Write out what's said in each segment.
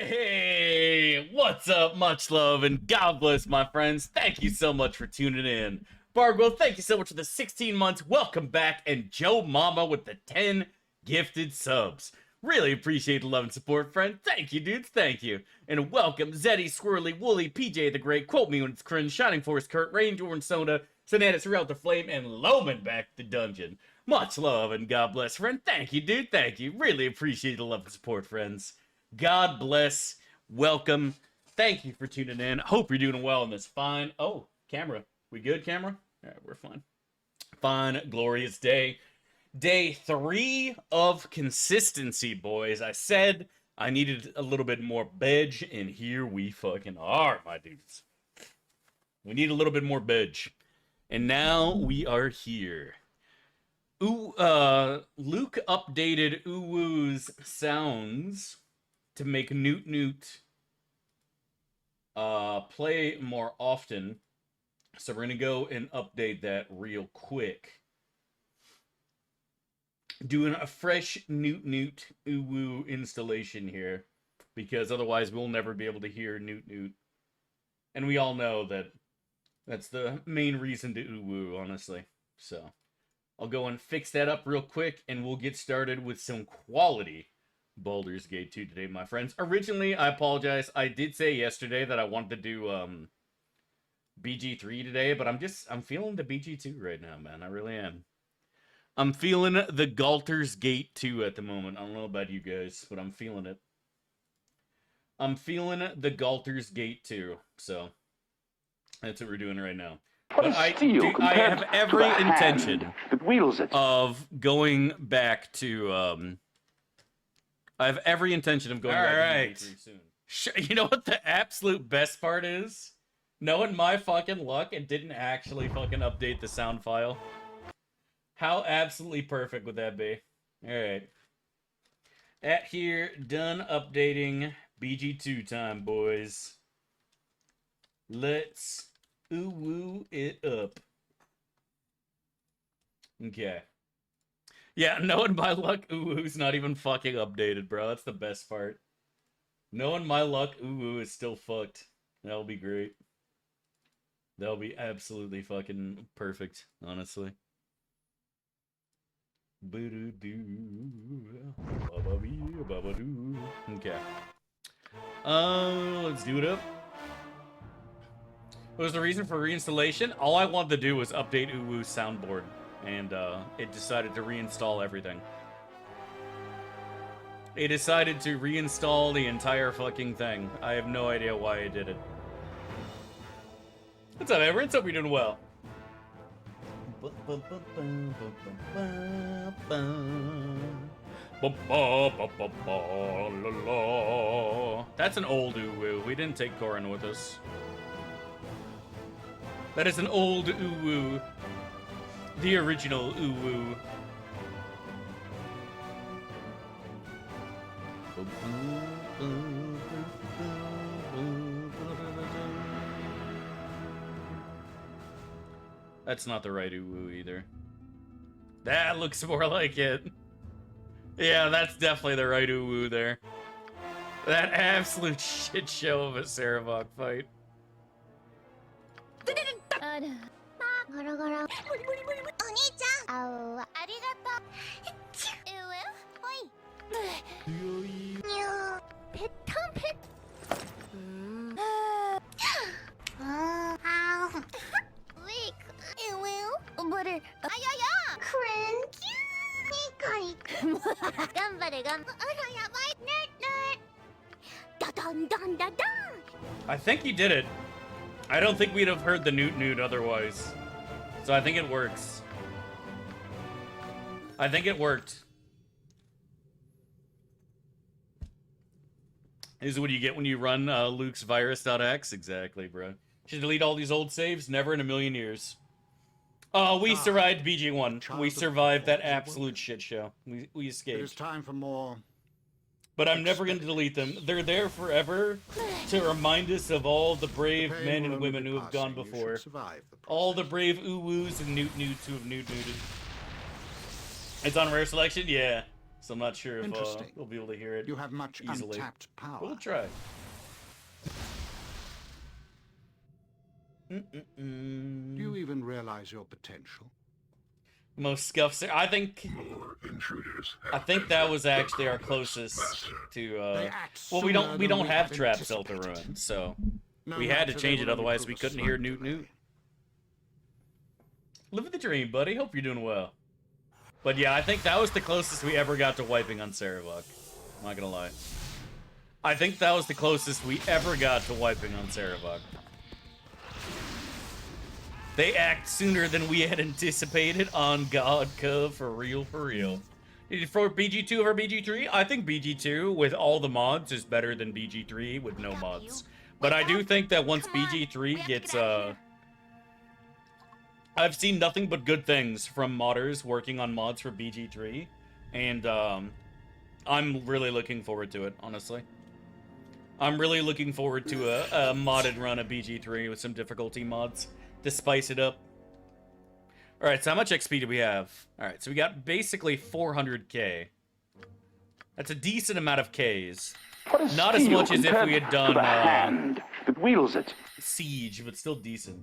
Hey, what's up? Much love and God bless, my friends. Thank you so much for tuning in. Bargo, thank you so much for the 16 months. Welcome back. And Joe Mama with the 10 gifted subs. Really appreciate the love and support, friend. Thank you, dudes. Thank you. And welcome, Zeddy, Squirrely, Wooly, PJ the Great, Quote Me When It's Cringe, Shining Force, Kurt, Range Orange Soda, Sanatus, Real the Flame, and Loman back the dungeon. Much love and God bless, friend. Thank you, dude. Thank you. Really appreciate the love and support, friends. God bless. Welcome. Thank you for tuning in. Hope you're doing well on this fine. Oh, camera. We good, camera? All right, we're fine. Fine, glorious day. Day 3 of consistency, boys. I said I needed a little bit more bedge, and here we fucking are, my dudes. We need a little bit more bedge. And now we are here. Luke updated UwU's sounds to make Newt Newt play more often. So we're gonna go and update that real quick. Doing a fresh Newt Newt UwU installation here, because otherwise we'll never be able to hear Newt Newt. And we all know that that's the main reason to UwU, honestly. So I'll go and fix that up real quick, and we'll get started with some quality Baldur's Gate 2 today, my friends. Originally, I apologize. I did say yesterday that I wanted to do BG3 today, but I'm feeling the BG2 right now, man. I really am. I'm feeling the Galter's Gate 2 at the moment. I don't know about you guys, but I'm feeling it. I'm feeling the Galter's Gate 2, so that's what we're doing right now. But I have every intention of going back to I have every intention of going back to BG3 soon. You know what the absolute best part is? Knowing my fucking luck, it didn't actually fucking update the sound file. How absolutely perfect would that be? Alright. At here, done updating BG2 time, boys. Let's UwU it up. Okay. Yeah, knowing my luck, UwU's not even fucking updated, bro. That's the best part. Knowing my luck, UwU is still fucked. That'll be great. That'll be absolutely fucking perfect, honestly. Okay. Let's do it up. What was the reason for reinstallation? All I wanted to do was update UwU's soundboard, and it decided to reinstall everything. It decided to reinstall the entire fucking thing. I have no idea why it did it. What's up, everyone? Hope you're doing well. That's an old UwU. We didn't take Corin with us. That is an old UwU. The original UwU. That's not the right UwU either. That looks more like it. Yeah, that's definitely the right UwU there. That absolute shit show of a Saravok fight. I think he did it. I don't think we'd have heard the Newt Newt otherwise. So I think it works. I think it worked. This is what you get when you run Luke's virus.x. Exactly, bro. Should delete all these old saves? Never in a million years. We survived BG1. We survived that absolute shit show. We escaped. It's time for more. But I'm never going to delete them. They're there forever to remind us of all the brave men and women who have gone before. All the brave UwUs and Newt Newts who have Newt Newted. It's on rare selection? Yeah. so I'm not sure if we'll be able to hear it. You have much easily. untapped power. We'll try. Do you even realize your potential? Most scuffs. I think that was actually our closest to. Well, we don't have Trap Delta Ruin, so we had to change it. Otherwise, we couldn't hear Newt Newt. Living the dream, buddy. Hope you're doing well. But yeah, I think that was the closest we ever got to wiping on Sarevok. I'm not gonna lie. I think that was the closest we ever got to wiping on Sarevok. They act sooner than we had anticipated. On God, Cove, for real, for real. For BG2 over BG3, I think BG2 with all the mods is better than BG3 with no mods. But I do think that once BG3 gets, I've seen nothing but good things from modders working on mods for BG3. And, I'm really looking forward to it, honestly. I'm really looking forward to a modded run of BG3 with some difficulty mods to spice it up. Alright, so how much XP do we have? Alright, so we got basically 400k. That's a decent amount of Ks. Not as much as if we had done hand that wields it. Siege, but still decent.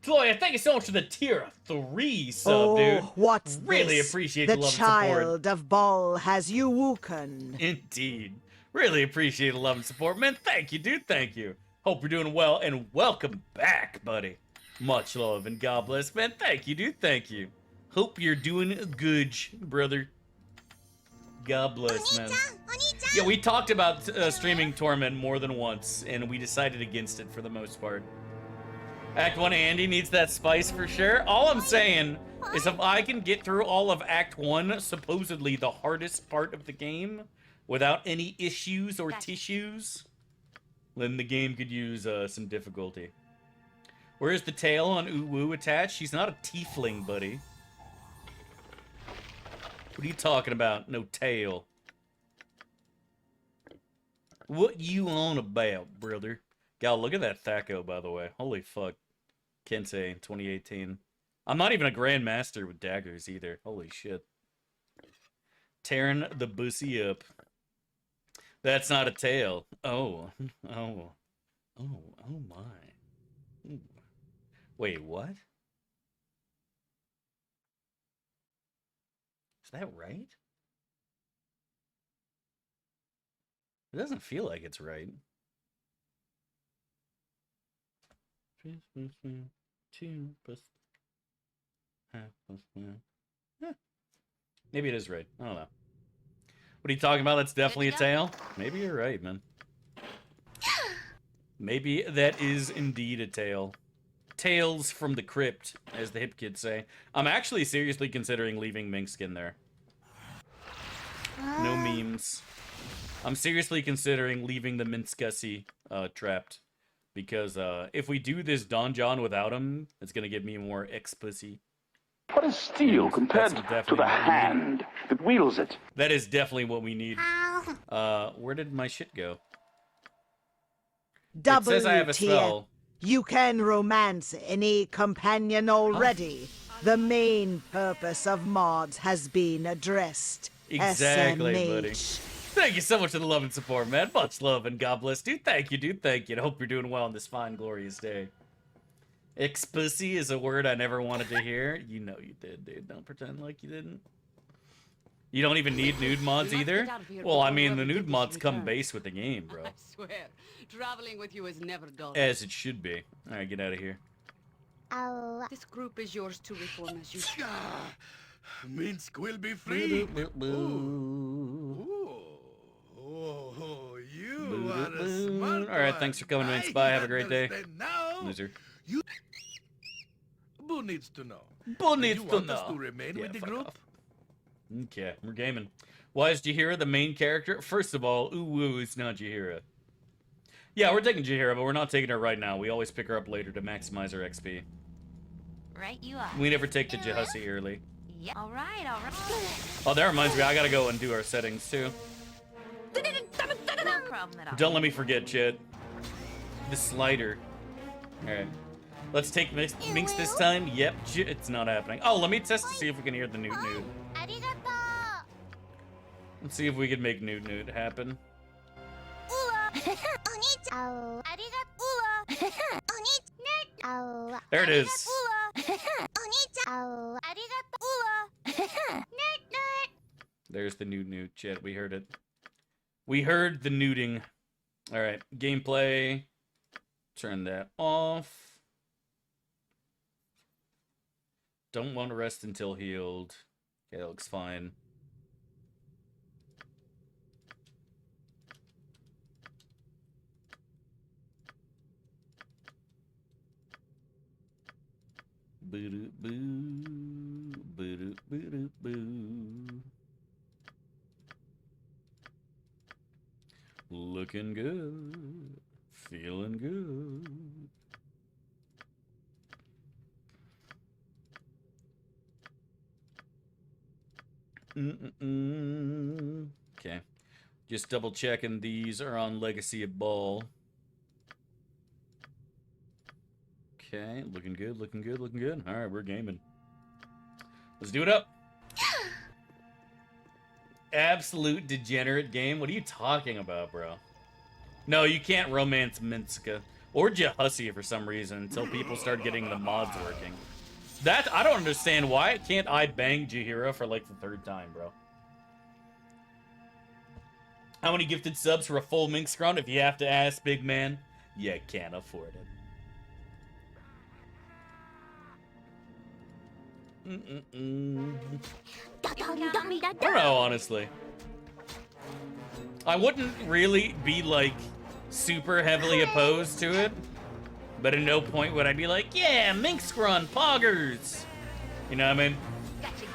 Floya, thank you so much for the tier 3 sub, dude. What's really this? appreciate the the love and support. child of Ball has UwU. Indeed. Really appreciate the love and support, man. Thank you, dude. Thank you. Hope you're doing well, and welcome back, buddy. Much love and God bless, man. Thank you, dude. Thank you. Hope you're doing good, brother. God bless, man. Yeah, we talked about streaming Torment more than once, and we decided against it for the most part. Act 1 Andy needs that spice for sure. All I'm saying is if I can get through all of Act 1, supposedly the hardest part of the game, without any issues or tissues, then the game could use some difficulty. Where's the tail on UwU attached? She's not a tiefling, buddy. What are you talking about? No tail. What you on about, brother? God, look at that Thaco, by the way. Holy fuck. Kensai 2018. I'm not even a Grandmaster with daggers either. Holy shit. Tearing the bussy up. That's not a tail. Oh. Oh. Oh. Oh my. Ooh. Wait, what? Is that right? It doesn't feel like it's right. Maybe it is right. I don't know. What are you talking about? That's definitely a tail? Maybe you're right, man. Maybe that is indeed a tail. Tales from the crypt, as the hip kids say. I'm actually seriously considering leaving mink skin there. No memes. I'm seriously considering leaving the Minscussi trapped. Because if we do this donjon without him, it's going to give me more X-pussy. What is steel compared to the hand that wields it? That is definitely what we need. Where did my shit go? It says I have a spell. You can romance any companion already. The main purpose of mods has been addressed. Exactly, SMH. buddy. Thank you so much for the love and support, man. Much love and God bless, dude. Thank you, dude. Thank you. I hope you're doing well on this fine, glorious day. X-pussy is a word I never wanted to hear. You know you did, dude. Don't pretend like you didn't. You don't even need nude mods either? Well, I mean, the nude mods come base with the game, bro. I swear, traveling with you is never dull. As it should be. Alright, get out of here. This group is yours to reform as you should. Minsk will be free. Oh, you are a smart Alright, one. thanks for coming, Minsk. I Bye, have a great day. understand now. Loser. Boo needs to know. Bull needs you to want us know. to remain Yeah, with the fuck group? off. Okay, we're gaming. Why is Jahira the main character? First of all, UwU is not Jahira. Yeah, we're taking Jahira, but we're not taking her right now. We always pick her up later to maximize her XP. Right, you are. We never take the Jahussi early. Yeah. All right. Oh, that reminds me, I gotta go and do our settings too. No problem at all. Don't let me forget, Chit. The slider. Alright. Let's take Minx this time. Yep, it's not happening. Oh, let me test to see if we can hear the nude nude. Let's see if we can make Newt Newt happen. There it is. There's the Newt Newt, chat. We heard it. We heard the newting. Alright, gameplay. Turn that off. Don't want to rest until healed. Okay, that looks fine. Boo-doo-boo, boo-doo-boo-doo-boo. Looking good, feeling good. Okay, just double checking these are on Legacy of Ball. Okay, looking good, looking good, looking good. All right, we're gaming. Let's do it up. Absolute degenerate game? What are you talking about, bro? No, you can't romance Minska or Jahussi for some reason until people start getting the mods working. That, I don't understand why can't I bang Jaheira for like the 3rd time, bro. How many gifted subs for a full Minx Scrum? If you have to ask, big man, you can't afford it. I don't know, honestly. I wouldn't really be, like, super heavily opposed to it, but at no point would I be like, yeah, Minx Run, poggers! You know what I mean? Gotcha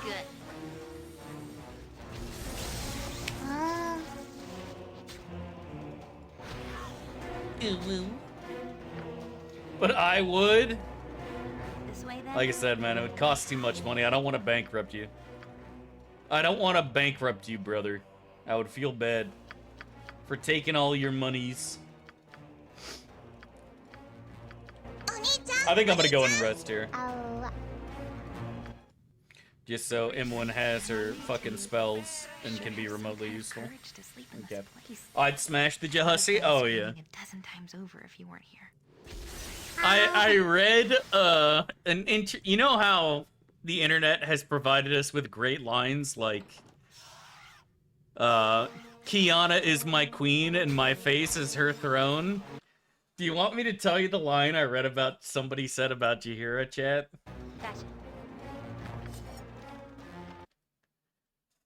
good. But I would... This way then? Like I said, man, it would cost too much money. I don't want to bankrupt you. I don't want to bankrupt you, brother. I would feel bad for taking all your monies. I think I'm gonna go and rest here. Just so M1 has her fucking spells and can be remotely useful. Okay. I'd smash the Jahussi? Oh, yeah. A dozen times over if you weren't here. I read you know how the internet has provided us with great lines like Kiana is my queen and my face is her throne. Do you want me to tell you the line I read about somebody said about Jaheira, chat? Gotcha.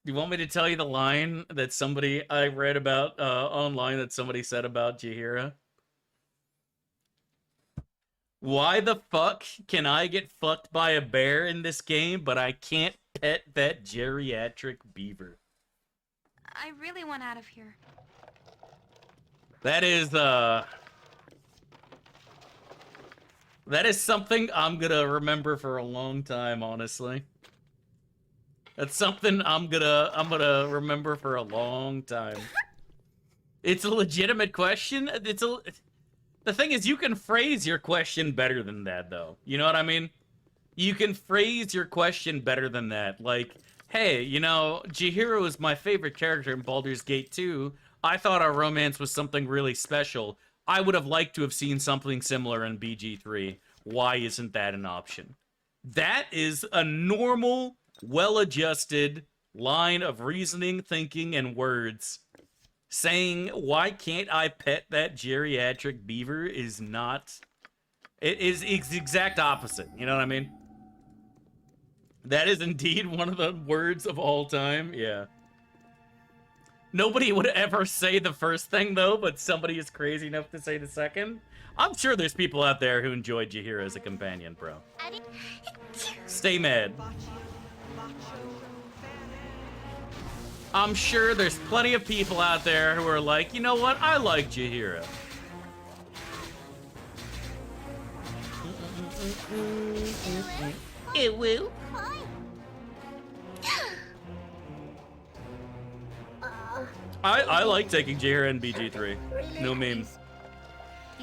Do you want me to tell you the line that I read about online that somebody said about Jaheira? Why the fuck can I get fucked by a bear in this game, but I can't pet that geriatric beaver? I really want out of here. That is something I'm gonna remember for a long time, honestly. That's something I'm gonna remember for a long time. It's a legitimate question. The thing is, you can phrase your question better than that, though. You know what I mean? You can phrase your question better than that. Like, hey, you know, Jaheira was my favorite character in Baldur's Gate 2. I thought our romance was something really special. I would have liked to have seen something similar in BG3. Why isn't that an option? That is a normal, well-adjusted line of reasoning, thinking, and words. Saying, why can't I pet that geriatric beaver is not... It's exact opposite, you know what I mean? That is indeed one of the words of all time, yeah. Nobody would ever say the first thing, though, but somebody is crazy enough to say the second. I'm sure there's people out there who enjoy Jaheira as a companion, bro. Stay mad. I'm sure there's plenty of people out there who are like, you know what, I like Jaheira. UwU. I like taking Jaheira in BG3. No meme.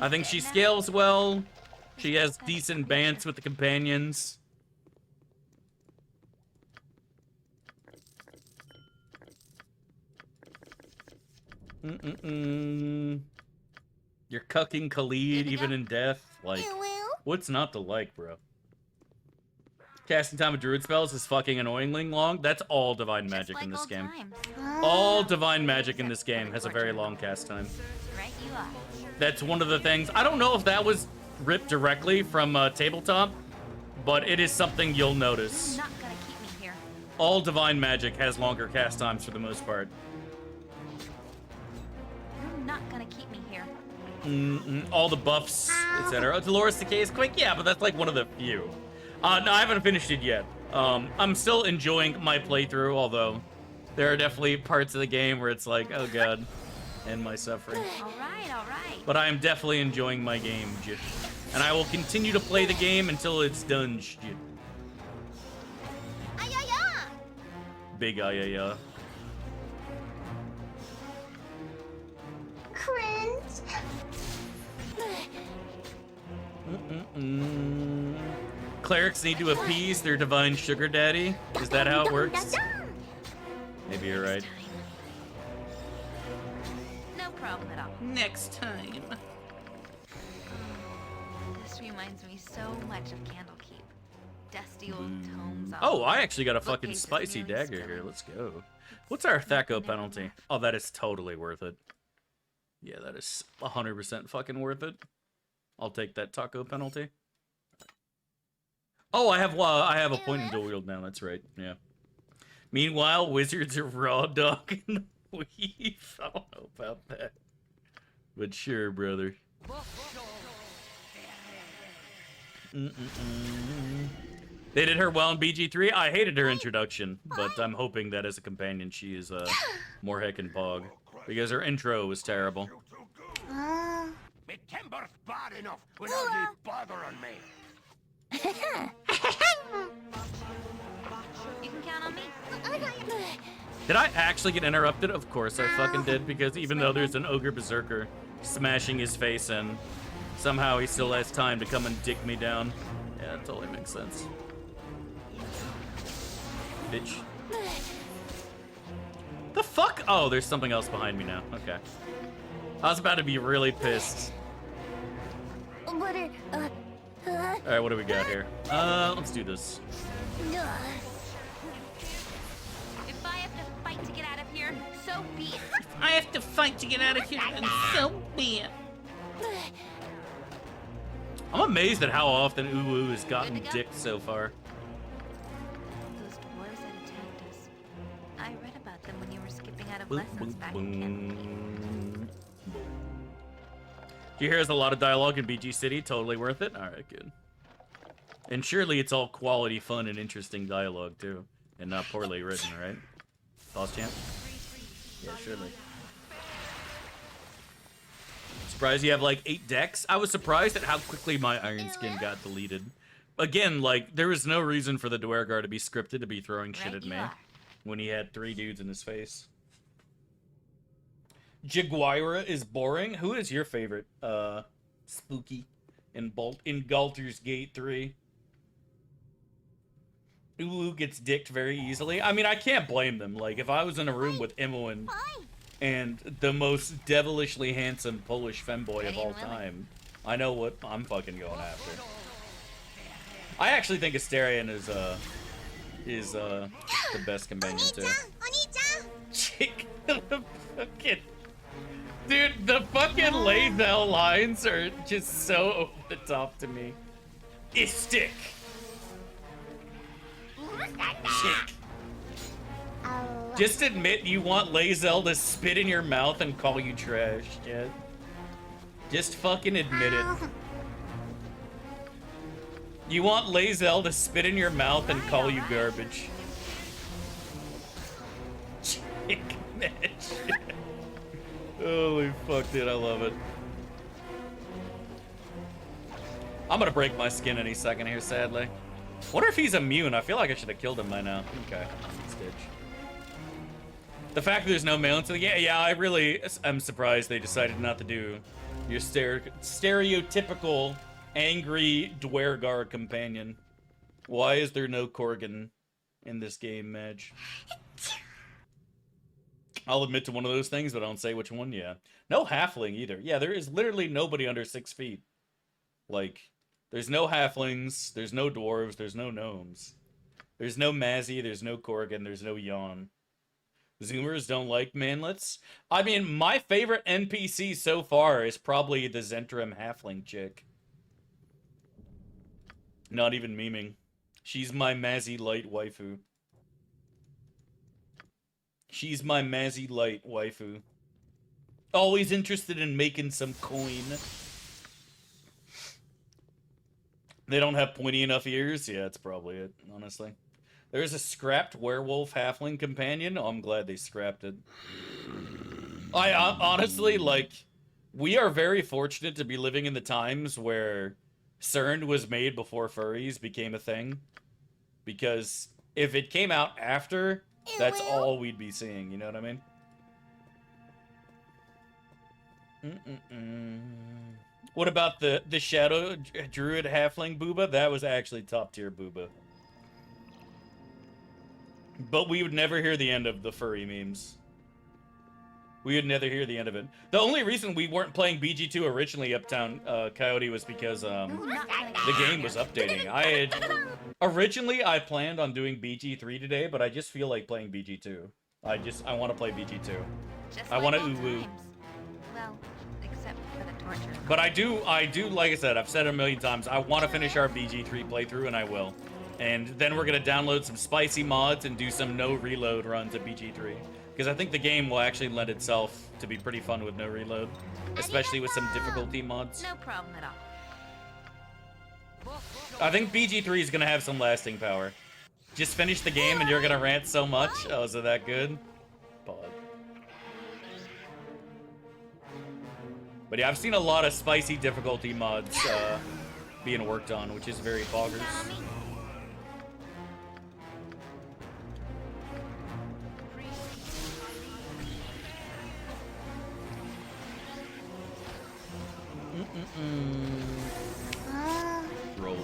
I think she scales well. She has decent bants with the companions. You're cucking Khalid even in death. Like, what's not to like, bro? Casting time of Druid spells is fucking annoyingly long. That's all divine magic in this game. All divine magic in this game has a very long cast time. Right you are. That's one of the things. I don't know if that was ripped directly from tabletop, but it is something you'll notice. You're not gonna keep me here. All divine magic has longer cast times for the most part. You're not gonna keep me here. All the buffs, etc. Dolores Decay is quick, yeah, but that's like one of the few. No, I haven't finished it yet. I'm still enjoying my playthrough, although there are definitely parts of the game where it's like, oh god, and my suffering. All right, all right. But I am definitely enjoying my game, and I will continue to play the game until it's done. Big ayaya. Cringe. Clerics need to appease their divine sugar daddy. Is that how it works? Maybe you're right. No problem at all. Next time. This reminds me so much of Candlekeep. Dusty old tomes. Oh, I actually got a fucking bookcases spicy nearly dagger still here. in. Let's go. What's our Thaco penalty? Oh, that is totally worth it. Yeah, that is 100% fucking worth it. I'll take that taco penalty. Oh, I have a point in dual wield now. That's right. Yeah. Meanwhile, wizards are raw dog and weave. I don't know about that, but sure, brother. They did her well in BG3. I hated her introduction, but I'm hoping that as a companion, she is more heckin' pog, because her intro was terrible. Me timber's bad enough without you bothering me. You can count on me. Did I actually get interrupted? Of course I fucking did, because even though there's an ogre berserker smashing his face in, somehow he still has time to come and dick me down. Yeah, that totally makes sense. Bitch. The fuck? Oh, there's something else behind me now. Okay. I was about to be really pissed. Alright, what do we got here? Let's do this. If I have to fight to get out of here, so be it. I have to fight to get out of here, and so be it. I'm amazed at how often UwU has gotten dicked so far. Those dwarves that attacked us. I read about them when you were skipping out of lessons back in Candlekeep. Do you hear there's a lot of dialogue in BG City? Totally worth it? Alright, good. And surely it's all quality, fun, and interesting dialogue, too. And not poorly written, right? Boss champ? Yeah, surely. Surprised you have like 8 decks? I was surprised at how quickly my Iron Skin got deleted. Again, like, there was no reason for the Dwergar to be scripted to be throwing shit at me when he had 3 dudes in his face. Jaguira is boring. Who is your favorite spooky in Galter's Gate 3? UwU gets dicked very easily. I mean, I can't blame them. Like, if I was in a room with Imoen and the most devilishly handsome Polish femboy of all time, I know what I'm fucking going after. I actually think Asterion is the best companion too. Chick, fucking dude, the fucking Lazel lines are just so over the top to me. Istik. Chick. Just admit you want Lazel to spit in your mouth and call you trash, yeah? Just fucking admit it. You want Lazel to spit in your mouth and call you garbage. Chick match. Holy fuck, dude, I love it. I'm gonna break my skin any second here, sadly. Wonder if he's immune. I feel like I should have killed him by now. Okay, Stitch. The fact that there's no mail into the game, yeah, I really am surprised they decided not to do your stereotypical angry Dwergar companion. Why is there no Korgan in this game, Madge? I'll admit to one of those things, but I don't say which one. Yeah. No halfling either. Yeah, there is literally nobody under 6 feet. Like, there's no halflings, there's no dwarves, there's no gnomes. There's no Mazzy, there's no Corgan, there's no Yawn. Zoomers don't like manlets. I mean, my favorite NPC so far is probably the Zentrum halfling chick. Not even memeing. She's my Mazzy Light waifu. She's my Mazzy Light waifu. Always interested in making some coin. They don't have pointy enough ears? Yeah, that's probably it, honestly. There's a scrapped werewolf halfling companion. Oh, I'm glad they scrapped it. I honestly, like, we are very fortunate to be living in the times where CERN was made before furries became a thing. Because if it came out after, that's all we'd be seeing, you know what I mean? What about the Shadow Druid halfling booba? That was actually top tier booba. But we would never hear the end of the furry memes. We would never hear the end of it. The only reason we weren't playing BG2 originally, Uptown Coyote, was because the game was updating. Originally I planned on doing BG3 today, but I just feel like playing BG2. I want to play BG2. I want to UwU. Well, except for the torture. But I do, like I said, I've said it a million times, I want to finish our BG3 playthrough, and I will. And then we're going to download some spicy mods and do some no reload runs at BG3. Because I think the game will actually lend itself to be pretty fun with no reload. Especially with some difficulty mods. No problem at all. I think BG3 is going to have some lasting power. Just finish the game and you're going to rant so much. Oh, is it that good? But yeah, I've seen a lot of spicy difficulty mods being worked on, which is very boggers. Roll.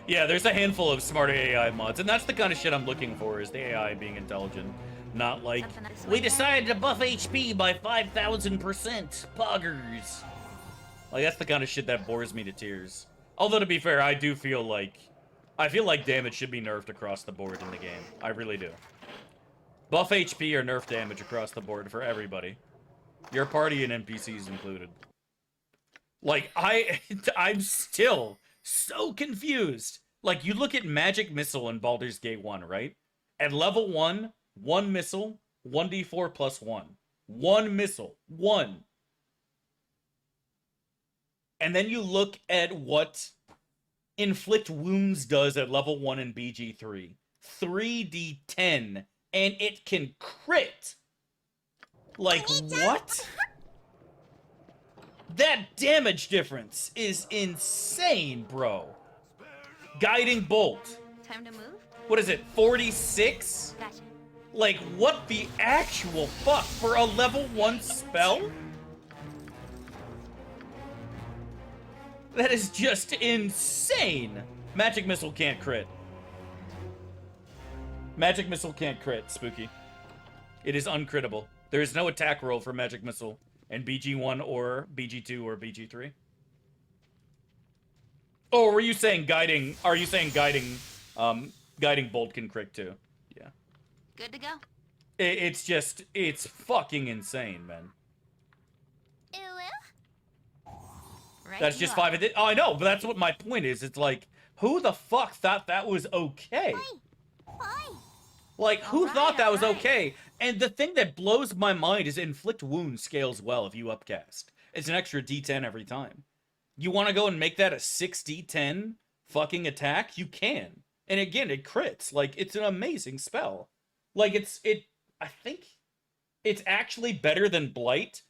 Yeah, there's a handful of smarter AI mods, and that's the kind of shit I'm looking for, is the AI being intelligent. Not like, we decided to buff HP by 5,000%, poggers. Like, that's the kind of shit that bores me to tears. Although, to be fair, I feel like damage should be nerfed across the board in the game. I really do. Buff HP or nerf damage across the board for everybody. Your party and NPCs included. Like, I'm still so confused. Like, you look at Magic Missile in Baldur's Gate 1, right? At level 1, 1 missile, 1d4 plus 1. 1 missile. 1. And then you look at what Inflict Wounds does at level 1 in BG3. 3d10. And it can crit. Like, what? That damage difference is insane, bro. Guiding Bolt. Time to move? What is it, 46? Gotcha. Like, what the actual fuck? For a level 1 spell? That is just insane. Magic Missile can't crit. Magic Missile can't crit, Spooky. It is uncrittable. There is no attack roll for Magic Missile in BG1 or BG2 or BG3. Oh, were you saying guiding? Are you saying guiding Bolt can crit too? Yeah. Good to go. It's fucking insane, man. Right. That's just 5. Oh, I know, but that's what my point is. It's like, who the fuck thought that was okay? Like, who thought that was okay? And the thing that blows my mind is Inflict Wounds scales well if you upcast. It's an extra D10 every time. You want to go and make that a 6d10 fucking attack? You can. And again, it crits. Like, it's an amazing spell. Like, I think it's actually better than Blight.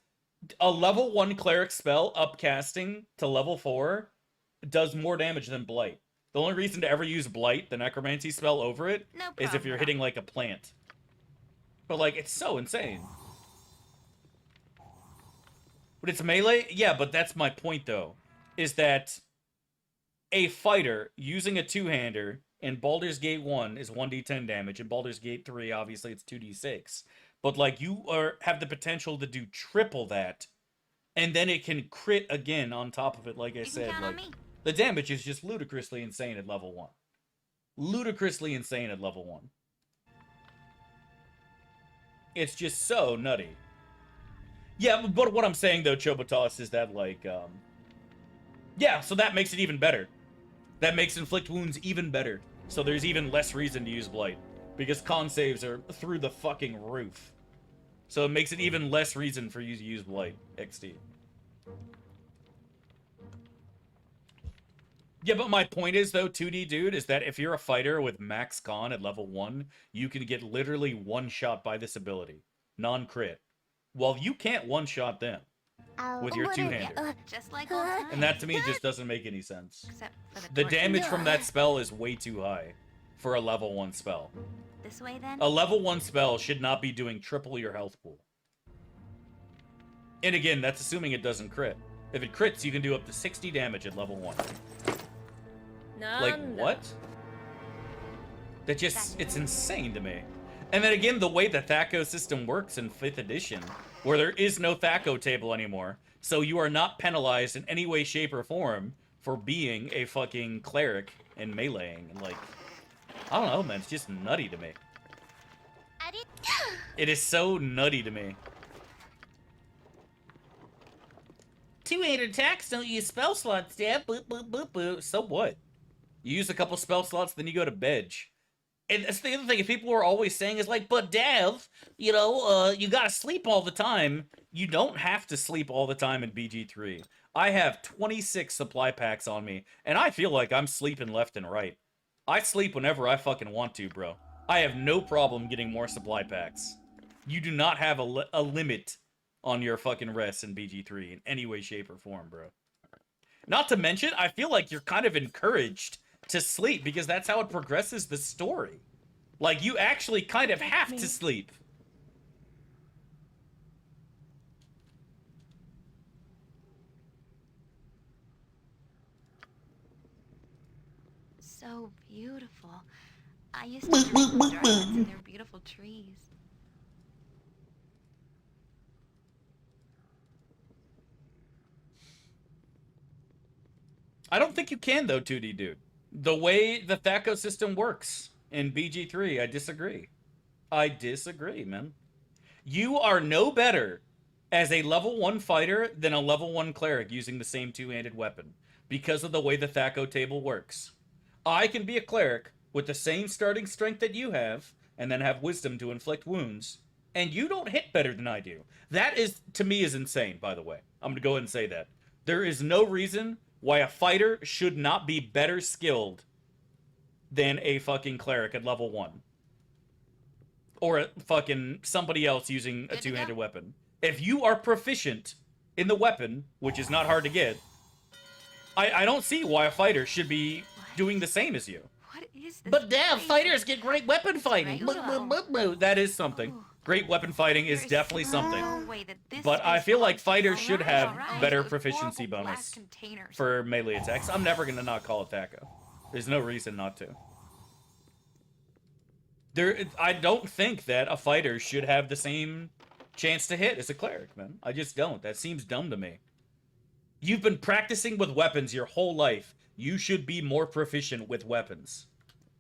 A level 1 cleric spell upcasting to level 4 does more damage than Blight. The only reason to ever use Blight, the necromancy spell, over it is if you're hitting like a plant. But like, it's so insane. But it's melee? Yeah, but that's my point though. Is that a fighter using a two-hander in Baldur's Gate 1 is 1d10 damage, and Baldur's Gate 3, obviously, it's 2d6. But, like, you have the potential to do triple that, and then it can crit again on top of it, like I said. Like, the damage is just ludicrously insane at level 1. Ludicrously insane at level 1. It's just so nutty. Yeah, but what I'm saying, though, Chobotas, is that, like, yeah, so that makes it even better. That makes Inflict Wounds even better. So there's even less reason to use Blight. Because con saves are through the fucking roof. So it makes it even less reason for you to use Blight XD. Yeah, but my point is, though, 2D dude, is that if you're a fighter with max con at level 1, you can get literally one-shot by this ability. Non-crit. Well, you can't one-shot them with your two-hander. Just like old times. And that, to me, just doesn't make any sense. Except for The torture. damage from that spell is way too high for a level 1 spell. This way, then? A level 1 spell should not be doing triple your health pool. And again, that's assuming it doesn't crit. If it crits, you can do up to 60 damage at level 1. Like, what? That just, it's insane to me. And then again, the way the THAC0 system works in 5th edition, where there is no THAC0 table anymore, so you are not penalized in any way, shape, or form for being a fucking cleric and meleeing. And like, I don't know, man, it's just nutty to me. It is so nutty to me. 200 attacks don't use spell slots, Dad. Boop, boop, boop, boop. So what? You use a couple spell slots, then you go to bed. And that's the other thing, if people are always saying is like, but Dev, you know, you gotta sleep all the time. You don't have to sleep all the time in BG3. I have 26 supply packs on me, and I feel like I'm sleeping left and right. I sleep whenever I fucking want to, bro. I have no problem getting more supply packs. You do not have a limit on your fucking rest in BG3 in any way, shape, or form, bro. Not to mention, I feel like you're kind of encouraged to sleep because that's how it progresses the story. Like, you actually kind of have to sleep. So beautiful. I used to dream of Druids and their beautiful trees. I don't think you can, though, 2D dude. The way the THAC0 system works in BG3, I disagree. I disagree, man. You are no better as a level 1 fighter than a level 1 cleric using the same two-handed weapon because of the way the THAC0 table works. I can be a cleric with the same starting strength that you have and then have wisdom to inflict wounds, and you don't hit better than I do. That is, to me, is insane, by the way. I'm going to go ahead and say that. There is no reason why a fighter should not be better skilled than a fucking cleric at level 1. Or a fucking somebody else using a two-handed weapon. If you are proficient in the weapon, which is not hard to get, I don't see why a fighter should be doing the same as you. What is this? But damn, place? fighters get great weapon fighting. Right. That is something. Great weapon fighting is There's definitely no something. way that this But I is feel like possible. fighters should have Alright, better those proficiency horrible bonus glass containers. for melee attacks. I'm never going to not call it THAC0. There's no reason not to. I don't think that a fighter should have the same chance to hit as a cleric, man. I just don't. That seems dumb to me. You've been practicing with weapons your whole life. You should be more proficient with weapons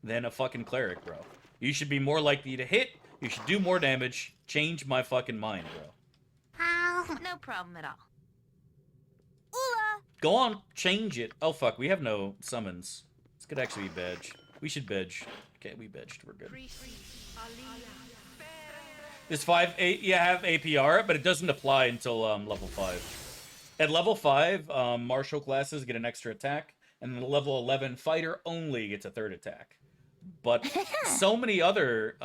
than a fucking cleric, bro. You should be more likely to hit. You should do more damage. Change my fucking mind, bro. No problem at all. Go on, change it. Oh, fuck, we have no summons. This could actually be Bedge. We should Bedge. Okay, we Bedged. We're good. This 5, you have APR, but it doesn't apply until level 5. At level 5, martial classes get an extra attack, and then level 11 fighter only gets a third attack. But so many other,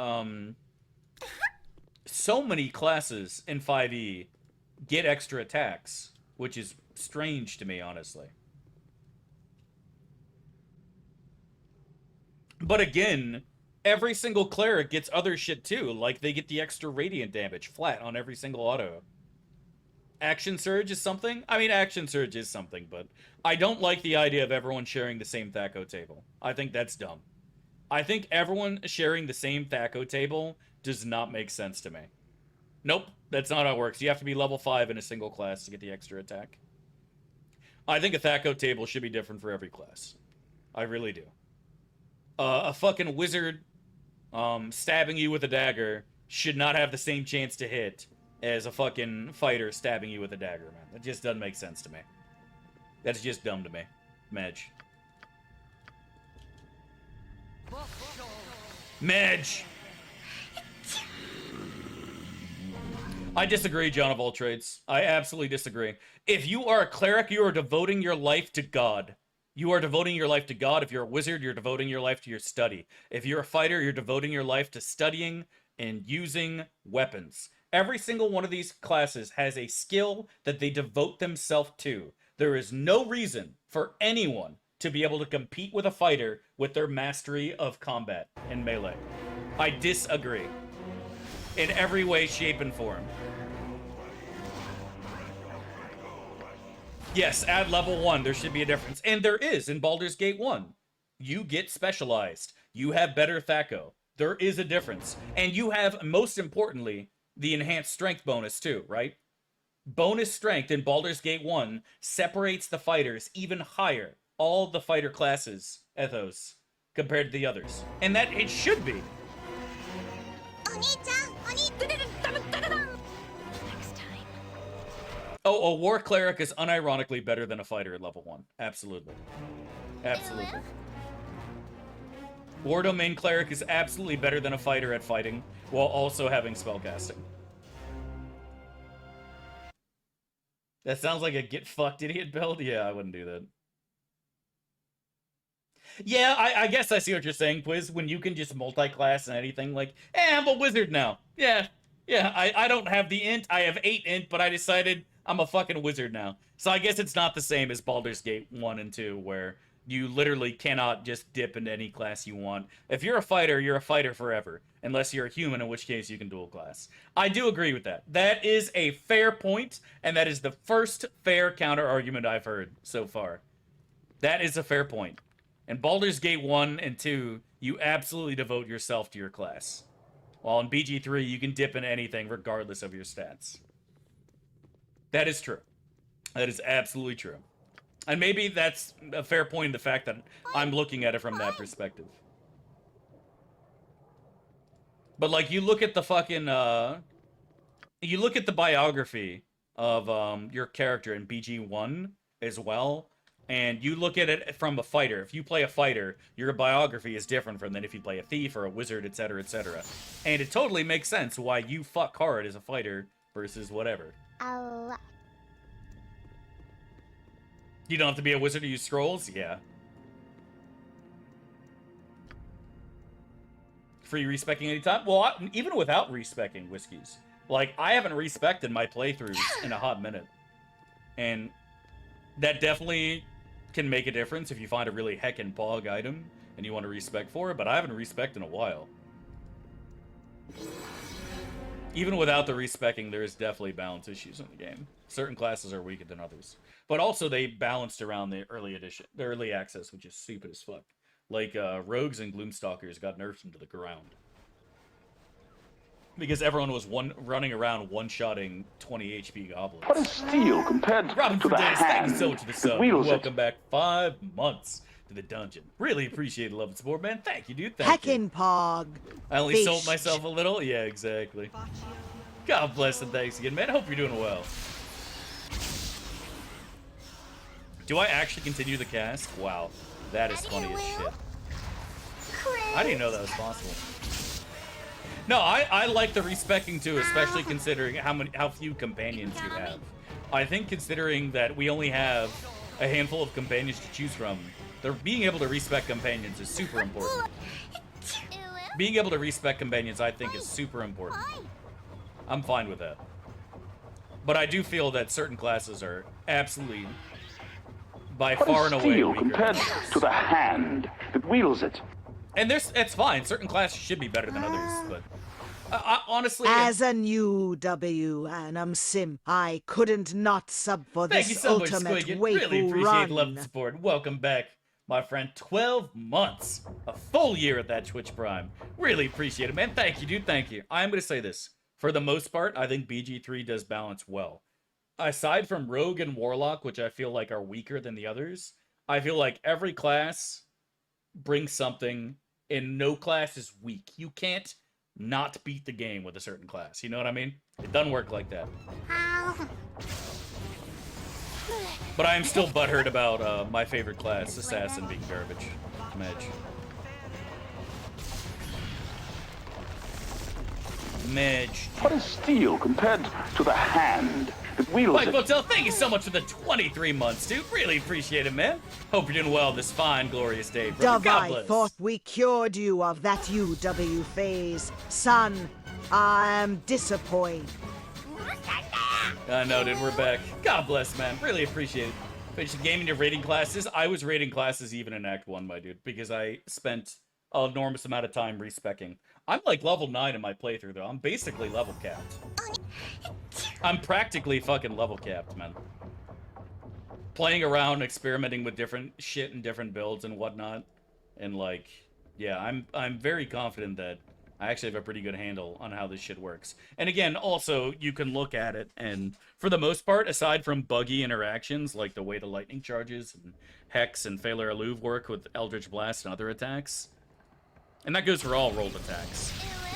so many classes in 5e get extra attacks, which is strange to me, honestly. But again, every single cleric gets other shit too. Like, they get the extra radiant damage flat on every single auto. Action Surge is something. I mean, Action Surge is something, but I don't like the idea of everyone sharing the same Thaco table. I think that's dumb. I think everyone sharing the same Thaco table does not make sense to me. Nope, that's not how it works. You have to be level 5 in a single class to get the extra attack. I think a Thaco table should be different for every class. I really do. A fucking wizard stabbing you with a dagger should not have the same chance to hit as a fucking fighter stabbing you with a dagger, man. That just doesn't make sense to me. That's just dumb to me. Medj. Medj! I disagree, John of all trades. I absolutely disagree. If you are a cleric, you are devoting your life to God. You are devoting your life to God. If you're a wizard, you're devoting your life to your study. If you're a fighter, you're devoting your life to studying and using weapons. Every single one of these classes has a skill that they devote themselves to. There is no reason for anyone to be able to compete with a fighter with their mastery of combat and melee. I disagree. In every way, shape, and form. Yes, at level 1, there should be a difference. And there is in Baldur's Gate 1. You get specialized. You have better Thaco. There is a difference. And you have, most importantly, the enhanced strength bonus too, right? Bonus strength in Baldur's Gate 1 separates the fighters even higher. All the fighter classes, ethos, compared to the others. And that it should be. Oh, a war cleric is unironically better than a fighter at level 1. Absolutely. Absolutely. War domain cleric is absolutely better than a fighter at fighting, while also having spellcasting. That sounds like a get fucked idiot build? Yeah, I wouldn't do that. Yeah, I guess I see what you're saying, Quiz. When you can just multi-class and anything, like, I'm a wizard now. Yeah, I don't have the int. I have 8 int, but I decided I'm a fucking wizard now. So I guess it's not the same as Baldur's Gate 1 and 2, where you literally cannot just dip into any class you want. If you're a fighter forever. Unless you're a human, in which case you can dual class. I do agree with that. That is a fair point, and that is the first fair counter-argument I've heard so far. That is a fair point. In Baldur's Gate 1 and 2, you absolutely devote yourself to your class. While in BG3, you can dip into anything regardless of your stats. That is true. That is absolutely true. And maybe that's a fair point in the fact that I'm looking at it from that perspective. But, like, you look at the fucking, you look at the biography of, your character in BG1 as well, and you look at it from a fighter. If you play a fighter, your biography is different from than if you play a thief or a wizard, etc., etc. And it totally makes sense why you fuck hard as a fighter versus whatever. You don't have to be a wizard to use scrolls? Yeah. Free respecking anytime? Well, even without respecking whiskeys. Like, I haven't respected my playthroughs in a hot minute. And that definitely can make a difference if you find a really heckin' pog item and you want to respec for it, but I haven't respected in a while. Even without the respecking, there's definitely balance issues in the game. Certain classes are weaker than others. But also, they balanced around the early edition, the early access, which is stupid as fuck. Like, Rogues and Gloomstalkers got nerfed into the ground. Because everyone was running around one-shotting 20 HP goblins. What is steel compared Robin to the Days, thank you hand so much for the that sub. wields it? Welcome back 5 months to the dungeon. Really appreciate the love and support, man. Thank you, dude. Thank you. Heckin' Pog. I only Beast. sold myself a little? Yeah, exactly. God bless and thanks again, man. I hope you're doing well. Do I actually continue the cast? Wow, that is funny as shit. I didn't know that was possible. No, I like the respecking too, especially considering how few companions you have. I think considering that we only have a handful of companions to choose from, being able to respec companions is super important. Being able to respec companions, I think, is super important. I'm fine with that. But I do feel that certain classes are absolutely, by far and away, Steel weaker compared than others. to the hand that wields it. And it's fine. Certain classes should be better than others, but Honestly, As a new UwU sim, I couldn't not sub for thank you this so much, ultimate Squigget. Really waifu appreciate love and run. support. Welcome back, my friend. 12 months. A full year at that Twitch Prime. Really appreciate it, man. Thank you, dude. Thank you. I'm going to say this. For the most part, I think BG3 does balance well. Aside from Rogue and Warlock, which I feel like are weaker than the others, I feel like every class brings something, and no class is weak. You can't not beat the game with a certain class. You know what I mean? It doesn't work like that. But I am still butthurt about my favorite class, Assassin, being garbage. Mage. What is steel compared to the hand that wields Mike it? Botel, thank you so much for the 23 months, dude. Really appreciate it, man. Hope you're doing well this fine, glorious day, brother. God I bless. thought we cured you of that UwU phase. Son, I am disappointed. I know, dude. We're back. God bless, man. Really appreciate it. Finishing gaming your rating classes. I was rating classes even in Act 1, my dude, because I spent an enormous amount of time respecking. I'm like level 9 in my playthrough, though. I'm basically level capped. I'm practically fucking level capped, man. Playing around, experimenting with different shit and different builds and whatnot. And like, yeah, I'm very confident that I actually have a pretty good handle on how this shit works. And again, also, you can look at it, and for the most part, aside from buggy interactions, like the way the lightning charges, and Hex and Failure Alluve work with Eldritch Blast and other attacks, and that goes for all rolled attacks,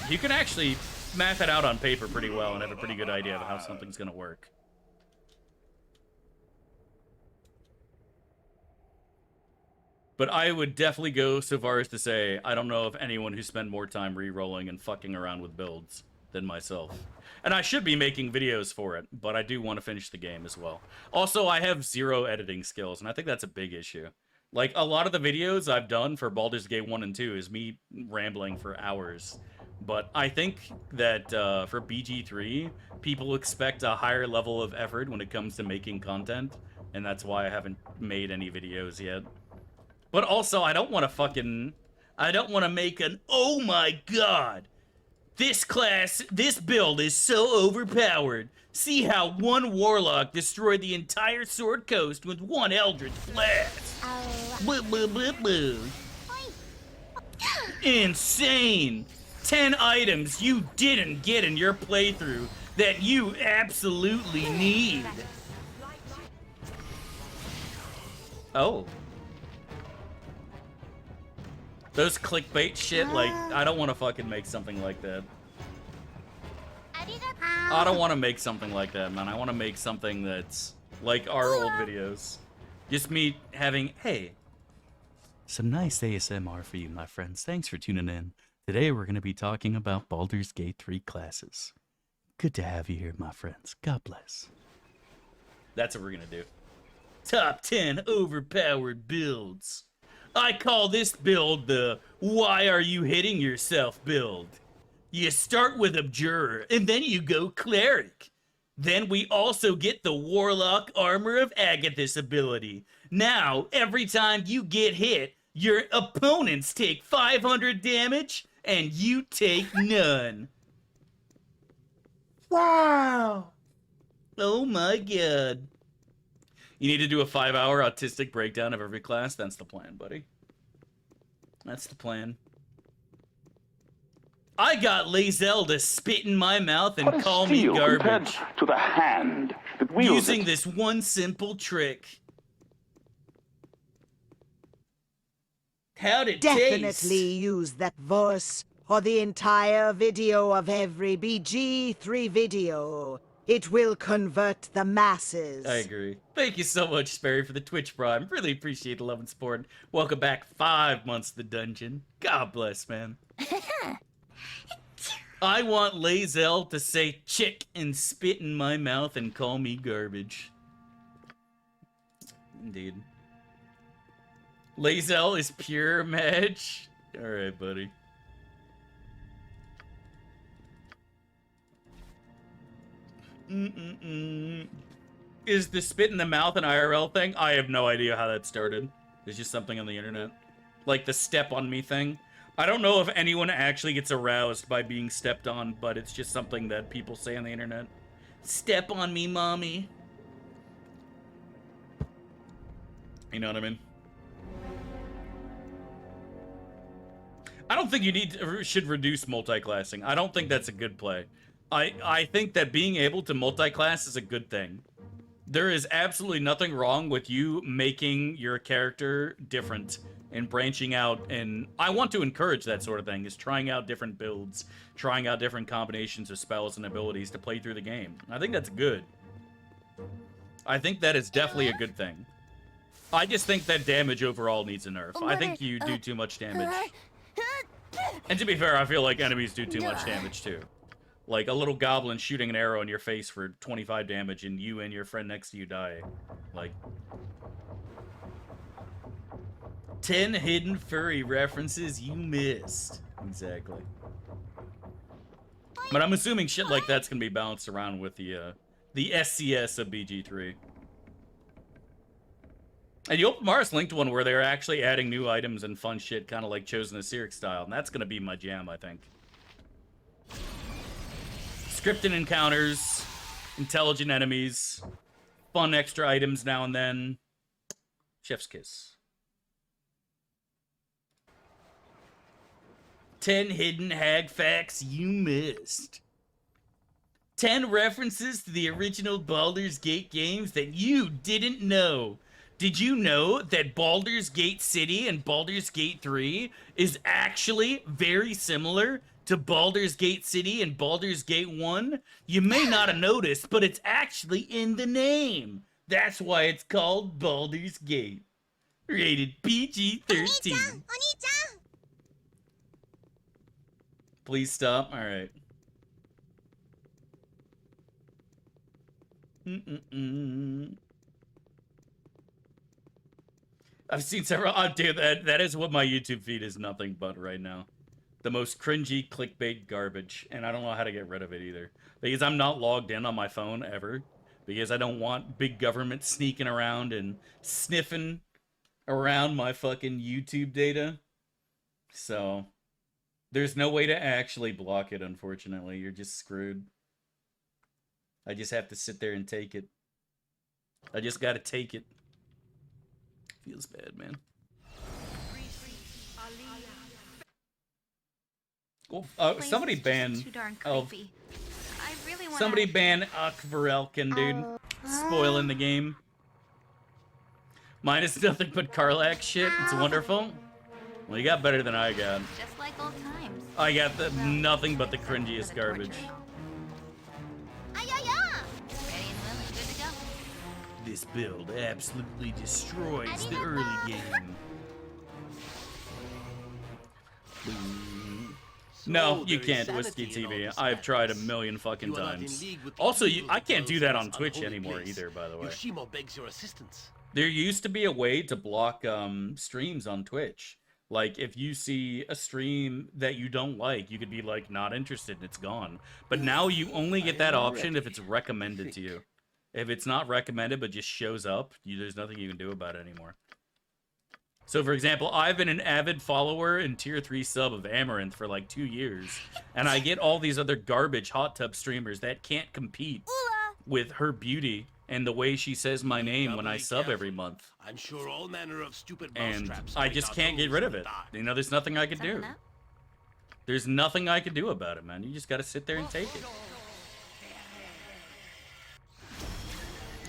you can actually math it out on paper pretty well and have a pretty good idea of how something's gonna work. But I would definitely go so far as to say, I don't know of anyone who spent more time re-rolling and fucking around with builds than myself. And I should be making videos for it, but I do want to finish the game as well. Also, I have 0 editing skills, and I think that's a big issue. Like, a lot of the videos I've done for Baldur's Gate 1 and 2 is me rambling for hours. But I think that for BG3, people expect a higher level of effort when it comes to making content, and that's why I haven't made any videos yet. But also, I don't want to make an, oh my god, this build is so overpowered. See how one Warlock destroyed the entire Sword Coast with one Eldritch Blast. Boo, boo, boo, boo. Insane. 10 items you didn't get in your playthrough that you absolutely need. Oh. Those clickbait shit, like, I don't want to fucking make something like that. I don't want to make something like that, man. I want to make something that's like our old videos. Just me having, hey, some nice ASMR for you, my friends. Thanks for tuning in. Today we're going to be talking about Baldur's Gate 3 classes. Good to have you here, my friends. God bless. That's what we're going to do. Top 10 overpowered builds. I call this build the why are you hitting yourself build. You start with Abjurer, and then you go Cleric. Then we also get the Warlock Armor of Agathis ability. Now, every time you get hit, your opponents take 500 damage, and you take none. Wow! Oh my god. You need to do a 5-hour autistic breakdown of every class? That's the plan, buddy. That's the plan. I got Lae'zel to spit in my mouth and call me garbage. To the hand that wields using it? this one simple trick. How'd it Definitely taste? use that voice for the entire video of every BG3 video. It will convert the masses. I agree. Thank you so much, Sperry, for the Twitch Prime. Really appreciate the love and support. Welcome back 5 months to the dungeon. God bless, man. I want Lae'zel to say chick and spit in my mouth and call me garbage. Indeed. Lae'zel is pure match. Alright, buddy. Is the spit in the mouth an IRL thing? I have no idea how that started. It's just something on the internet. Like the step on me thing. I don't know if anyone actually gets aroused by being stepped on, but it's just something that people say on the internet. Step on me, mommy. You know what I mean? I don't think you should reduce multi-classing. I don't think that's a good play. I think that being able to multi-class is a good thing. There is absolutely nothing wrong with you making your character different and branching out, and I want to encourage that sort of thing, is trying out different builds, trying out different combinations of spells and abilities to play through the game. I think that's good. I think that is definitely a good thing. I just think that damage overall needs a nerf. I think you do too much damage. And to be fair, I feel like enemies do too much damage too. Like a little goblin shooting an arrow in your face for 25 damage and you and your friend next to you die. Like... 10 hidden furry references you missed. Exactly. But I'm assuming shit like that's gonna be balanced around with the SCS of BG3. And the Open Mars linked one where they're actually adding new items and fun shit, kind of like Chosen Assyric style, and that's gonna be my jam, I think. Scripted encounters, intelligent enemies, fun extra items now and then. Chef's kiss. 10 hidden hag facts you missed. 10 references to the original Baldur's Gate games that you didn't know. Did you know that Baldur's Gate City and Baldur's Gate 3 is actually very similar to Baldur's Gate City and Baldur's Gate 1? You may not have noticed, but it's actually in the name. That's why it's called Baldur's Gate. Rated PG-13. Please stop. All right. I've seen several. Oh, dude, that is what my YouTube feed is nothing but right now. The most cringy clickbait garbage, and I don't know how to get rid of it either. Because I'm not logged in on my phone ever. Because I don't want big government sneaking around and sniffing around my fucking YouTube data. So... there's no way to actually block it, unfortunately. You're just screwed. I just have to sit there and take it. I just gotta take it. Feels bad, man. Well, somebody ban... somebody ban Akvarelkin, dude. Spoiling the game. Mine is nothing but Karlak shit. It's wonderful. Well, you got better than I got. Just like old times. I got nothing but the cringiest garbage. Ready and willing, good to go. This build absolutely destroys the early game. No, you can't, Whiskey TV. I've tried a million fucking times. Also, I can't do that on Twitch anymore either, by the way. begs your assistance. There used to be a way to block streams on Twitch. Like, if you see a stream that you don't like, you could be like, not interested, and it's gone. But now you only get that option if it's recommended to you. If it's not recommended but just shows up, there's nothing you can do about it anymore. So, for example, I've been an avid follower and tier 3 sub of Amaranth for like 2 years. And I get all these other garbage hot tub streamers that can't compete with her beauty and the way she says my name when I sub every month. I'm sure all manner of stupid And I just can't get rid of it. You know, there's nothing I can do. There's nothing I can do about it, man. You just gotta sit there and take it.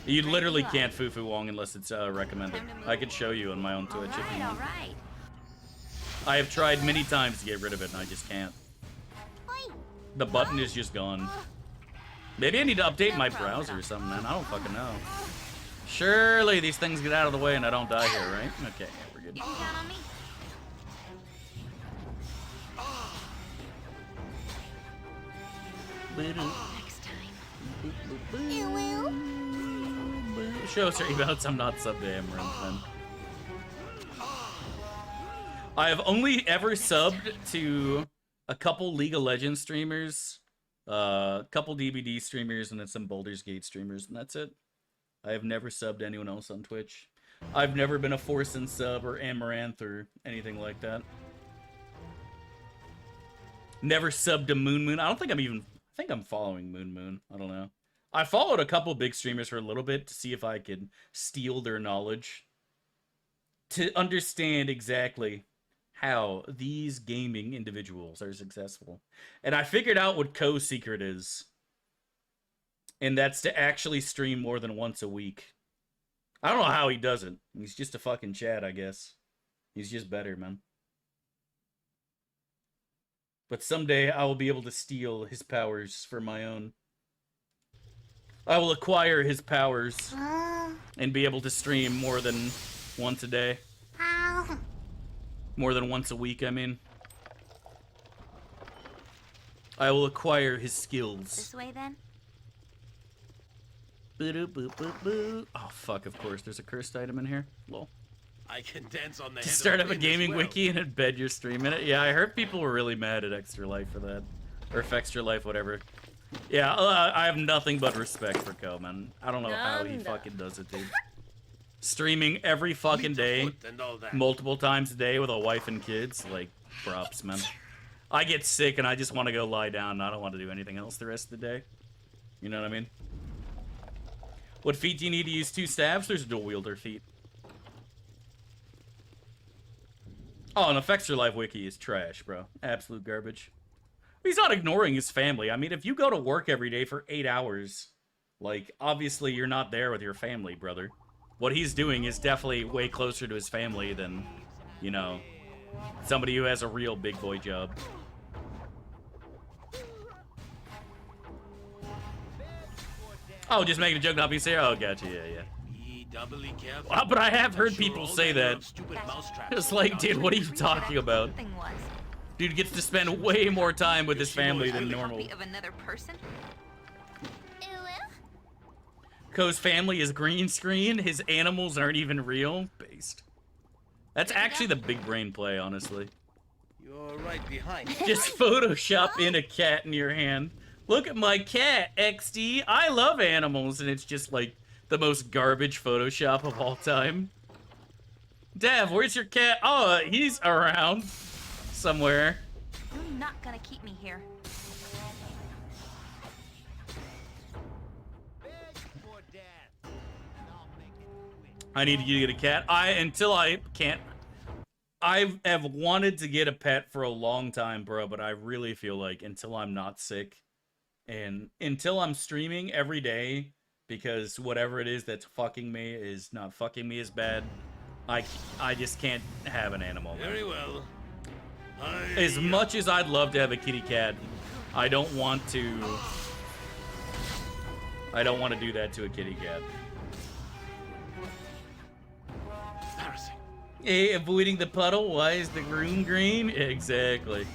You literally can't foo-foo Wong unless it's recommended. I could show you on my own Twitch if you want. I have tried many times to get rid of it and I just can't. The button is just gone. Maybe I need to update my browser or something, man. I don't fucking know. Surely these things get out of the way and I don't die here, right? Okay, yeah, we're good. You can count on me. Next time. Show us your emotes. I'm not subbed to Amaranth, then. I have only ever subbed to a couple League of Legends streamers, a couple DBD streamers, and then some Baldur's Gate streamers, and that's it. I have never subbed to anyone else on Twitch. I've never been a Forsen sub or Amaranth or anything like that. Never subbed to Moon. I don't think I think I'm following Moon. I don't know. I followed a couple big streamers for a little bit to see if I could steal their knowledge. To understand exactly how these gaming individuals are successful. And I figured out what Ko's secret is. And that's to actually stream more than once a week. I don't know how he does it. He's just a fucking Chad, I guess. He's just better, man. But someday I will be able to steal his powers for my own. I will acquire his powers and be able to stream more than once a day. More than once a week, I mean. I will acquire his skills. This way, then? Oh, fuck, of course. There's a cursed item in here. Lol. I can dance on the To head start of up a wind gaming as well. wiki and embed your stream in it. Yeah, I heard people were really mad at Extra Life for that. Or Extra Life, whatever. Yeah, I have nothing but respect for Ko, man. I don't know how he fucking does it, dude. Streaming every fucking day, And all that. multiple times a day with a wife and kids, like, props, man. I get sick and I just want to go lie down and I don't want to do anything else the rest of the day. You know what I mean? What feat do you need to use 2 staves? There's dual wielder feat. Oh, and Effects Your Life wiki is trash, bro. Absolute garbage. He's not ignoring his family. I mean, if you go to work every day for 8 hours, like, obviously you're not there with your family, brother. What he's doing is definitely way closer to his family than, you know, somebody who has a real big boy job. Oh, just making a joke, not being serious? Oh, gotcha, yeah. Be doubly careful. But I have heard I'm sure people all say manner that. of stupid mousetraps It's will like, be dude, out what are there. you talking about? Thing was. Dude gets to spend way more time with his family than normal. Copy of another person? Ko's family is green screen. His animals aren't even real. Based. That's actually the big brain play, honestly. You're right behind. Just Photoshop in a cat in your hand. Look at my cat, XD. I love animals. And it's just like the most garbage Photoshop of all time. Dev, where's your cat? Oh, he's around somewhere. You're not gonna keep me here. I need you to get a cat. Until I can't. I have wanted to get a pet for a long time, bro, but I really feel like until I'm not sick and until I'm streaming every day, because whatever it is that's fucking me is not fucking me as bad, I just can't have an animal. Very well. As much as I'd love to have a kitty cat, I don't want to do that to a kitty cat. Embarrassing. Hey, avoiding the puddle, why is the room green? Exactly.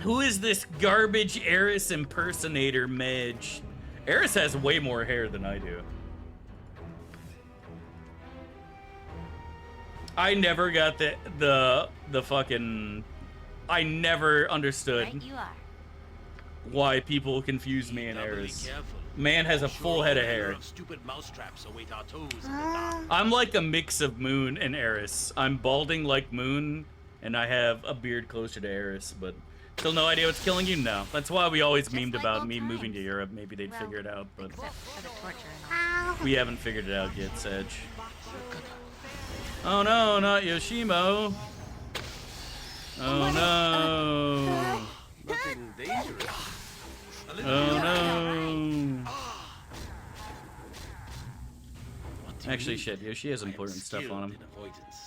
Who is this garbage Eris impersonator, Medj? Eris has way more hair than I do. I never got the fucking... I never understood Right you are. why people confuse me and Eris. Man has a full head of hair. Stupid mousetraps await our toes in the dark. I'm like a mix of Moon and Eris. I'm balding like Moon, and I have a beard closer to Eris, but still no idea what's killing you? No. That's why we always memed like about old me moving to times. Europe. Maybe they'd Well, figure it out, but Except for the torture and all. we haven't figured it out yet, Sedge. Oh no, not Yoshimo. Oh no. Nothing dangerous. A little Oh bit. no. What do you Actually, mean? shit, Yoshi has I am important stuff on him. skilled in avoidance.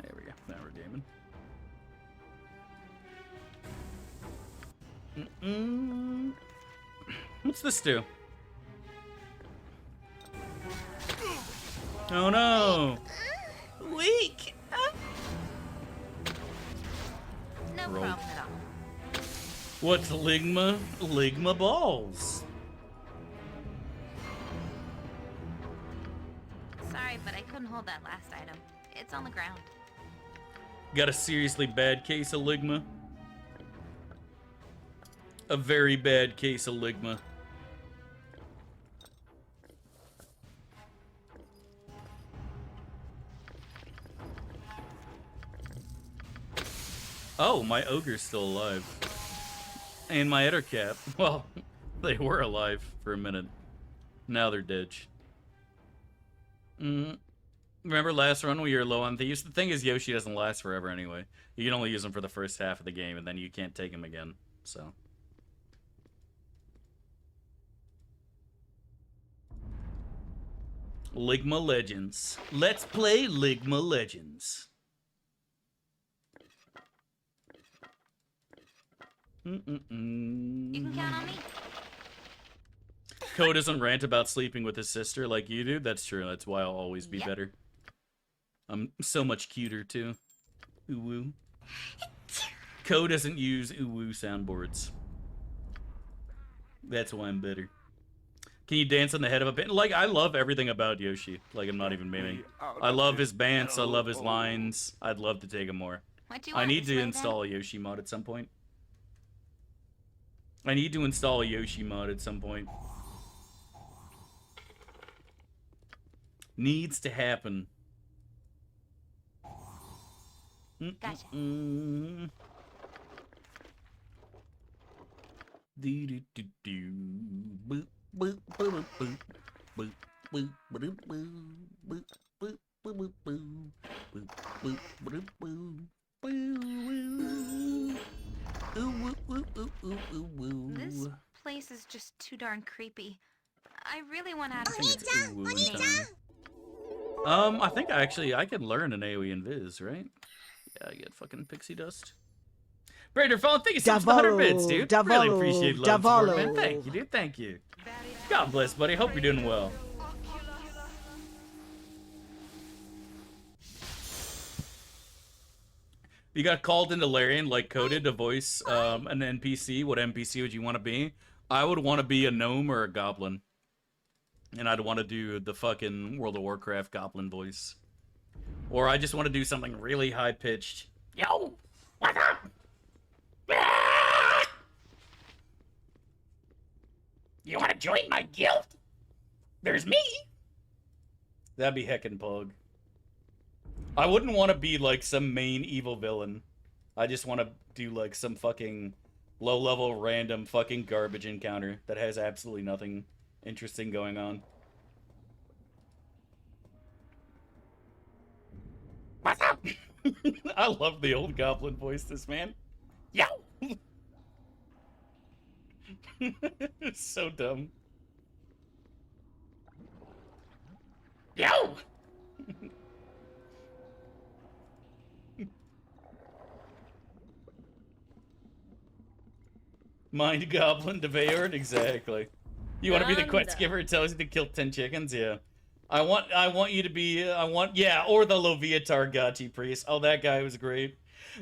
There we go. Now we're gaming. What's this do? Oh no! Weak! No Roll. problem at all. What's Ligma? Ligma balls. Sorry, but I couldn't hold that last item. It's on the ground. Got a seriously bad case of Ligma. A very bad case of Ligma. Oh, my ogre's still alive. And my Ettercap. Well, they were alive for a minute. Now they're dead. Remember last run when you were low on thieves? The thing is, Yoshi doesn't last forever anyway. You can only use him for the first half of the game, and then you can't take him again. So. Ligma Legends. Let's play Ligma Legends. You can count on me. Ko doesn't rant about sleeping with his sister like you do. That's true. That's why I'll always be better. I'm so much cuter too. UwU. Ko doesn't use UwU soundboards. That's why I'm better. Can you dance on the head of a pin? Like, I love everything about Yoshi. Like, I'm not even memeing. I love his bants. I love his lines. I'd love to take him more. What do you I want, need to Sway install a Yoshi mod at some point. I need to install a Yoshi mod at some point. Needs to happen. Gotcha. This place is just too darn creepy. I really want out of here. I think I could learn an AoE Invis, right? Yeah, I get fucking pixie dust. Braider Fallen, thank you so much for the 100 bits, dude. Really appreciate love and support, man. Thank you, dude. Thank you. God bless, buddy. Hope you're doing well. You got called into Larian, like coded to voice an NPC. What NPC would you want to be? I would want to be a gnome or a goblin. And I'd want to do the fucking World of Warcraft goblin voice. Or I just want to do something really high-pitched. Yo! What's up? You want to join my guild? There's me! That'd be heckin' pug. I wouldn't want to be like some main evil villain. I just want to do like some fucking low-level random fucking garbage encounter that has absolutely nothing interesting going on. What's up? I love the old goblin voice, this man. Yo! It's so dumb. Yo! Mind Goblin de Bayard? Exactly. You want to be the quest giver who tells you to kill 10 chickens? Yeah. I want you to be, yeah, or the Loviatar Gachi priest. Oh, that guy was great.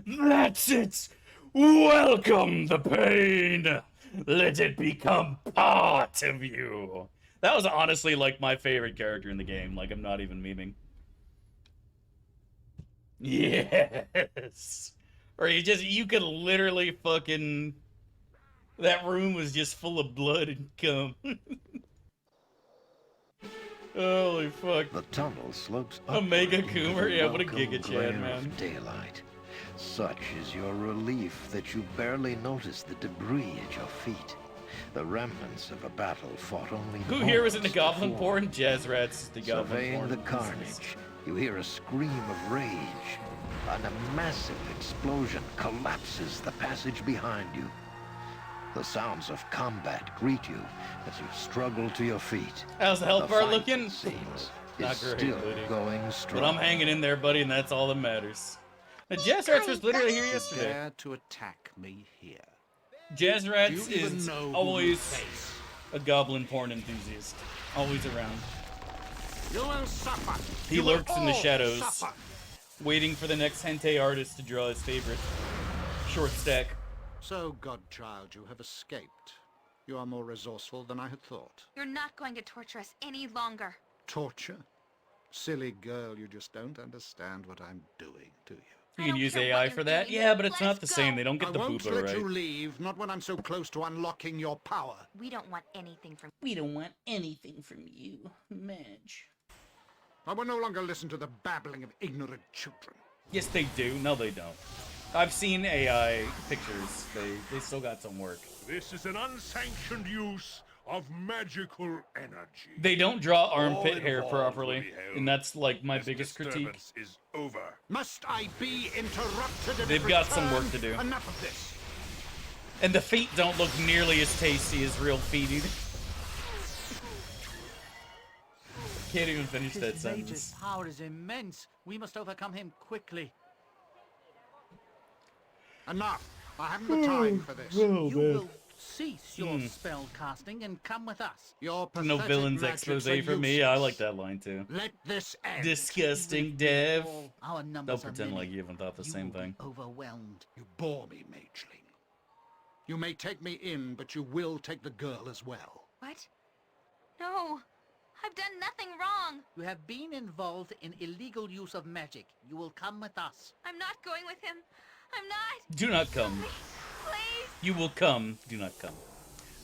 That's it! Welcome the pain! Let it become part of you! That was honestly, like, my favorite character in the game. Like, I'm not even memeing. Yes! Or you could literally fucking... That room was just full of blood and cum. Holy fuck. The tunnel slopes up. Omega Coomer? Yeah, what a Giga Chad, man. Daylight. Such is your relief that you barely notice the debris at your feet. The remnants of a battle fought only. Who here was in the goblin porn? Jazz Rats, the goblin Surveying porn. the carnage, you hear a scream of rage. And a massive explosion collapses the passage behind you. The sounds of combat greet you as you struggle to your feet. How's the health bar looking? Seems Not is great, still buddy. going strong. But I'm hanging in there, buddy, and that's all that matters. The Jazz Rats was literally here yesterday. Dare to attack me here. Jazz Rats Do you even is know who always you face? a goblin porn enthusiast. Always around. You will suffer. He You will lurks in the all shadows, suffer. waiting for the next hentai artist to draw his favorite short stack. So, Godchild, you have escaped. You are more resourceful than I had thought. You're not going to torture us any longer. Torture? Silly girl, you just don't understand what I'm doing to you. You can use AI for that? Yeah, but it's not the same. They don't I get the won't booba let right. you leave, not when I'm so close to unlocking your power. We don't want anything from We don't want anything from you, Madge. I will no longer listen to the babbling of ignorant children. Yes, they do. No, they don't. I've seen AI pictures. They still got some work. This is an unsanctioned use of magical energy. They don't draw All armpit hair involved will properly, be held. and that's like my This biggest critique. disturbance is over. Must I be interrupted in They've got some work to do. Enough of this. And the feet don't look nearly as tasty as real feet either. Can't even finish that sentence. His power is immense. We must overcome him quickly. Enough. I haven't the time for this. You will cease your spell casting and come with us. Your No pathetic villains magics expose are for me. I useless. like that line too. Let this end. Disgusting dev. Our Don't numbers are pretend many. like you haven't thought the You same will be thing. overwhelmed. You bore me, mageling. You may take me in, but you will take the girl as well. What? No. I've done nothing wrong. You have been involved in illegal use of magic. You will come with us. I'm not going with him. I'm not. Do not come. Please. You will come. Do not come.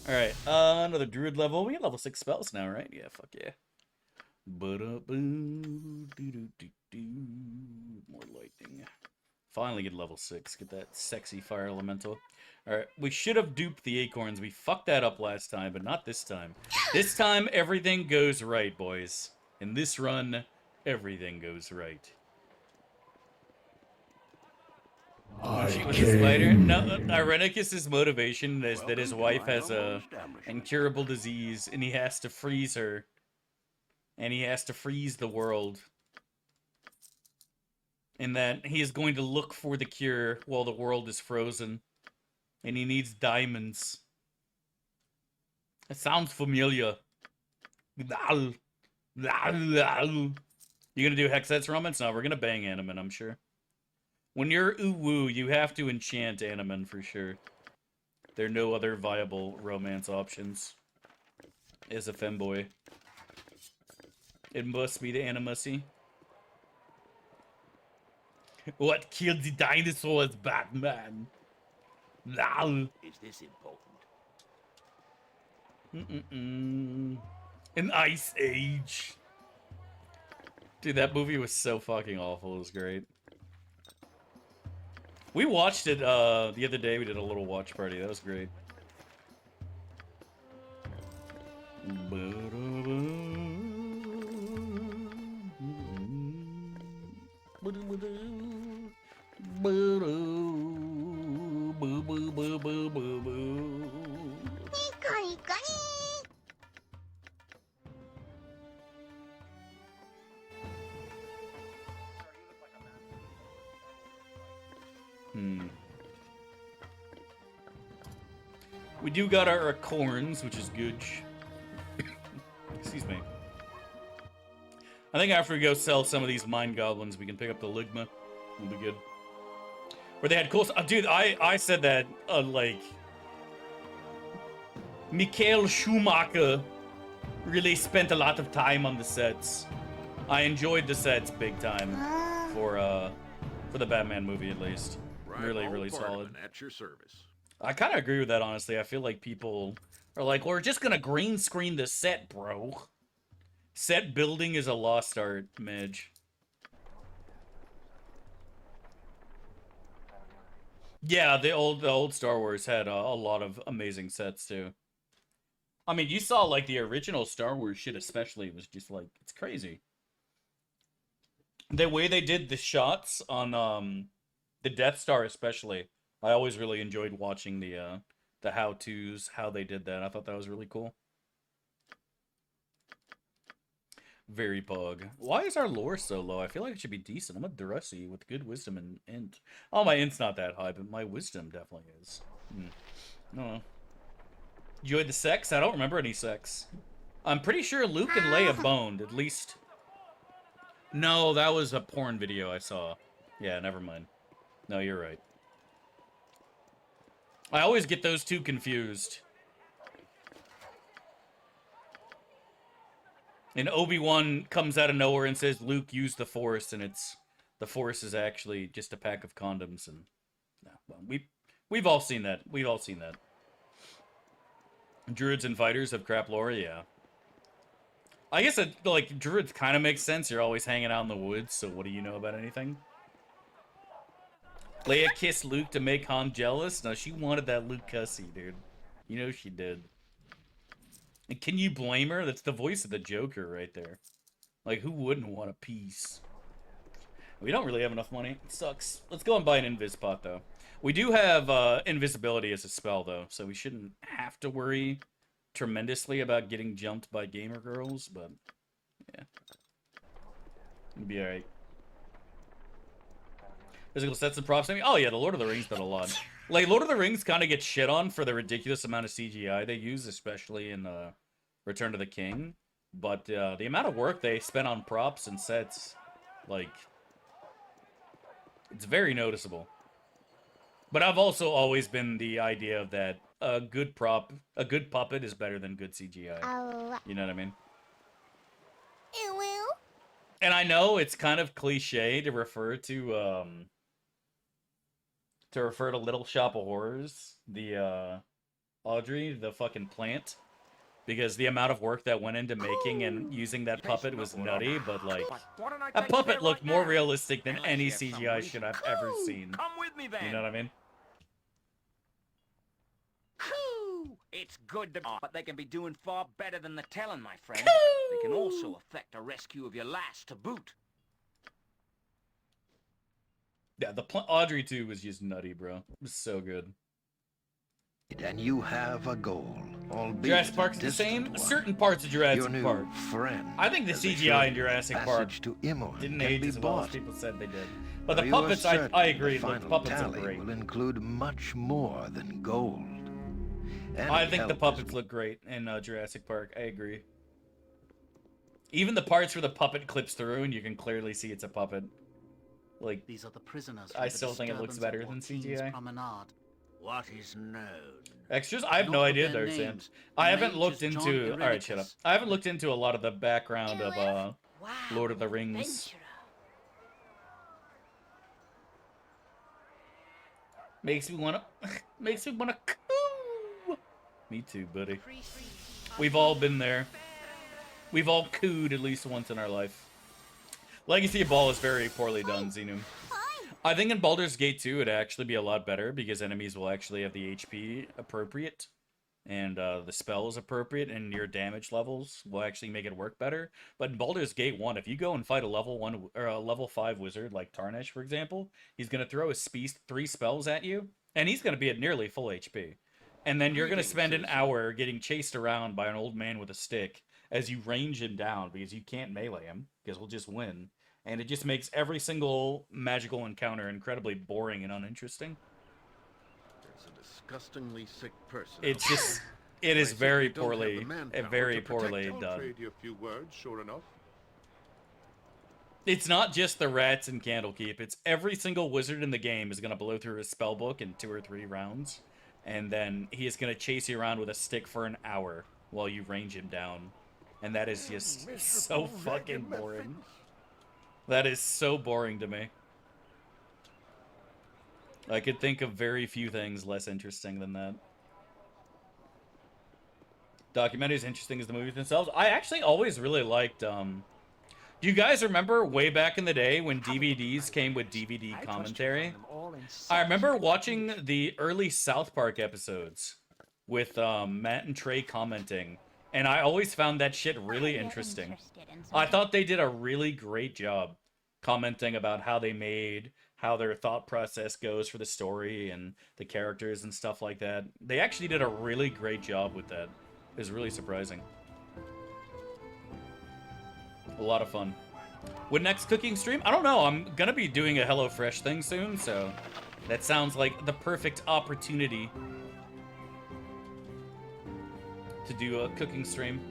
Alright, another druid level. We have level 6 spells now, right? Yeah, fuck yeah. More lightning. Finally get level 6. Get that sexy fire elemental. Alright, we should have duped the acorns. We fucked that up last time, but not this time. This time, everything goes right, boys. In this run, everything goes right. She was a spider? No, Irenicus' motivation is that his wife has a incurable disease, and he has to freeze her. And he has to freeze the world. And that he is going to look for the cure while the world is frozen. And he needs diamonds. It sounds familiar. You gonna do Hexxat's romance? No, we're gonna bang Animan, I'm sure. When you're UwU, you have to enchant Animan for sure. There are no other viable romance options. As a femboy. It must be the Animussy. What killed the dinosaurs, Batman? Is this important? An Ice Age. Dude, that movie was so fucking awful. It was great. We watched it the other day. We did a little watch party. That was great. We do got our acorns, which is good. Excuse me. I think after we go sell some of these mine goblins, we can pick up the Ligma. We'll be good. Where they had cool... dude, I said that, like... Michael Schumacher really spent a lot of time on the sets. I enjoyed the sets big time. For the Batman movie, at least. Really solid. At your service. I kind of agree with that, honestly. I feel like people are like, we're just gonna green screen the set, bro. Set building is a lost art, Midge. Yeah, the old Star Wars had a lot of amazing sets, too. I mean, you saw, like, the original Star Wars shit especially was just, like, it's crazy. The way they did the shots on, the Death Star especially, I always really enjoyed watching the how-tos, how they did that. I thought that was really cool. Very pog. Why is our lore so low? I feel like it should be decent. I'm a Dressy with good wisdom and int. Oh, my int's not that high, but my wisdom definitely is. I don't know. Enjoyed the sex? I don't remember any sex. I'm pretty sure Luke and Leia boned, at least. No, that was a porn video I saw. Yeah, never mind. No, you're right. I always get those two confused. And Obi-Wan comes out of nowhere and says, Luke, use the Force, and the Force is actually just a pack of condoms, and no, well, we've all seen that. We've all seen that. Druids and fighters have crap lore, yeah. I guess it, like, Druids kind of makes sense. You're always hanging out in the woods, so what do you know about anything? Leia kissed Luke to make Han jealous? No, she wanted that Luke cussy, dude. You know she did. And can you blame her? That's the voice of the Joker right there. Like, who wouldn't want a piece? We don't really have enough money. It sucks. Let's go and buy an Invis pot, though. We do have invisibility as a spell, though, so we shouldn't have to worry tremendously about getting jumped by gamer girls, but yeah. It'll be alright. Physical sets and props. I mean, oh yeah, the Lord of the Rings did a lot. Like, Lord of the Rings kind of gets shit on for the ridiculous amount of CGI they use, especially in Return to the King. But the amount of work they spent on props and sets, like, it's very noticeable. But I've also always been the idea of that a good puppet is better than good CGI. You know what I mean? UwU. And I know it's kind of cliche to refer to Little Shop of Horrors, the Audrey, the fucking plant, because the amount of work that went into making and using that puppet was nutty, but like that puppet looked more realistic than any CGI shit I've ever seen. Come with me then. You know what I mean? It's good, but they can be doing far better than the telling, my friend. They can also affect a rescue of your lass to boot. Yeah, the Audrey 2 was just nutty, bro. It was so good. And you have a goal, albeit Jurassic Park's the same. Certain parts of Jurassic Park. I think the CGI in Jurassic Park didn't age as well as people said they did. But the puppets, I agree. The puppets are great. Will include much more than gold. I think the puppets look great in Jurassic Park. I agree. Even the parts where the puppet clips through and you can clearly see it's a puppet. Like, these are the prisoners. I still think it looks better than CGI. Promenade. What is known? Extras? I have no idea there, Sam. I haven't looked into... Alright, shut up. I haven't looked into a lot of the background of Lord of the Rings. Makes me wanna... Makes me wanna... Me too, buddy. We've all been there. We've all cooed at least once in our life. Legacy of Ball is very poorly done, Xenu. I think in Baldur's Gate 2 it'd actually be a lot better because enemies will actually have the HP appropriate and the spells appropriate and your damage levels will actually make it work better. But in Baldur's Gate 1, if you go and fight a level 1 or a level 5 wizard like Tarnish, for example, he's going to throw his 3 spells at you and he's going to be at nearly full HP. And then you're going to spend an hour getting chased around by an old man with a stick as you range him down because you can't melee him because he'll just win. And it just makes every single magical encounter incredibly boring and uninteresting. There's a disgustingly sick person. It's just, it is very poorly done. Trade you a few words, sure enough. It's not just the rats in Candlekeep. It's every single wizard in the game is going to blow through his spellbook in 2 or 3 rounds. And then he is going to chase you around with a stick for an hour while you range him down. And that is just so fucking boring. That is so boring to me. I could think of very few things less interesting than that. Documentaries interesting as the movies themselves. I actually always really liked, do you guys remember way back in the day when DVDs came with DVD commentary? I remember watching the early South Park episodes with Matt and Trey commenting, and I always found that shit really interesting. I thought they did a really great job commenting about how they made, how their thought process goes for the story and the characters and stuff like that. They actually did a really great job with that. It was really surprising. A lot of fun. What next cooking stream? I don't know. I'm gonna be doing a HelloFresh thing soon, so that sounds like the perfect opportunity to do a cooking stream.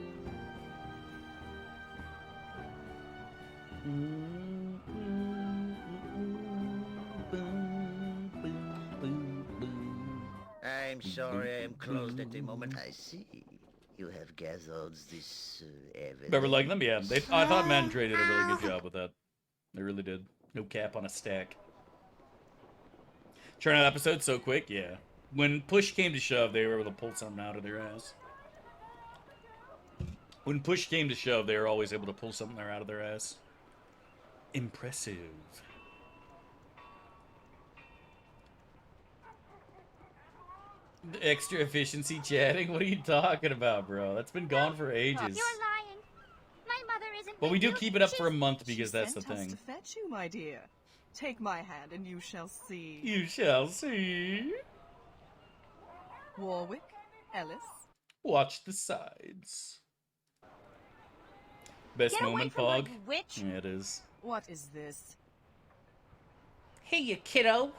I'm sorry, I am closed at the moment. I see. You have gathered this evidence. Remember like them? Yeah. I thought Matt and Trey did a really good job with that. They really did. No cap on a stack. Churn out episodes so quick? Yeah. When push came to shove, they were able to pull something out of their ass. When push came to shove, they were always able to pull something out of their ass. Impressive. Extra efficiency chatting? What are you talking about, bro? That's been gone for ages. You're lying. My mother isn't. But we do keep it up for a month because that's the She sent us thing. to fetch you, my dear. Take my hand and you shall see. You shall see. Warwick, Ellis. Watch the sides. Best Get away moment, from her, Pog. you witch. Yeah, it is. What is this? Hey, you kiddo.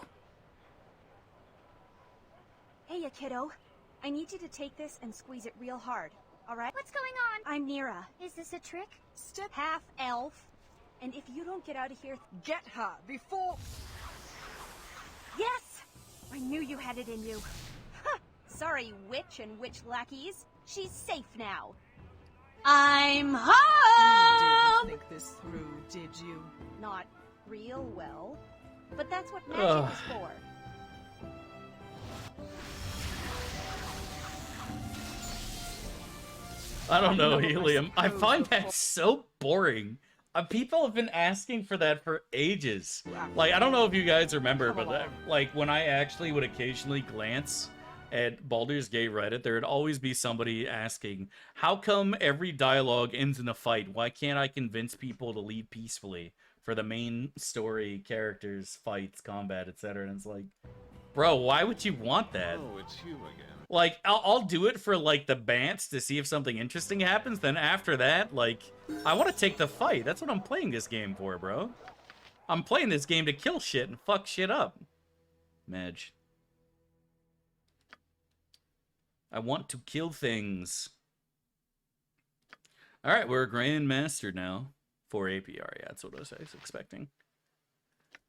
Hey, you kiddo. I need you to take this and squeeze it real hard, alright? What's going on? I'm Nira. Is this a trick? Step half elf. And if you don't get out of here... Get her before... Yes! I knew you had it in you. Ha! Sorry, witch and witch lackeys. She's safe now. I'm home! You didn't think this through, did you? Not real well. But that's what magic is for. I don't know, Helium. I find that so boring. People have been asking for that for ages. Like, I don't know if you guys remember, but like when I actually would occasionally glance at Baldur's Gate Reddit, there would always be somebody asking, how come every dialogue ends in a fight? Why can't I convince people to leave peacefully for the main story, characters, fights, combat, etc.? And it's like, bro, why would you want that? Oh, it's you again. Like, I'll do it for, like, the bants to see if something interesting happens. Then after that, like, I want to take the fight. That's what I'm playing this game for, bro. I'm playing this game to kill shit and fuck shit up. Madge. I want to kill things. Alright, we're a Grandmaster now. For APR, yeah, that's what I was expecting.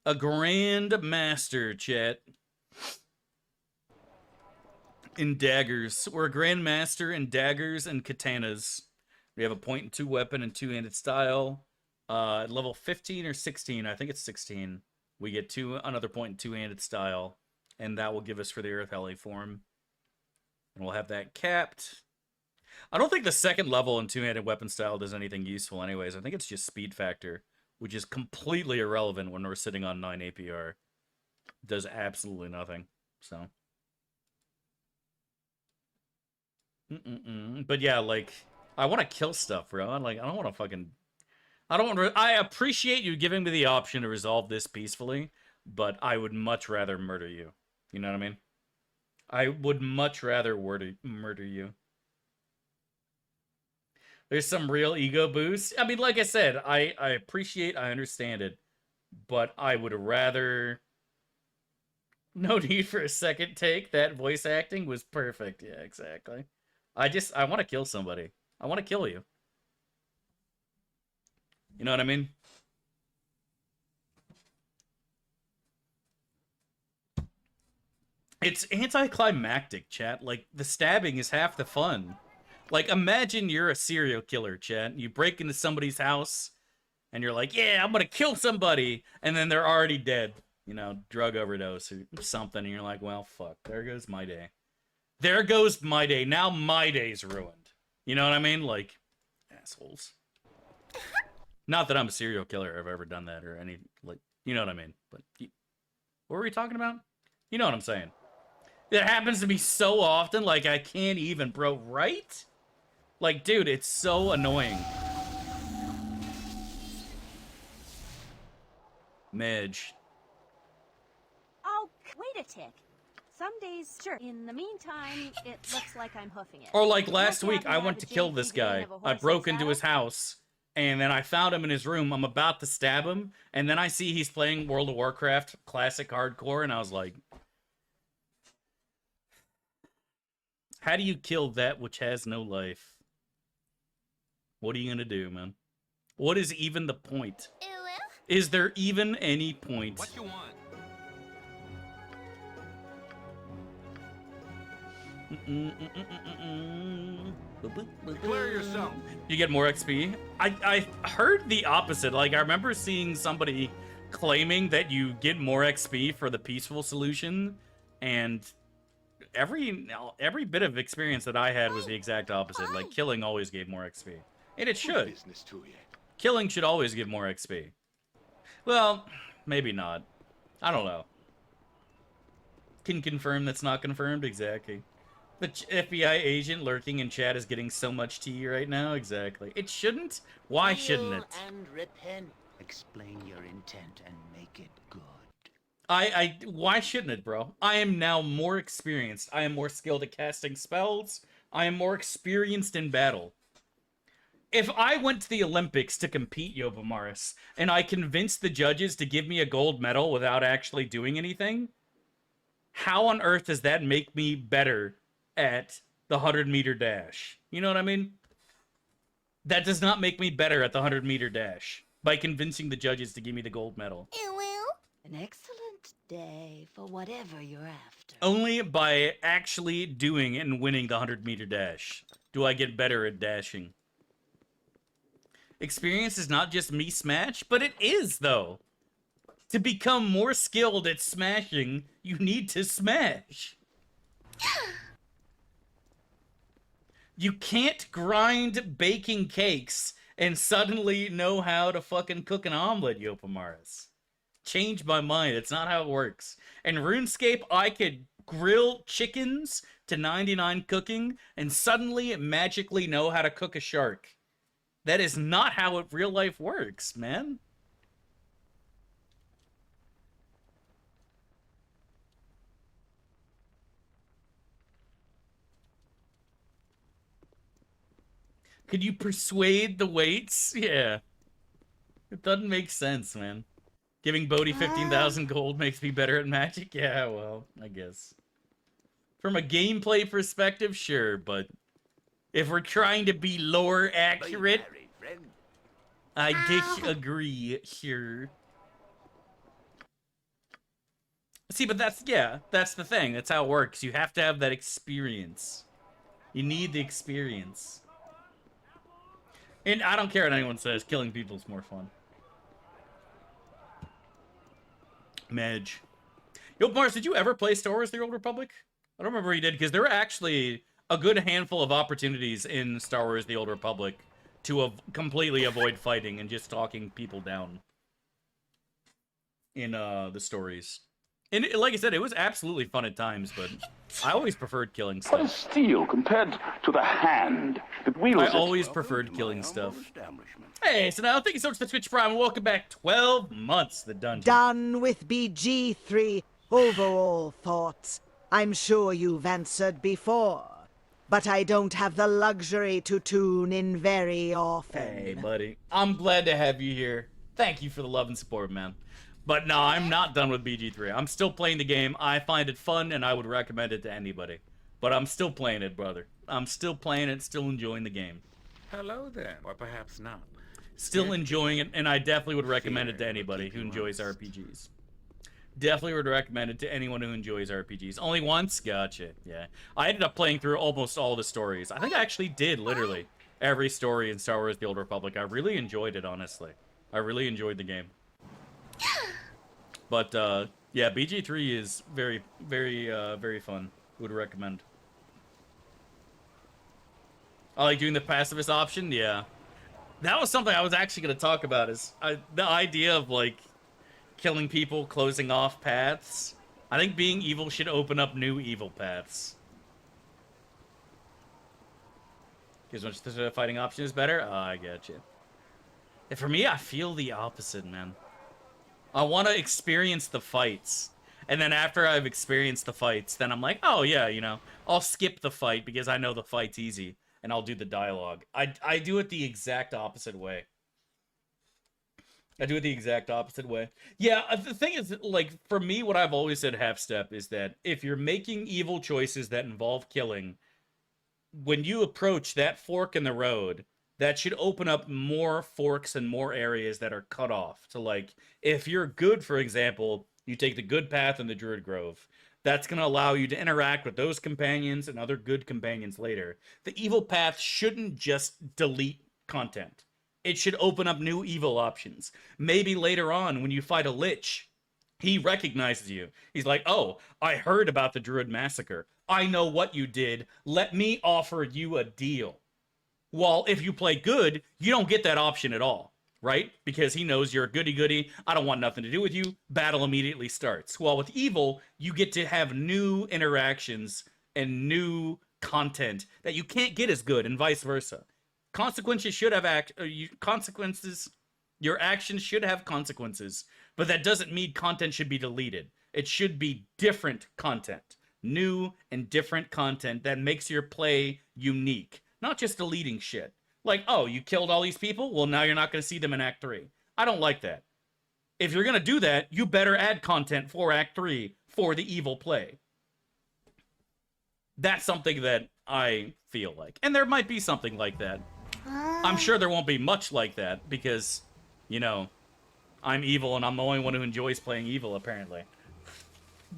A Grandmaster, chat. In daggers. We're a Grandmaster in daggers and katanas. We have a point and two weapon and two-handed style. At level 15 or 16, I think it's 16, we get another point and two-handed style. And that will give us for the Earth Alley form. And we'll have that capped. I don't think the second level in two-handed weapon style does anything useful anyways. I think it's just speed factor, which is completely irrelevant when we're sitting on 9 APR. It does absolutely nothing. So... But yeah, like, I want to kill stuff, bro. Like, I don't want to fucking... I appreciate you giving me the option to resolve this peacefully, but I would much rather murder you. You know what I mean? I would much rather murder you. There's some real ego boost. I mean, like I said, I appreciate, I understand it, but I would rather... No need for a second take. That voice acting was perfect. Yeah, exactly. I want to kill somebody. I want to kill you. You know what I mean? It's anticlimactic, chat. Like, the stabbing is half the fun. Like, imagine you're a serial killer, chat. You break into somebody's house, and you're like, yeah, I'm gonna kill somebody. And then they're already dead. You know, drug overdose or something. And you're like, well, fuck. There goes my day. There goes my day. Now my day's ruined. You know what I mean? Like, assholes. Not that I'm a serial killer or have ever done that or any, like, you know what I mean? But, what were we talking about? You know what I'm saying. It happens to me so often, like, I can't even, bro, right? Like, dude, it's so annoying. Midge. Oh, wait a tick. Some days, sure. In the meantime, it looks like I'm hoofing it. Or like last week, I went to kill this guy. I broke into his house, and then I found him in his room. I'm about to stab him, and then I see he's playing World of Warcraft Classic Hardcore, and I was like, how do you kill that which has no life? What are you gonna do, man? What is even the point? Is there even any point? What you want? Declare yourself. You get more XP. I heard the opposite. Like, I remember seeing somebody claiming that you get more XP for the peaceful solution, and every bit of experience that I had was the exact opposite. Like, killing always gave more XP. And it should. Business to you. Killing should always give more XP. Well, maybe not. I don't know. can confirm that's not confirmed. Exactly. The FBI agent lurking in chat is getting so much tea right now. Exactly. It shouldn't. Why shouldn't it? And repent. Explain your intent and make it good. Why shouldn't it, bro? I am now more experienced. I am more skilled at casting spells. I am more experienced in battle. If I went to the Olympics to compete, Yobomaris, and I convinced the judges to give me a gold medal without actually doing anything, how on earth does that make me better at the 100-meter dash? You know what I mean? That does not make me better at the 100-meter dash by convincing the judges to give me the gold medal. An excellent day for whatever you're after. Only by actually doing and winning the 100-meter dash do I get better at dashing. Experience is not just me smash, but it is, though. To become more skilled at smashing, you need to smash. You can't grind baking cakes and suddenly know how to fucking cook an omelet, Yopomaris. Change my mind. It's not how it works. In RuneScape, I could grill chickens to 99 cooking and suddenly magically know how to cook a shark. That is not how it real life works, man. Could you persuade the weights? Yeah. It doesn't make sense, man. Giving Bodhi 15,000 gold makes me better at Magic? Yeah, well, I guess. From a gameplay perspective, sure, but if we're trying to be lore accurate, I disagree here. See, but that's the thing. That's how it works. You have to have that experience. You need the experience. And I don't care what anyone says, killing people is more fun. Madge. Yo, Mars, did you ever play Star Wars The Old Republic? I don't remember you did, because there were actually a good handful of opportunities in Star Wars The Old Republic to completely avoid fighting and just talking people down in the stories. And like I said, it was absolutely fun at times, but I always preferred killing stuff. What is steel compared to the hand that wields it? I always preferred killing stuff. Hey, so now thank you so much for the Twitch Prime, and welcome back 12 months, the dungeon. Done with BG3 overall thoughts. I'm sure you've answered before, but I don't have the luxury to tune in very often. Hey, buddy. I'm glad to have you here. Thank you for the love and support, man. But no, I'm not done with BG3. I'm still playing the game. I find it fun, and I would recommend it to anybody. But I'm still playing it, brother. I'm still playing it, still enjoying the game. Hello then, or perhaps not. Still enjoying it, and I definitely would recommend it to anybody who enjoys RPGs. Definitely would recommend it to anyone who enjoys RPGs. Only once? Gotcha, yeah. I ended up playing through almost all the stories. I think I actually did, literally, every story in Star Wars The Old Republic. I really enjoyed it, honestly. I really enjoyed the game. But, yeah, BG3 is very, very, very fun. Would recommend. I like doing the pacifist option, yeah. That was something I was actually going to talk about, is the idea of, like, killing people, closing off paths. I think being evil should open up new evil paths. Because much the fighting option is better? Oh, I get you. And for me, I feel the opposite, man. I want to experience the fights. And then after I've experienced the fights, then I'm like, oh yeah, you know, I'll skip the fight because I know the fight's easy. And I'll do the dialogue. I do it the exact opposite way. I do it the exact opposite way. Yeah, the thing is, like, for me, what I've always said half-step is that if you're making evil choices that involve killing, when you approach that fork in the road, that should open up more forks and more areas that are cut off. So, like, if you're good, for example, you take the good path in the Druid Grove. That's going to allow you to interact with those companions and other good companions later. The evil path shouldn't just delete content. It should open up new evil options. Maybe later on, when you fight a Lich, he recognizes you. He's like, oh, I heard about the Druid Massacre. I know what you did. Let me offer you a deal. Well, if you play good, you don't get that option at all. right? Because he knows you're a goody-goody. I don't want nothing to do with you. Battle immediately starts. Well, with evil, you get to have new interactions and new content that you can't get as good, and vice versa. Consequences should have consequences. Your actions should have consequences, but that doesn't mean content should be deleted. It should be different content, new and different content that makes your play unique, not just deleting shit. Like, oh, you killed all these people? Well, now you're not going to see them in Act 3. I don't like that. If you're going to do that, you better add content for Act 3 for the evil play. That's something that I feel like. And there might be something like that. I'm sure there won't be much like that because, you know, I'm evil and I'm the only one who enjoys playing evil, apparently.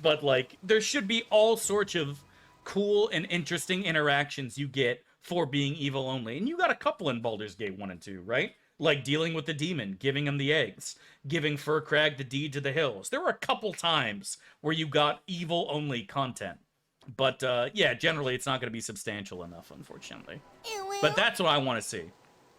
But, like, there should be all sorts of cool and interesting interactions you get for being evil only. And you got a couple in Baldur's Gate 1 and 2, right? Like dealing with the demon, giving him the eggs, giving Furcrag the deed to the hills. There were a couple times where you got evil only content. But, yeah, generally it's not going to be substantial enough, unfortunately. But that's what I want to see.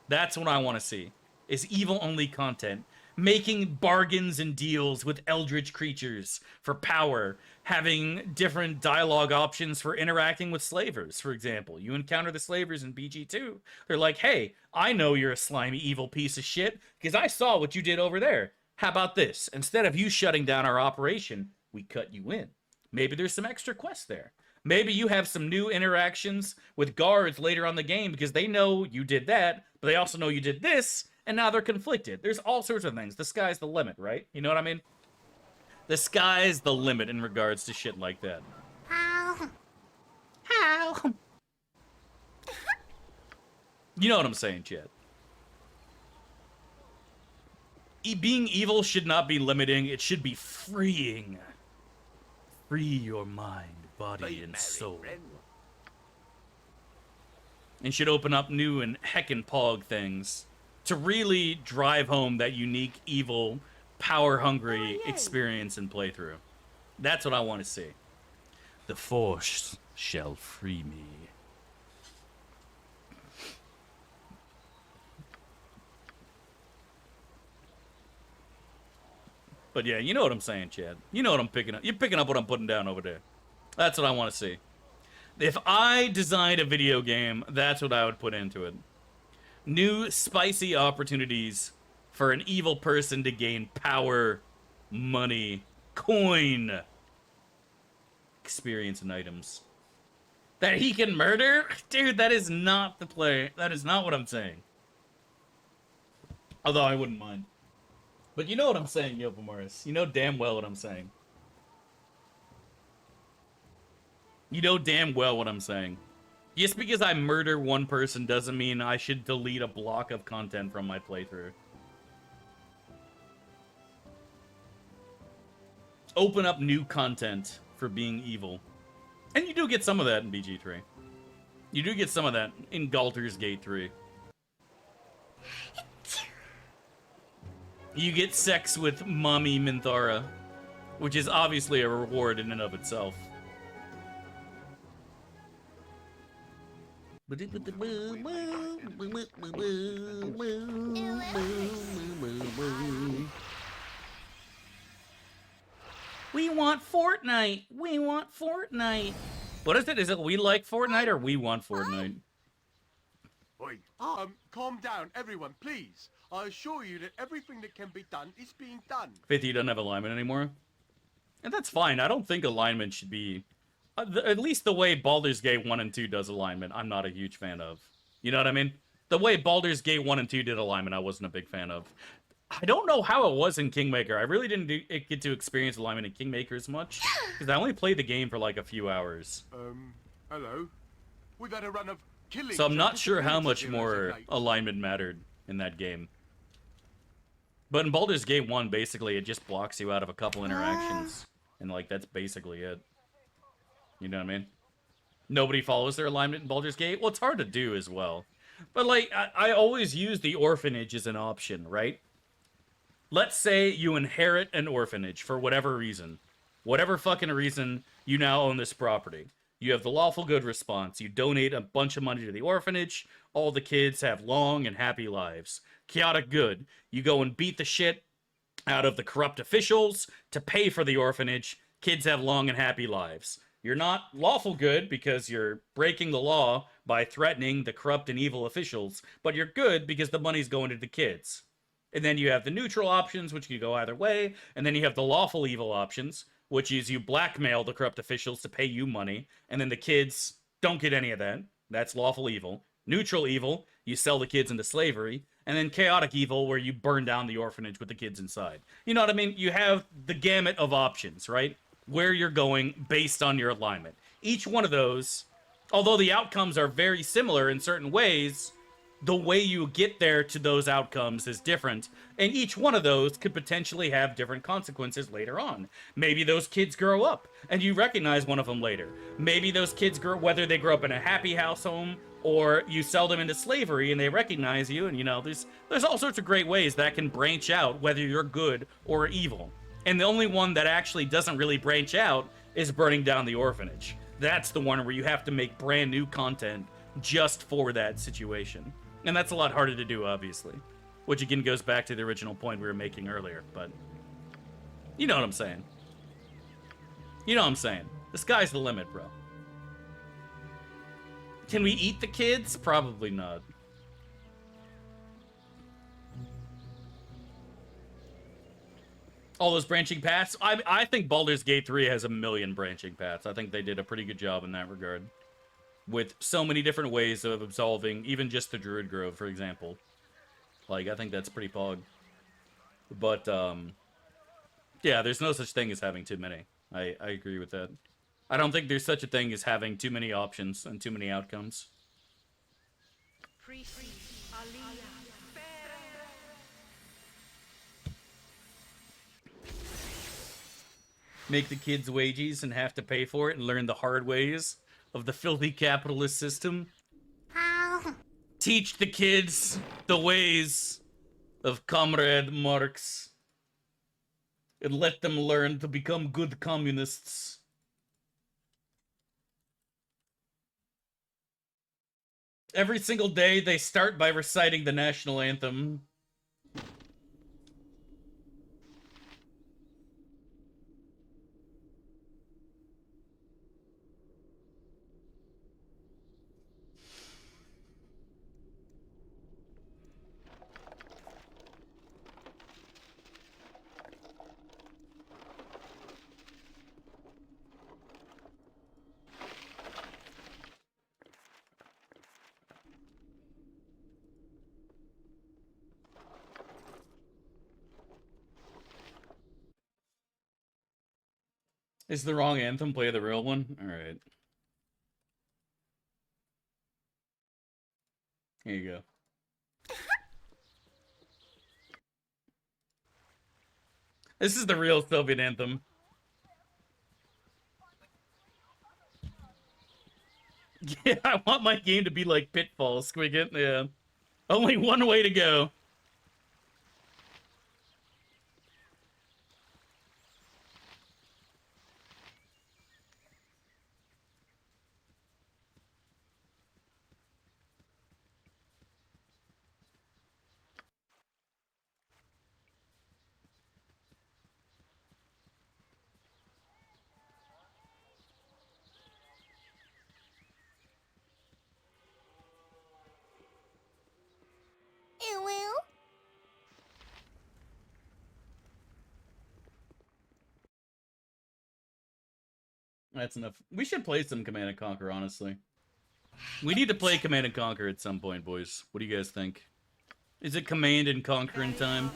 That's what I want to see, is evil only content. Making bargains and deals with eldritch creatures for power, having different dialogue options for interacting with slavers, for example. You encounter the slavers in BG2. They're like, hey, I know you're a slimy, evil piece of shit, because I saw what you did over there. How about this? Instead of you shutting down our operation, we cut you in. Maybe there's some extra quests there. Maybe you have some new interactions with guards later on the game because they know you did that, but they also know you did this, and now they're conflicted. There's all sorts of things. The sky's the limit, right? You know what I mean? The sky's the limit in regards to shit like that. How? You know what I'm saying, Chad. Being evil should not be limiting. It should be freeing. Free your mind, body, and soul. And should open up new and heckin' pog things to really drive home that unique, evil, power-hungry experience and playthrough. That's what I want to see. The Force shall free me. But yeah, you know what I'm saying, Chad. You know what I'm picking up. You're picking up what I'm putting down over there. That's what I want to see. If I designed a video game, that's what I would put into it. New, spicy opportunities for an evil person to gain power, money, coin, experience, and items. That he can murder? Dude, that is not the play. That is not what I'm saying. Although I wouldn't mind. But you know what I'm saying, Yopa Morris. You know damn well what I'm saying. You know damn well what I'm saying. Just because I murder one person doesn't mean I should delete a block of content from my playthrough. Open up new content for being evil. And you do get some of that in BG3. You do get some of that in Baldur's Gate 3. You get sex with Mommy Minthara, which is obviously a reward in and of itself. We want Fortnite! We want Fortnite! What is it? Is it we like Fortnite or we want Fortnite? Oi, calm down, everyone, please. I assure you that everything that can be done is being done. 50 doesn't have alignment anymore. And that's fine. I don't think alignment should be... at least the way Baldur's Gate 1 and 2 does alignment, I'm not a huge fan of. You know what I mean? The way Baldur's Gate 1 and 2 did alignment, I wasn't a big fan of. I don't know how it was in Kingmaker. I really didn't get to experience alignment in Kingmaker as much. Because I only played the game for like a few hours. Hello? We've had a run of killing. So I'm not sure how much more alignment mattered in that game. But in Baldur's Gate 1, basically, it just blocks you out of a couple interactions. And, like, that's basically it. You know what I mean? Nobody follows their alignment in Baldur's Gate. Well, it's hard to do as well. But, like, I always use the orphanage as an option, right? Let's say you inherit an orphanage for whatever reason. Whatever fucking reason, you now own this property. You have the lawful good response. You donate a bunch of money to the orphanage. All the kids have long and happy lives. chaotic good. You go and beat the shit out of the corrupt officials to pay for the orphanage. Kids have long and happy lives. You're not lawful good because you're breaking the law by threatening the corrupt and evil officials, but you're good because the money's going to the kids. And then you have the neutral options, which can go either way, and then you have the lawful evil options, which is you blackmail the corrupt officials to pay you money, and then the kids don't get any of that. That's lawful evil. Neutral evil, you sell the kids into slavery, and then chaotic evil, where you burn down the orphanage with the kids inside. You know what I mean? You have the gamut of options, right? Where you're going based on your alignment. Each one of those, although the outcomes are very similar in certain ways, the way you get there to those outcomes is different, and each one of those could potentially have different consequences later on. Maybe those kids grow up, and you recognize one of them later. Maybe those kids grow, whether they grow up in a happy house home, or you sell them into slavery and they recognize you, and you know, there's all sorts of great ways that can branch out, whether you're good or evil. And the only one that actually doesn't really branch out is burning down the orphanage. That's the one where you have to make brand new content just for that situation. And that's a lot harder to do, obviously. Which again goes back to the original point we were making earlier, but you know what I'm saying. You know what I'm saying. The sky's the limit, bro. Can we eat the kids? Probably not. All those branching paths. I think Baldur's Gate 3 has a million branching paths. I think they did a pretty good job in that regard. With so many different ways of absolving, even just the Druid Grove, for example. Like, I think that's pretty pog. But, yeah, there's no such thing as having too many. I agree with that. I don't think there's such a thing as having too many options and too many outcomes. Make the kids wages and have to pay for it and learn the hard ways of the filthy capitalist system. Teach the kids the ways of Comrade Marx. And let them learn to become good communists. Every single day, they start by reciting the national anthem. Is the wrong anthem? Play the real one? Alright. Here you go. This is the real Soviet anthem. Yeah, I want my game to be like Pitfall, Squigget. Yeah. Only one way to go. UwU? That's enough. We should play some Command & Conquer, honestly. We need to play Command & Conquer at some point, boys. What do you guys think? Is it Command & Conquer in time?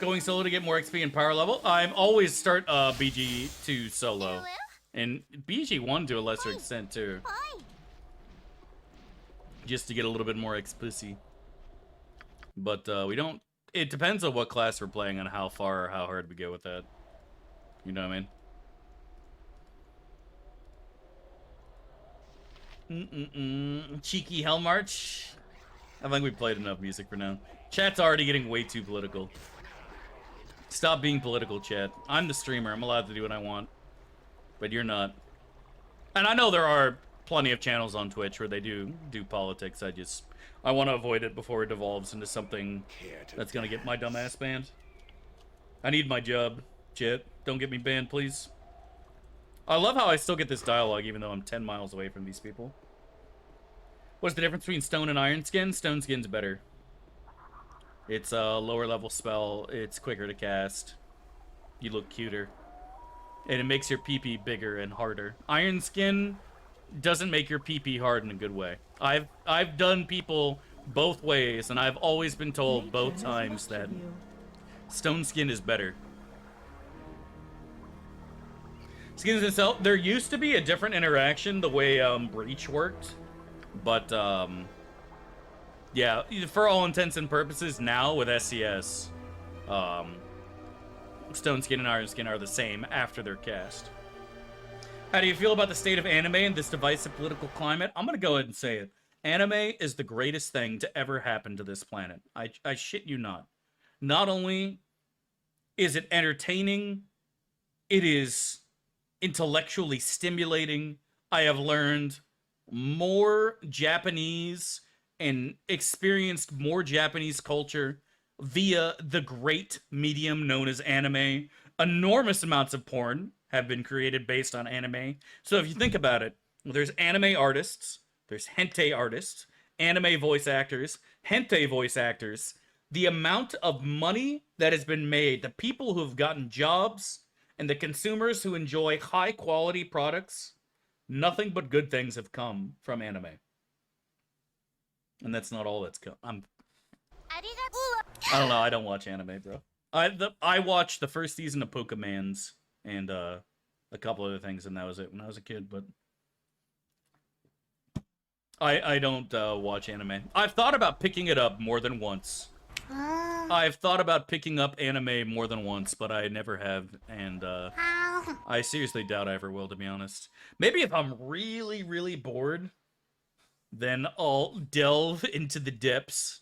Going solo to get more XP and power level? I'm always start BG2 solo. And BG1 to a lesser extent, too. Just to get a little bit more XP. But we don't... It depends on what class we're playing and how far or how hard we go with that. You know what I mean? Cheeky Hell March. I think we played enough music for now. Chat's already getting way too political. Stop being political, chat. I'm the streamer. I'm allowed to do what I want. But you're not. And I know there are plenty of channels on Twitch where they do politics. I want to avoid it before it devolves into something that's gonna get my dumb ass banned. I need my job, chat. Don't get me banned, please. I love how I still get this dialogue even though I'm 10 miles away from these people. What's the difference between stone and iron skin? Stone skin's better. It's a lower level spell. It's quicker to cast. You look cuter. And it makes your PP bigger and harder. Iron skin doesn't make your PP hard in a good way. I've done people both ways, and I've always been told both times that stone skin is better. Skins itself, there used to be a different interaction the way Breach worked, but yeah, for all intents and purposes now with SCS, stone skin and iron skin are the same after they're cast. How do you feel about the state of anime in this divisive political climate? I'm gonna go ahead and say it. Anime is the greatest thing to ever happen to this planet. I shit you not. Not only is it entertaining, it is intellectually stimulating. I have learned more Japanese and experienced more Japanese culture via the great medium known as anime. Enormous amounts of porn have been created based on anime. So if you think about it, there's anime artists, there's hentai artists, anime voice actors, hentai voice actors. The amount of money that has been made, the people who have gotten jobs, and the consumers who enjoy high quality products, nothing but good things have come from anime. And that's not all that's come. I don't know, I don't watch anime, bro. I watched the first season of Pokemans and a couple other things, and that was it when I was a kid, but I don't watch anime. I've thought about picking it up more than once. I've thought about picking up anime more than once, but I never have, and I seriously doubt I ever will, to be honest. Maybe if I'm really, really bored, then I'll delve into the depths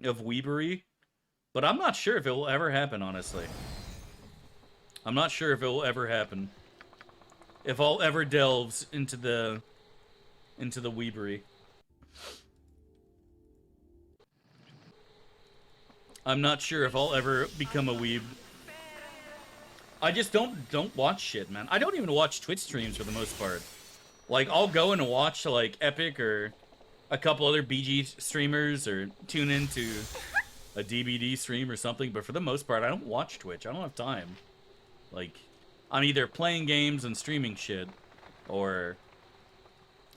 of weebery, but I'm not sure if it will ever happen, honestly. I'm not sure if it will ever happen. If I'll ever delve into the weebery. I'm not sure if I'll ever become a weeb. I just don't watch shit, man. I don't even watch Twitch streams for the most part. Like, I'll go and watch, like, Epic or a couple other BG streamers or tune into a DBD stream or something, but for the most part, I don't watch Twitch. I don't have time. Like, I'm either playing games and streaming shit, or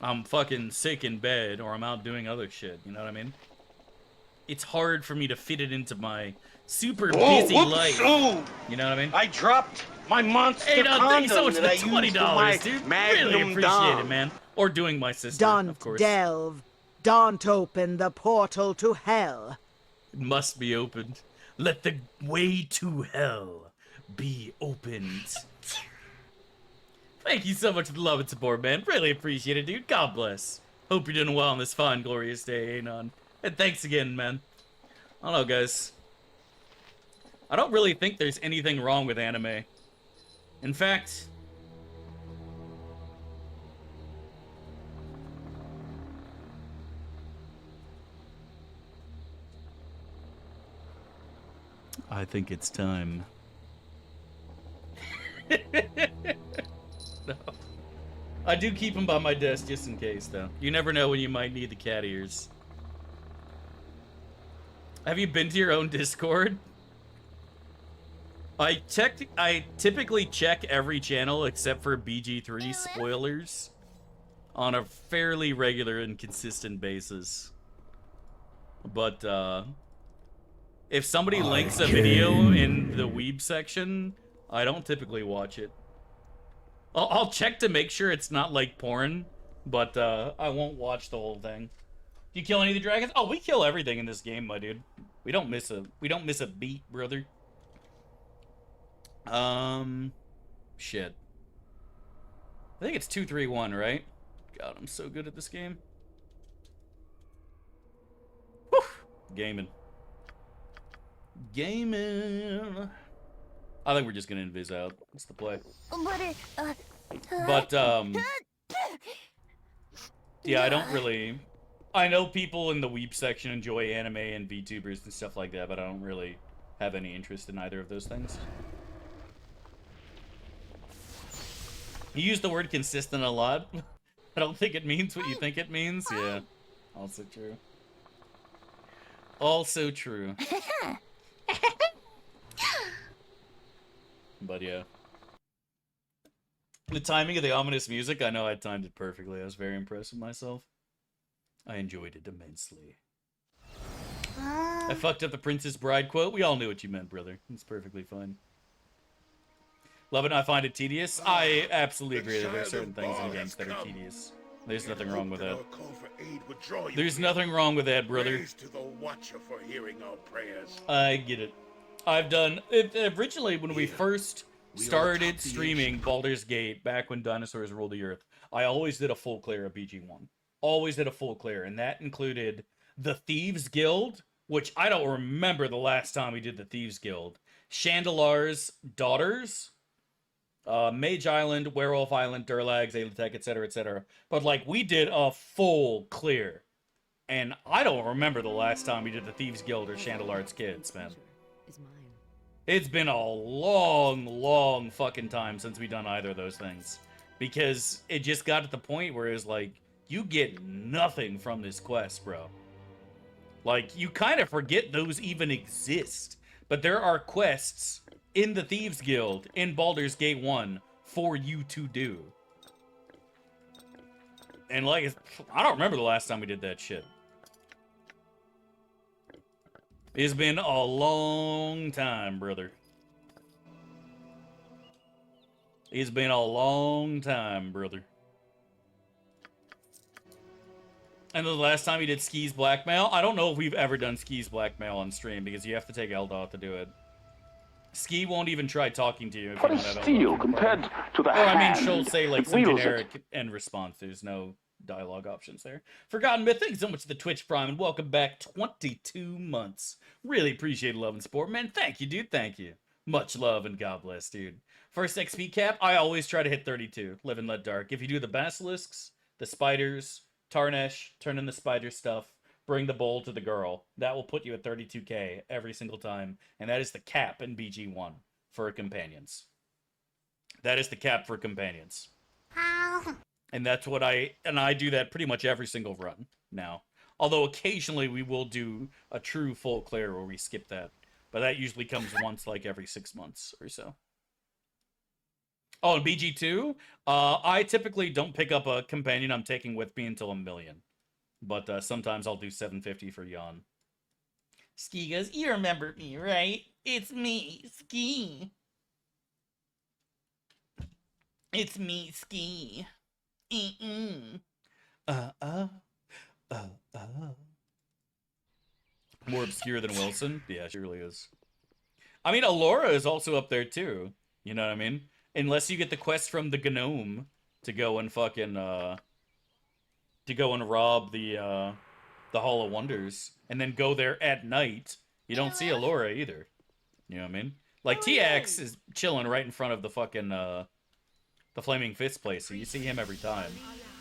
I'm fucking sick in bed, or I'm out doing other shit, you know what I mean? It's hard for me to fit it into my super busy life. You know what I mean? I dropped my monster Hey, no, thank you so much condom for the that I used for my $20, dude. Really Magnum appreciate Dom. it, man. Or doing my sister, Don't of course. delve. Don't open the portal to hell. It must be opened. Let the way to hell be opened. Thank you so much for the love and support, man. Really appreciate it, dude. God bless. Hope you're doing well on this fine, glorious day, Anon. And thanks again, man. I don't know, guys. I don't really think there's anything wrong with anime. In fact, I think it's time. No. I do keep them by my desk just in case, though. You never know when you might need the cat ears. Have you been to your own Discord? I typically check every channel except for BG3 spoilers on a fairly regular and consistent basis. But if somebody links a video in the weeb section, I don't typically watch it. I'll check to make sure it's not like porn, but I won't watch the whole thing. Do you kill any of the dragons? Oh, we kill everything in this game, my dude. We don't miss a beat, brother. Shit. I think it's 2-3-1, right? God, I'm so good at this game. Whew. Gaming. I think we're just gonna invis out. What's the play? But Yeah, I don't really... I know people in the weep section enjoy anime and VTubers and stuff like that, but I don't really have any interest in either of those things. You use the word consistent a lot. I don't think it means what you think it means. Yeah, also true. Also true. But yeah. The timing of the ominous music, I know I timed it perfectly. I was very impressed with myself. I enjoyed it immensely. I fucked up the Princess Bride quote. We all knew what you meant, brother. It's perfectly fine. Love it, I find it tedious. I absolutely agree that there are certain things in games that are tedious. There's nothing wrong with that. There's nothing wrong with that, brother. To the Watcher for hearing our prayers. I get it. I've done... originally, when we first started streaming Baldur's Gate, back when dinosaurs ruled the earth, I always did a full clear of BG1. Always did a full clear, and that included the Thieves Guild, which I don't remember the last time we did the Thieves Guild. Chandelar's Daughters, Mage Island, Werewolf Island, Durlags, Aelatech, etc., etc. But, like, we did a full clear. And I don't remember the last time we did the Thieves Guild or Chandelar's Kids, man. It's been a long, long fucking time since we done either of those things. Because it just got to the point where it's like, you get nothing from this quest, bro. Like, you kind of forget those even exist. But there are quests in the Thieves Guild, in Baldur's Gate 1, for you to do. And, like, I don't remember the last time we did that shit. It's been a long time, brother. It's been a long time, brother. And the last time we did Ski's Blackmail, I don't know if we've ever done Ski's Blackmail on stream, because you have to take Eldot to do it. Ski won't even try talking to you if you don't have Eldot. Steel compared to the Or, I mean, hand she'll say, like, that some wields generic end response. There's no dialogue options there. Forgotten Myth, thanks so much to the Twitch Prime, and welcome back 22 months. Really appreciate love and support, man. Thank you, dude. Thank you. Much love and God bless, dude. First XP cap, I always try to hit 32. Live and let dark. If you do the basilisks, the spiders, Tarnesh, turn in the spider stuff, bring the bowl to the girl, that will put you at 32k every single time. And that is the cap in BG1 for companions. That is the cap for companions. And that's what I do that pretty much every single run now. Although occasionally we will do a true full clear where we skip that. But that usually comes once like every 6 months or so. Oh, and BG2, I typically don't pick up a companion I'm taking with me until 1 million. But sometimes I'll do 750 for Yon. Ski goes, you remember me, right? It's me, Ski. It's me, Ski. More obscure than Wilson? Yeah, she really is. I mean, Alora is also up there too. You know what I mean? Unless you get the quest from the Gnome to go and fucking, to go and rob the Hall of Wonders, and then go there at night, you don't see Alora either. You know what I mean? Like, TX is chilling right in front of the fucking, the Flaming Fist place, so you see him every time.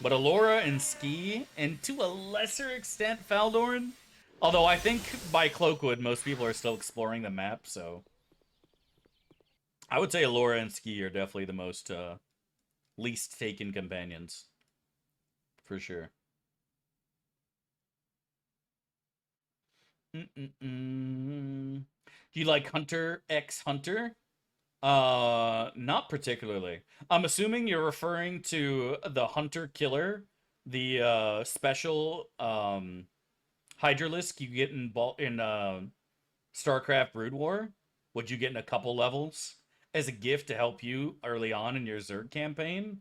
But Alora and Ski, and to a lesser extent Faldorn, although I think by Cloakwood most people are still exploring the map, so I would say Alora and Ski are definitely the most least taken companions. For sure. Do you like Hunter x Hunter? Not particularly. I'm assuming you're referring to the Hunter Killer, the special Hydralisk you get in StarCraft Brood War, which you get in a couple levels as a gift to help you early on in your Zerg campaign.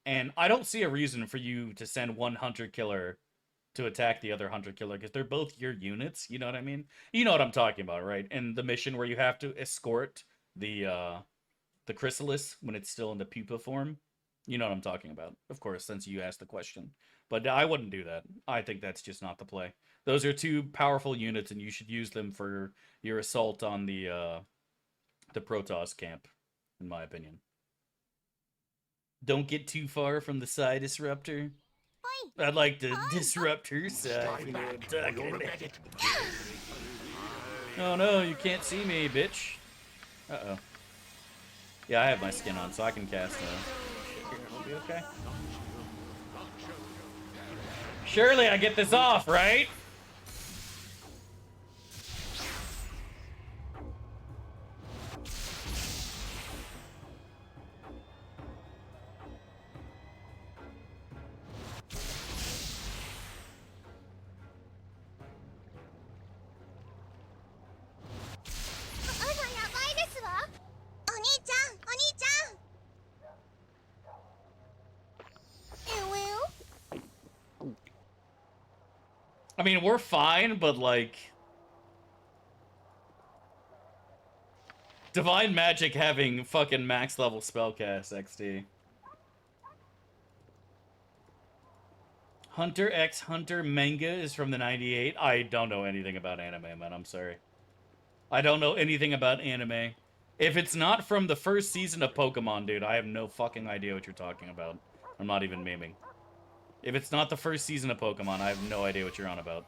And I don't see a reason for you to send one Hunter Killer to attack the other Hunter Killer, because they're both your units, you know what I mean? You know what I'm talking about, right? And the mission where you have to escort the Chrysalis when it's still in the pupa form. You know what I'm talking about, of course, since you asked the question. But I wouldn't do that. I think that's just not the play. Those are two powerful units, and you should use them for your assault on the Protoss camp, in my opinion. Don't get too far from the side disruptor. I'd like to disrupt her side. You know what I'm talking about. Oh no, you can't see me, bitch. Uh-oh. Yeah, I have my skin on, so I can cast shit here. It'll be okay. Surely I get this off, right? I mean, we're fine, but like... Divine Magic having fucking max level spellcast XD. Hunter x Hunter manga is from the 98. I don't know anything about anime, man. I'm sorry. I don't know anything about anime. If it's not from the first season of Pokemon, dude, I have no fucking idea what you're talking about. I'm not even memeing. If it's not the first season of Pokemon, I have no idea what you're on about.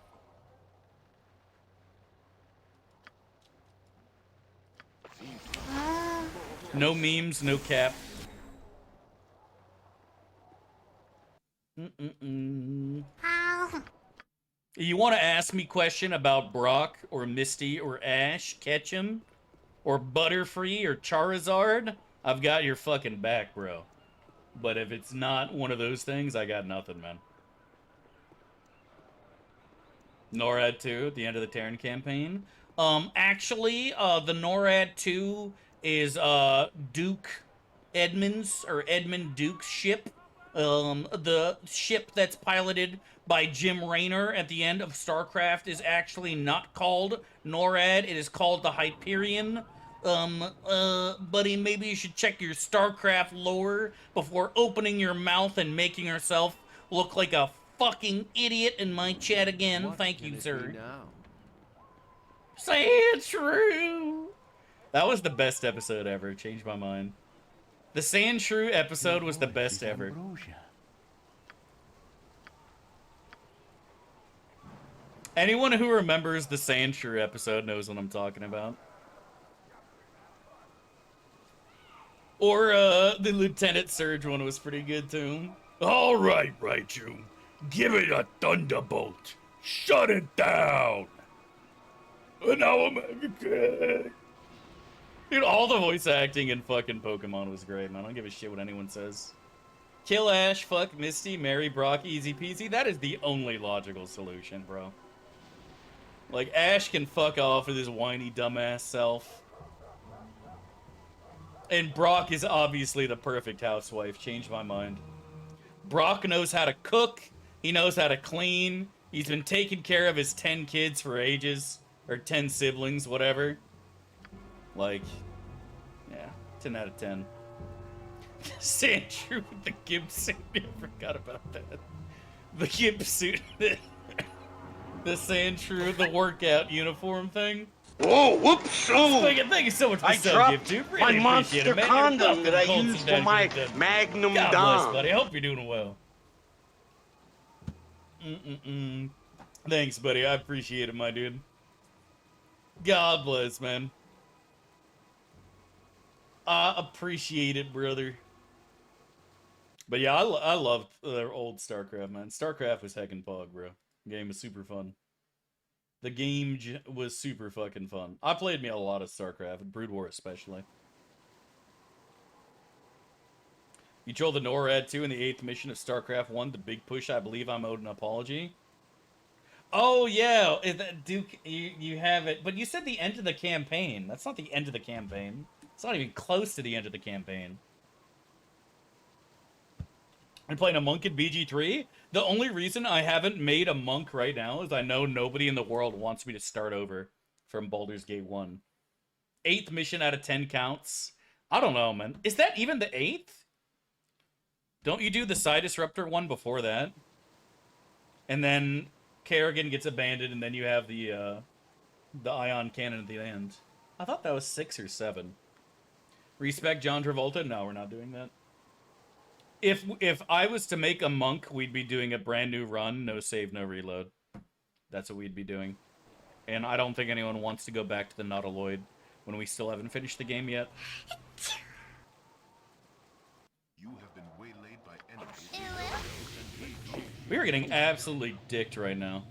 No memes, no cap. You want to ask me question about Brock or Misty or Ash Ketchum or Butterfree or Charizard? I've got your fucking back, bro. But if it's not one of those things, I got nothing, man. NORAD 2 at the end of the Terran campaign. Actually, the NORAD 2 is Duke Edmund's or Edmund Duke's ship. The ship that's piloted by Jim Raynor at the end of StarCraft is actually not called NORAD. It is called the Hyperion. Buddy, maybe you should check your StarCraft lore before opening your mouth and making yourself look like a fucking idiot in my chat again. What Thank you, sir. Say it's true. That was the best episode ever. Changed my mind. The Sand Shrew episode was the best ever. Anyone who remembers the Sand Shrew episode knows what I'm talking about. Or, the Lieutenant Surge one was pretty good, too. All right, Raichu. Give it a thunderbolt. Shut it down. And now I'm... Dude, all the voice acting in fucking Pokemon was great, man. I don't give a shit what anyone says. Kill Ash, fuck Misty, marry Brock, easy peasy. That is the only logical solution, bro. Like, Ash can fuck off with his whiny dumbass self. And Brock is obviously the perfect housewife. Changed my mind. Brock knows how to cook. He knows how to clean. He's been taking care of his 10 kids for ages. Or 10 siblings, whatever. Like, yeah, 10 out of 10. Sand Shrew with the gimp suit. I forgot about that. The gimp suit. The Sand Shrew, the workout uniform thing. Whoa, whoops! Oh. Thank you so much for I dropped really my monster condom that I used for my Magnum God Dom. bless, buddy. I hope you're doing well. Thanks, buddy. I appreciate it, my dude. God bless, man. I appreciate it, brother. But yeah, I loved their old StarCraft, man. StarCraft was heckin' pog, bro. The game was super fun. The game was super fucking fun. I played me a lot of StarCraft, Brood War especially. You trolled the NORAD 2 in the 8th mission of StarCraft 1, the big push. I believe I'm owed an apology. Oh, yeah. Duke, you have it. But you said the end of the campaign. That's not the end of the campaign. It's not even close to the end of the campaign. I'm playing a monk in BG3. The only reason I haven't made a monk right now is I know nobody in the world wants me to start over from Baldur's Gate 1. 8th mission out of 10 counts. I don't know, man. Is that even the 8th? Don't you do the Side Disruptor one before that? And then Kerrigan gets abandoned, and then you have the Ion Cannon at the end. I thought that was 6 or 7. Respect John Travolta? No, we're not doing that. If I was to make a monk, we'd be doing a brand new run, no save, no reload. That's what we'd be doing. And I don't think anyone wants to go back to the Nautiloid when we still haven't finished the game yet. You have been waylaid by enemies. We are getting absolutely dicked right now.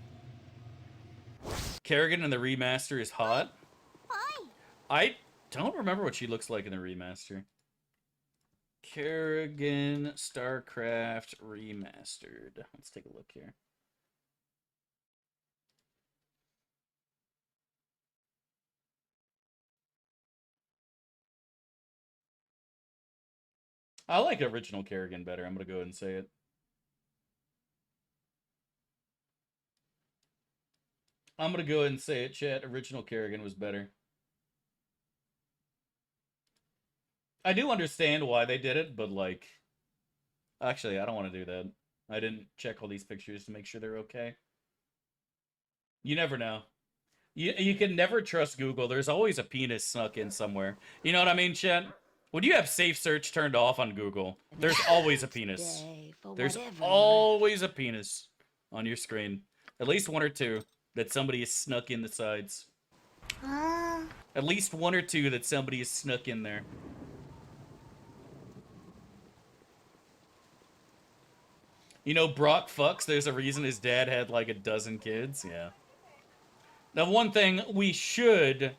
Kerrigan in the remaster is hot. I don't remember what she looks like in the remaster. Kerrigan StarCraft Remastered. Let's take a look here. I like original Kerrigan better. I'm going to go ahead and say it. I'm going to go ahead and say it, chat. Original Kerrigan was better. I do understand why they did it, but, like... Actually, I don't want to do that. I didn't check all these pictures to make sure they're okay. You never know. You can never trust Google. There's always a penis snuck in somewhere. You know what I mean, chat? When you have safe search turned off on Google, there's always a penis. There's always a penis on your screen. At least one or two that somebody has snuck in the sides. At least one or two that somebody has snuck in there. You know, Brock fucks, there's a reason his dad had like a dozen kids. Yeah. Now, one thing we should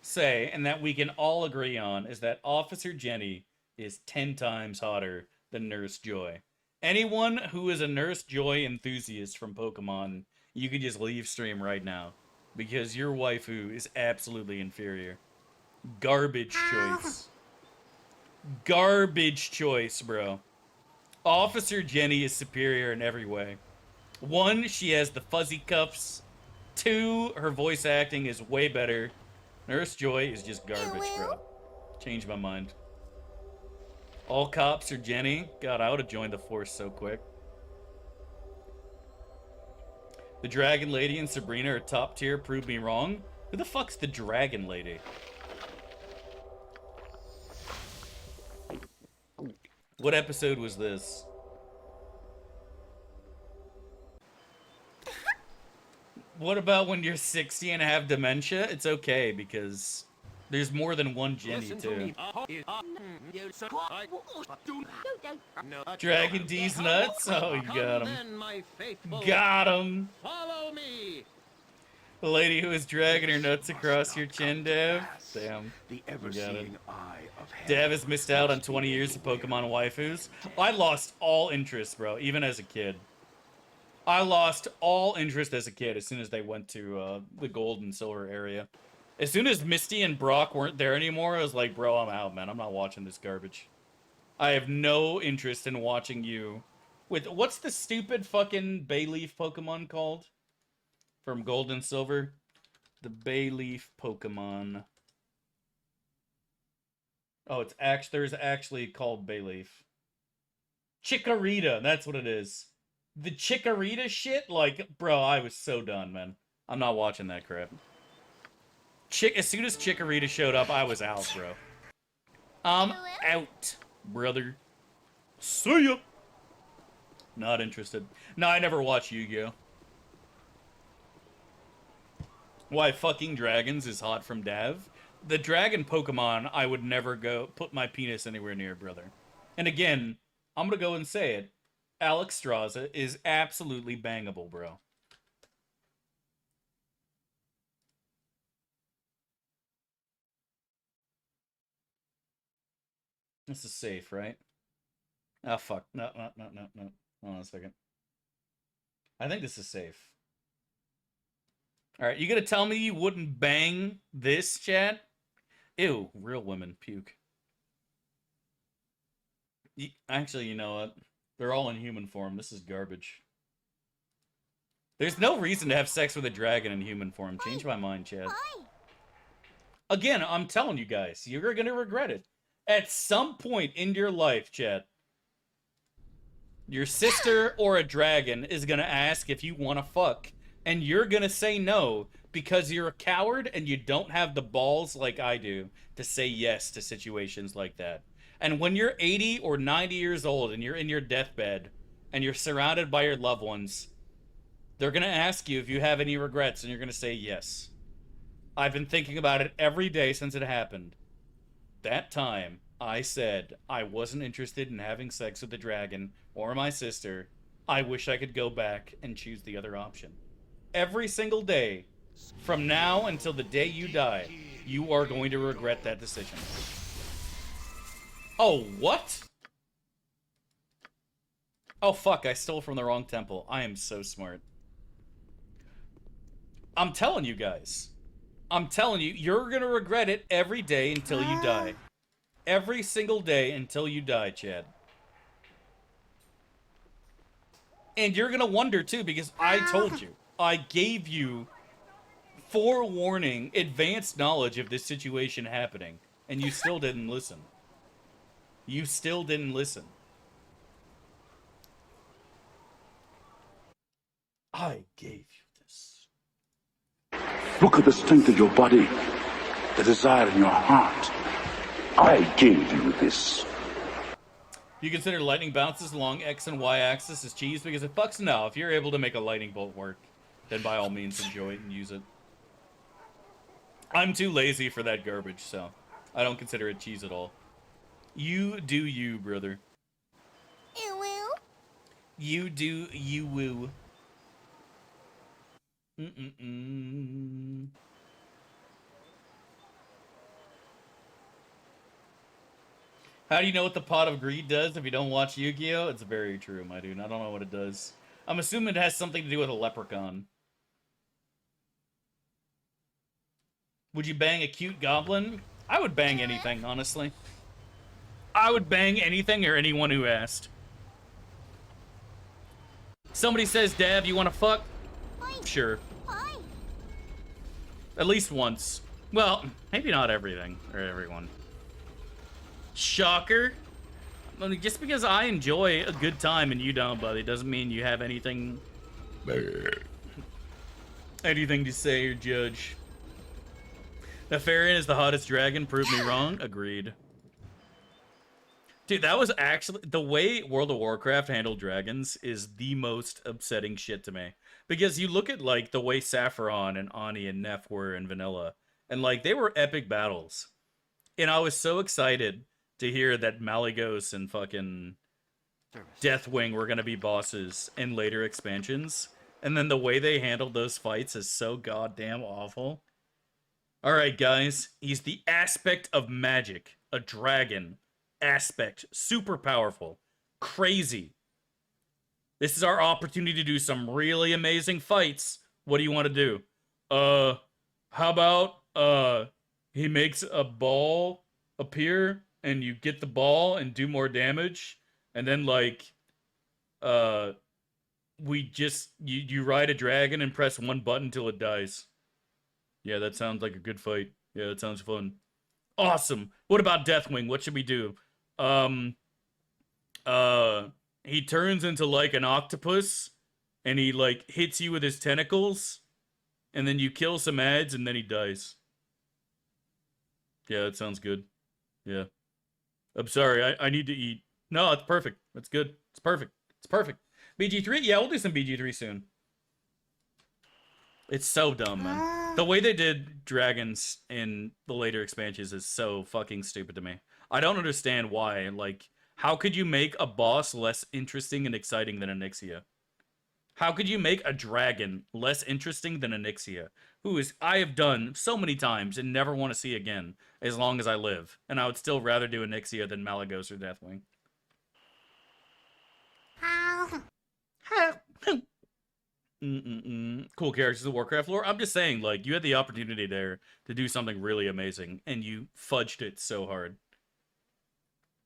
say, and that we can all agree on, is that Officer Jenny is 10 times hotter than Nurse Joy. Anyone who is a Nurse Joy enthusiast from Pokemon, you can just leave stream right now. Because your waifu is absolutely inferior. Garbage choice. Garbage choice, bro. Officer Jenny is superior in every way. 1, she has the fuzzy cuffs. 2, her voice acting is way better. Nurse Joy is just garbage, bro. Changed my mind. All cops are Jenny. God, I would have joined the force so quick. The Dragon Lady and Sabrina are top tier. Prove me wrong. Who the fuck's the Dragon Lady? What episode was this? What about when you're 60 and have dementia? It's okay, because there's more than one Jenny, too. Dragon D's nuts? Oh, you got him. Got him. Follow me. The lady who is dragging her nuts across your chin, Dev? Damn. The ever-seeing eye of Dev has missed out on 20 years of Pokemon waifus. I lost all interest, bro, even as a kid. I lost all interest as a kid as soon as they went to the gold and silver area. As soon as Misty and Brock weren't there anymore, I was like, bro, I'm out, man. I'm not watching this garbage. I have no interest in watching you with... What's the stupid fucking Bayleaf Pokemon called? From Gold and Silver? The Bayleaf Pokemon. Oh, there's actually called Bayleaf. Chikorita, that's what it is. The Chikorita shit, like, bro, I was so done, man. I'm not watching that crap. As soon as Chikorita showed up, I was out, bro. I'm out, brother. See ya. Not interested. No, I never watched Yu-Gi-Oh. Why fucking dragons is hot from Dav? The dragon Pokemon, I would never put my penis anywhere near, brother. And again, I'm gonna go and say it. Alexstrasza is absolutely bangable, bro. This is safe, right? Oh, fuck. No. Hold on a second. I think this is safe. Alright, you gonna tell me you wouldn't bang this, chat? Ew, real women puke. Actually, you know what? They're all in human form. This is garbage. There's no reason to have sex with a dragon in human form. Change my mind, Chad. Again, I'm telling you guys, you're gonna regret it. At some point in your life, Chad, your sister or a dragon is gonna ask if you wanna fuck, and you're gonna say no because you're a coward and you don't have the balls like I do to say yes to situations like that. And when you're 80 or 90 years old and you're in your deathbed and you're surrounded by your loved ones, they're going to ask you if you have any regrets, and you're going to say yes. I've been thinking about it every day since it happened. That time, I said I wasn't interested in having sex with the dragon or my sister. I wish I could go back and choose the other option. Every single day, from now until the day you die, you are going to regret that decision. Oh, what? Oh, fuck, I stole from the wrong temple. I am so smart. I'm telling you guys. I'm telling you, you're gonna regret it every day until you die. Every single day until you die, Chad. And you're gonna wonder, too, because I told you. I gave you forewarning, advanced knowledge of this situation happening, and you still didn't listen. You still didn't listen. I gave you this. Look at the strength of your body, the desire in your heart. I gave you this. You consider lightning bounces along X and Y axis as cheese because it fucks? No. If you're able to make a lightning bolt work, then by all means enjoy it and use it. I'm too lazy for that garbage, so I don't consider it cheese at all. You do you, brother. UwU. You do UwU. How do you know what the Pot of Greed does if you don't watch Yu-Gi-Oh? It's very true, my dude. I don't know what it does. I'm assuming it has something to do with a leprechaun. Would you bang a cute goblin? I would bang anything, honestly. I would bang anything or anyone who asked. Somebody says, Dab, you want to fuck? Sure. At least once. Well, maybe not everything or everyone. Shocker. I mean, just because I enjoy a good time and you don't, buddy, doesn't mean you have anything to say or judge. Nefarian is the hottest dragon. Prove me wrong. Agreed. Dude, that was actually... The way World of Warcraft handled dragons is the most upsetting shit to me. Because you look at, like, the way Saffron and Ani and Neff were in Vanilla. And, like, they were epic battles. And I was so excited to hear that Malygos and fucking Deathwing were going to be bosses in later expansions. And then the way they handled those fights is so goddamn awful. Alright, guys. He's the aspect of magic. A dragon. Aspect. Super powerful. Crazy. This is our opportunity to do some really amazing fights. What do you want to do? How about, he makes a ball appear, and you get the ball and do more damage, and then, like, you ride a dragon and press one button till it dies. Yeah, that sounds like a good fight. Yeah, that sounds fun. Awesome. What about Deathwing? What should we do? He turns into, like, an octopus, and he, like, hits you with his tentacles, and then you kill some ads, and then he dies. Yeah, that sounds good. Yeah. I'm sorry, I need to eat. No, it's perfect. That's good. It's perfect. It's perfect. BG3? Yeah, we'll do some BG3 soon. It's so dumb, man. The way they did dragons in the later expansions is so fucking stupid to me. I don't understand why. Like, how could you make a boss less interesting and exciting than Onyxia? How could you make a dragon less interesting than Onyxia? Who is I have done so many times and never want to see again as long as I live. And I would still rather do Onyxia than Malygos or Deathwing. Cool characters of Warcraft lore. I'm just saying, like, you had the opportunity there to do something really amazing, and you fudged it so hard.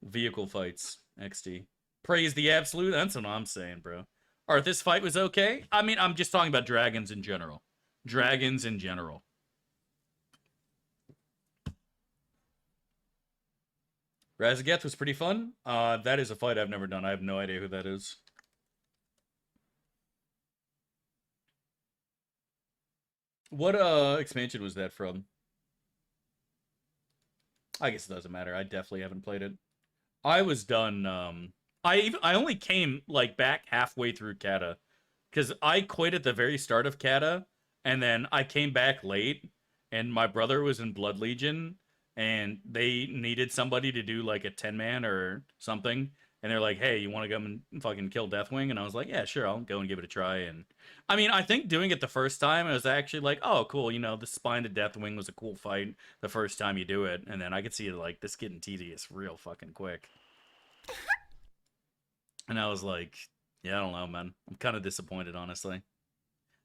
Vehicle fights, XD. Praise the absolute. That's what I'm saying, bro. Alright, this fight was okay. I mean, I'm just talking about dragons in general. Dragons in general. Razageth was pretty fun. That is a fight I've never done. I have no idea who that is. What expansion was that from? I guess it doesn't matter. I definitely haven't played it. I was done. I only came like back halfway through Kata, because I quit at the very start of Kata, and then I came back late, and my brother was in Blood Legion, and they needed somebody to do like a 10-man or something, and they're like, "Hey, you want to go and fucking kill Deathwing?" And I was like, "Yeah, sure, I'll go and give it a try." And I mean, I think doing it the first time, I was actually like, "Oh, cool, you know, the spine to Deathwing was a cool fight the first time you do it," and then I could see like this getting tedious real fucking quick. And I was like, yeah, I don't know, man. I'm kind of disappointed, honestly.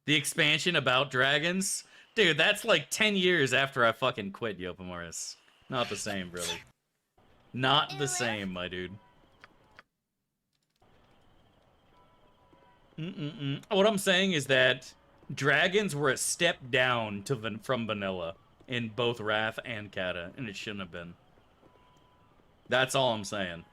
The expansion about dragons? Dude, that's like 10 years after I fucking quit Yopamoris. Not the same, really. Not the same, my dude. What I'm saying is that dragons were a step down from vanilla in both Wrath and Kata, and it shouldn't have been. That's all I'm saying.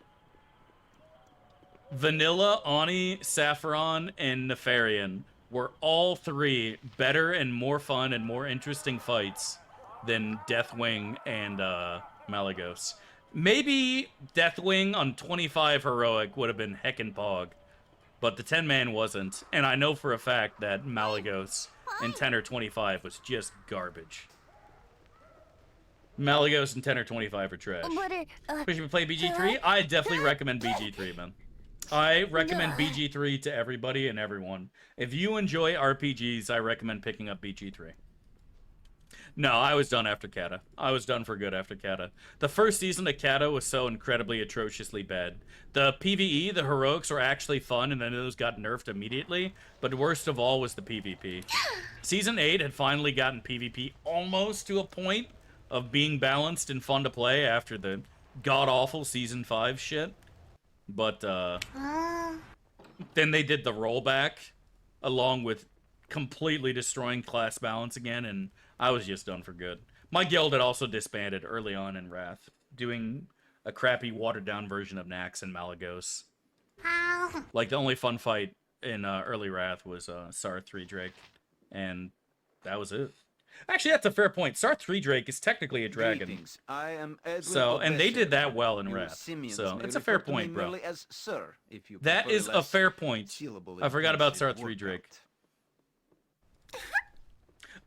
Vanilla, Ani, Saffron, and Nefarian were all three better and more fun and more interesting fights than Deathwing and Malagos. Maybe Deathwing on 25 Heroic would have been heckin' pog, but the 10-man wasn't, and I know for a fact that Malagos in 10 or 25 was just garbage. Malagos in 10 or 25 are trash. But should we play BG3? I definitely recommend BG3, man. I recommend BG3 to everybody and everyone. If you enjoy RPGs, I recommend picking up BG3. No, I was done after Kata. I was done for good after Kata. The first season of Kata was so incredibly atrociously bad. The PvE, the heroics, were actually fun, and then those got nerfed immediately. But worst of all was the PvP. Season 8 had finally gotten PvP almost to a point of being balanced and fun to play after the god-awful Season 5 shit. But, then they did the rollback, along with completely destroying class balance again, and I was just done for good. My guild had also disbanded early on in Wrath, doing a crappy, watered-down version of Nax and Malagos. Like, the only fun fight in early Wrath was Sar 3 Drake, and that was it. Actually, that's a fair point. Sar 3 Drake is technically a dragon. Greetings. I am Edwin So, and they Obesser. did that well in You Wrath. simians So, may it's a fair refer to me point, bro. merely as Sir, if you That prefer is a less fair point. sealable I forgot about Sar intensive 3 word Drake. count.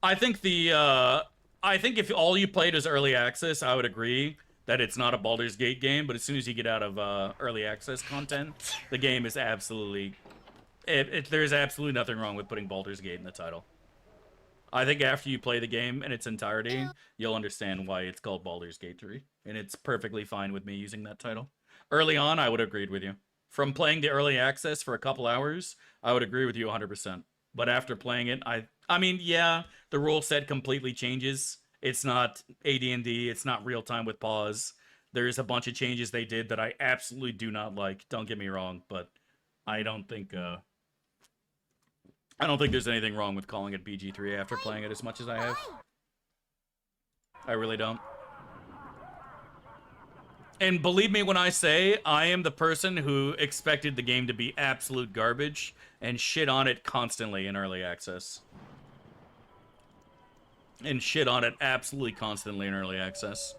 I think if all you played is early access, I would agree that it's not a Baldur's Gate game, but as soon as you get out of early access content, the game is absolutely... there's absolutely nothing wrong with putting Baldur's Gate in the title. I think after you play the game in its entirety, you'll understand why it's called Baldur's Gate 3, and it's perfectly fine with me using that title. Early on, I would have agreed with you. From playing the early access for a couple hours, I would agree with you 100%. But after playing it, I mean, yeah, the rule set completely changes. It's not AD&D, it's not real-time with pause. There's a bunch of changes they did that I absolutely do not like, don't get me wrong, but I don't think there's anything wrong with calling it BG3 after playing it as much as I have. I really don't. And believe me when I say, I am the person who expected the game to be absolute garbage and shit on it constantly in early access. And shit on it absolutely constantly in early access.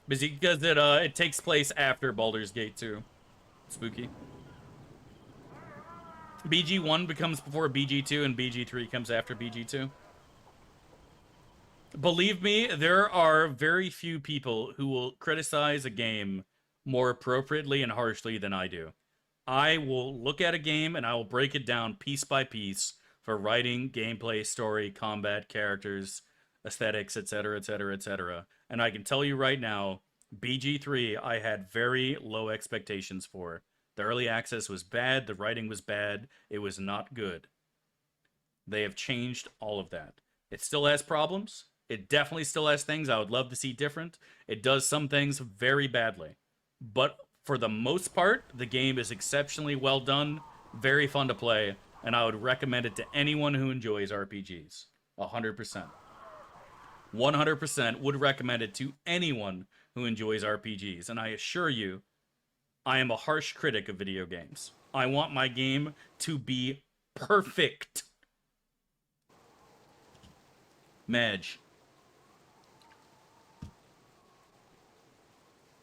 Because it takes place after Baldur's Gate 2. Spooky. BG1 becomes before BG2, and BG3 comes after BG2. Believe me, there are very few people who will criticize a game more appropriately and harshly than I do. I will look at a game and I will break it down piece by piece for writing, gameplay, story, combat, characters, aesthetics, etc., etc., etc. And I can tell you right now, BG3 I had very low expectations for. The early access was bad, the writing was bad, it was not good. They have changed all of that. It still has problems. It definitely still has things I would love to see different. It does some things very badly. But for the most part, the game is exceptionally well done, very fun to play, and I would recommend it to anyone who enjoys RPGs. 100%. 100% would recommend it to anyone who enjoys RPGs, and I assure you, I am a harsh critic of video games. I want my game to be perfect. Madge.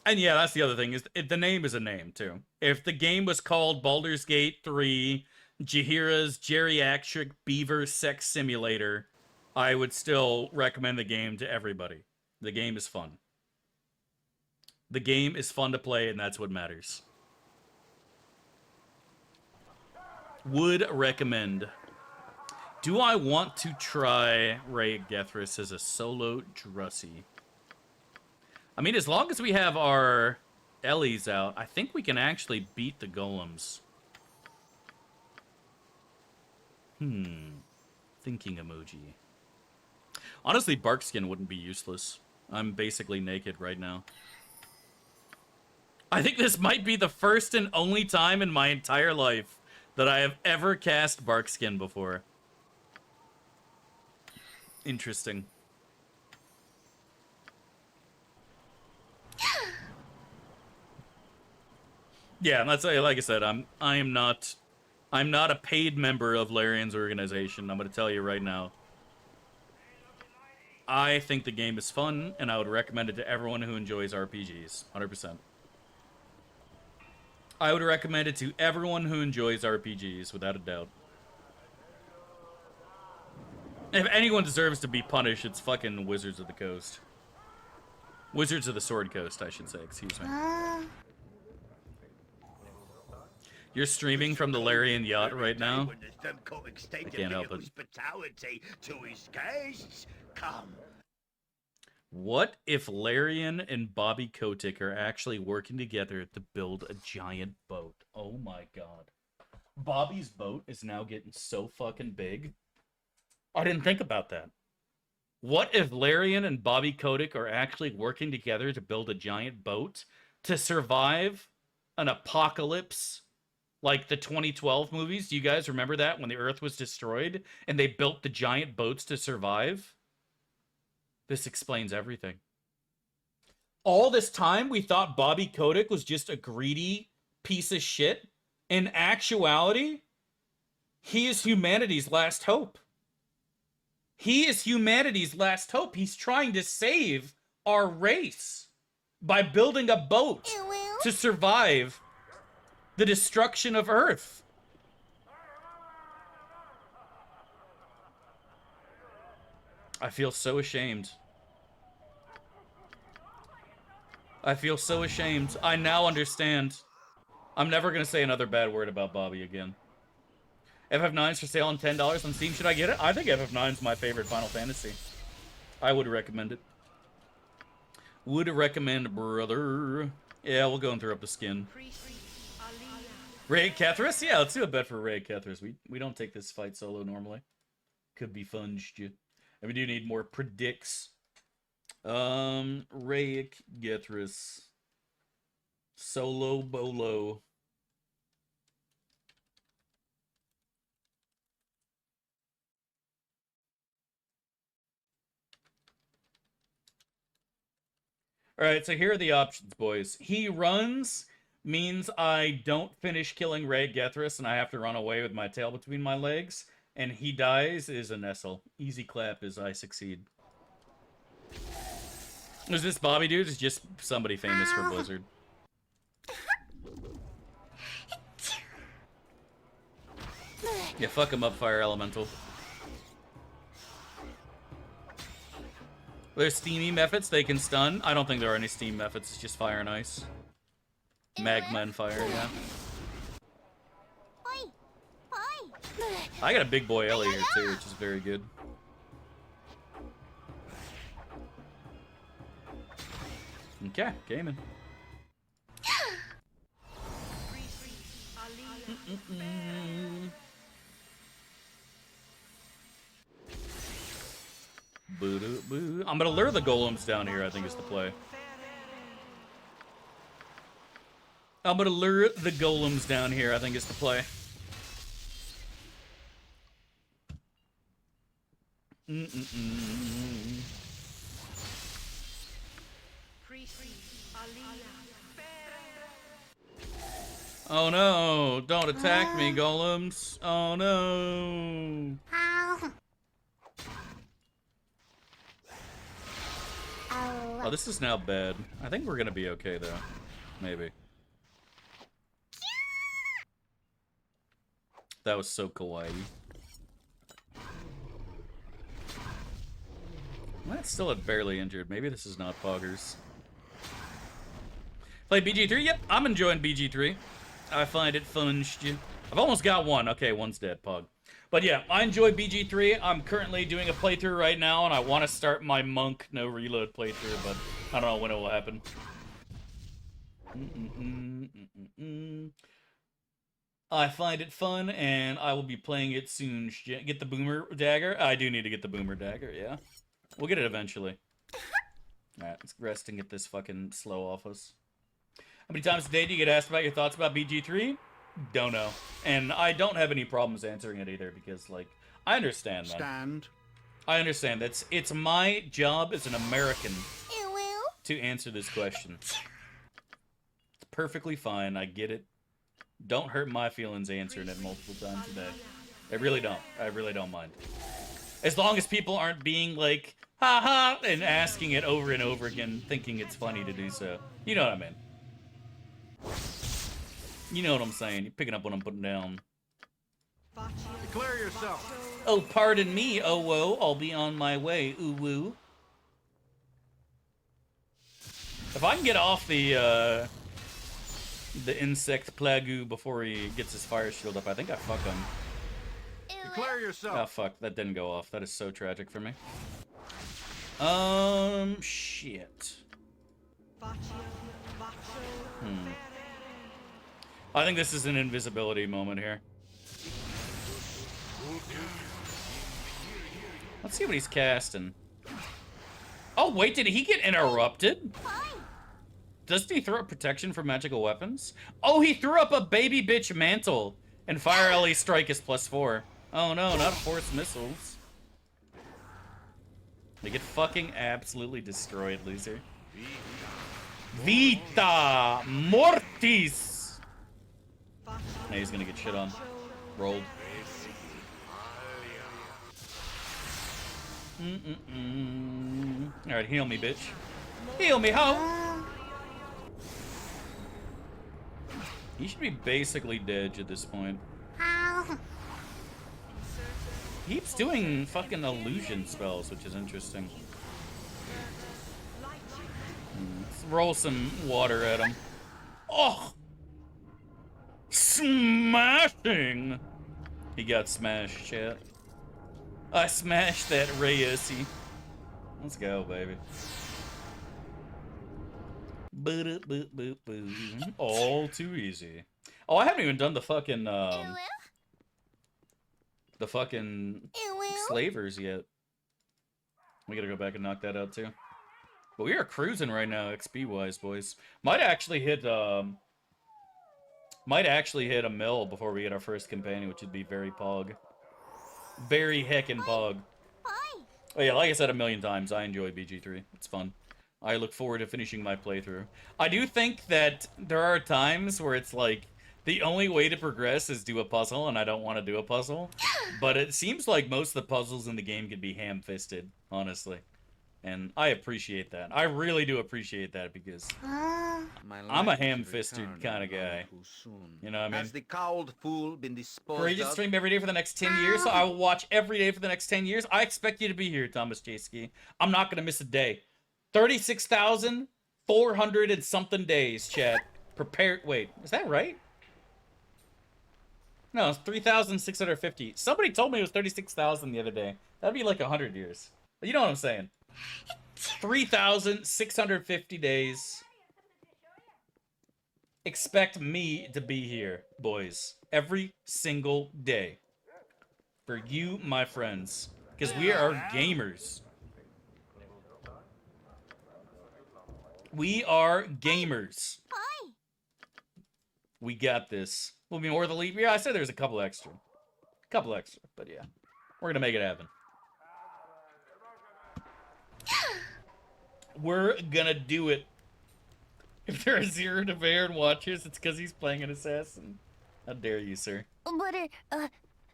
And yeah, that's the other thing, is the name is a name, too. If the game was called Baldur's Gate 3, Jaheira's Geriatric Beaver Sex Simulator, I would still recommend the game to everybody. The game is fun. The game is fun to play, and that's what matters. Would recommend. Do I want to try Ray Gethris as a solo Drussy? I mean, as long as we have our Ellies out, I think we can actually beat the golems. Thinking emoji. Honestly, Barkskin wouldn't be useless. I'm basically naked right now. I think this might be the first and only time in my entire life that I have ever cast Barkskin before. Interesting. Yeah, that's like I said. I'm not a paid member of Larian's organization. I'm gonna tell you right now. I think the game is fun, and I would recommend it to everyone who enjoys RPGs. 100%. I would recommend it to everyone who enjoys RPGs, without a doubt. If anyone deserves to be punished, it's fucking Wizards of the Coast. Wizards of the Sword Coast, I should say. Excuse me. You're streaming from the Larian yacht right now? I can't help it. To his guests. Come. What if Larian and Bobby Kotick are actually working together to build a giant boat? Oh my god. Bobby's boat is now getting so fucking big. I didn't think about that. What if Larian and Bobby Kotick are actually working together to build a giant boat to survive an apocalypse like the 2012 movies? Do you guys remember that, when the Earth was destroyed and they built the giant boats to survive? This explains everything. All this time, we thought Bobby Kotick was just a greedy piece of shit. In actuality, he is humanity's last hope. He is humanity's last hope. He's trying to save our race by building a boat to survive the destruction of Earth. I feel so ashamed. I feel so ashamed. I now understand. I'm never going to say another bad word about Bobby again. FF9's for sale on $10 on Steam. Should I get it? I think FF9's my favorite Final Fantasy. I would recommend it. Would recommend, brother. Yeah, we'll go and throw up the skin. Ray Kethris? Yeah, let's do a bet for Ray Kethris. We don't take this fight solo normally. Could be fun. And we do need more predicts. Ray Kethris. Solo Bolo. Alright, so here are the options, boys. He runs means I don't finish killing Ray Gethris and I have to run away with my tail between my legs. And he dies is a Nestle. Easy clap is I succeed. Is this Bobby dude? Is just somebody famous for Blizzard. Yeah, fuck him up, Fire Elemental. There's steamy methods they can stun. I don't think there are any steam methods. It's just fire and ice. Magma and fire, yeah. I got a big boy Ellie here too, which is very good. Okay, gaming. I'm gonna lure the golems down here, I think is the play. I'm gonna lure the golems down here, I think is the play. Oh no, don't attack me, golems. Oh no. Oh, this is now bad. I think we're gonna be okay, though. Maybe. That was so kawaii. Well, that's still barely injured. Maybe this is not Poggers. Play BG3? Yep, I'm enjoying BG3. I find it fun. I've almost got one. Okay, one's dead, Pog. But yeah, I enjoy BG3. I'm currently doing a playthrough right now, and I want to start my Monk no reload playthrough, but I don't know when it will happen. I find it fun, and I will be playing it soon. Get the Boomer Dagger? I do need to get the Boomer Dagger, yeah. We'll get it eventually. Alright, let's rest and get this fucking slow off us. How many times a day do you get asked about your thoughts about BG3? Don't know. And I don't have any problems answering it either, because, like, I understand, man. Stand. I understand. It's my job as an American to answer this question. It's perfectly fine. I get it. Don't hurt my feelings answering it multiple times a day. I really don't. I really don't mind. As long as people aren't being like, ha-ha, and asking it over and over again, thinking it's funny to do so. You know what I mean. You know what I'm saying. You're picking up what I'm putting down. Declare yourself. Oh, pardon me, oh whoa. I'll be on my way, UwU. If I can get off the insect plague before he gets his fire shield up, I think I fuck him. Declare yourself. Oh, fuck. That didn't go off. That is so tragic for me. Shit. I think this is an invisibility moment here. Let's see what he's casting. Oh, wait, did he get interrupted? Doesn't he throw up protection for magical weapons? Oh, he threw up a baby bitch mantle. And fire LE strike is +4. Oh no, not force missiles. They get fucking absolutely destroyed, loser. Vita Mortis! Now he's gonna get shit on. Rolled. Alright, heal me, bitch. Heal me, ho! He should be basically dead at this point. He keeps doing fucking illusion spells, which is interesting. Let's roll some water at him. Oh! Smashing! He got smashed, chat. I smashed that Reyesi. Let's go, baby. All too easy. Oh, I haven't even done the fucking, slavers yet. We gotta go back and knock that out, too. But we are cruising right now, XP-wise, boys. Might actually hit a mill before we get our first companion, which would be very pog. Very heckin' pog. Oh yeah, like I said a million times, I enjoy BG3. It's fun. I look forward to finishing my playthrough. I do think that there are times where it's like, the only way to progress is do a puzzle, and I don't want to do a puzzle. But it seems like most of the puzzles in the game could be ham-fisted, honestly. And I appreciate that. I really do appreciate that, because I'm a ham-fisted kind of guy. You know what I mean? Has the cowled fool been disposed Courageous of? stream every day for the next 10 years, so I will watch every day for the next 10 years. I expect you to be here, Thomas J-Ski. I'm not going to miss a day. 36,400 and something days, chat. Prepare. Wait, is that right? No, it's 3,650. Somebody told me it was 36,000 the other day. That'd be like 100 years. But you know what I'm saying. 3,650 days. Expect me to be here, boys. Every single day. For you, my friends. Because we are gamers. We are gamers. We got this. We'll be more the lead. Yeah, I said there's a couple extra. But yeah. We're gonna make it happen. We're gonna do it. If there are 0 to Baron watchers, it's because he's playing an assassin. How dare you, sir?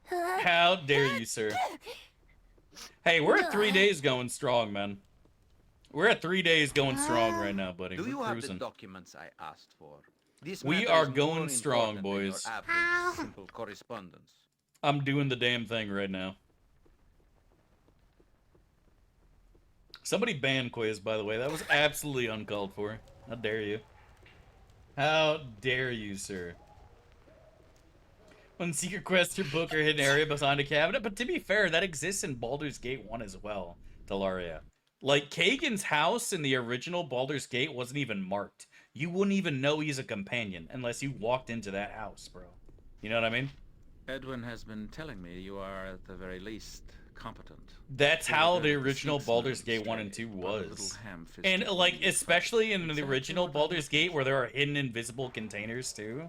How dare you, sir? Hey, we're at 3 days going strong, man. We're at 3 days going strong right now, buddy. Do We're you have the cruising. documents I asked for? This We matter are is more going strong, important than your boys. average simple correspondence. I'm doing the damn thing right now. Somebody banned Quiz, by the way. That was absolutely uncalled for. How dare you? How dare you, sir? When secret quests or book or hidden area behind a cabinet. But to be fair, that exists in Baldur's Gate 1 as well, Delaria. Like, Kagan's house in the original Baldur's Gate wasn't even marked. You wouldn't even know he's a companion unless you walked into that house, bro. You know what I mean? Edwin has been telling me you are, at the very least, competent. That's how the original Baldur's Gate 1 and 2 was. And, like, especially in the original Baldur's Gate where there are hidden invisible containers, too.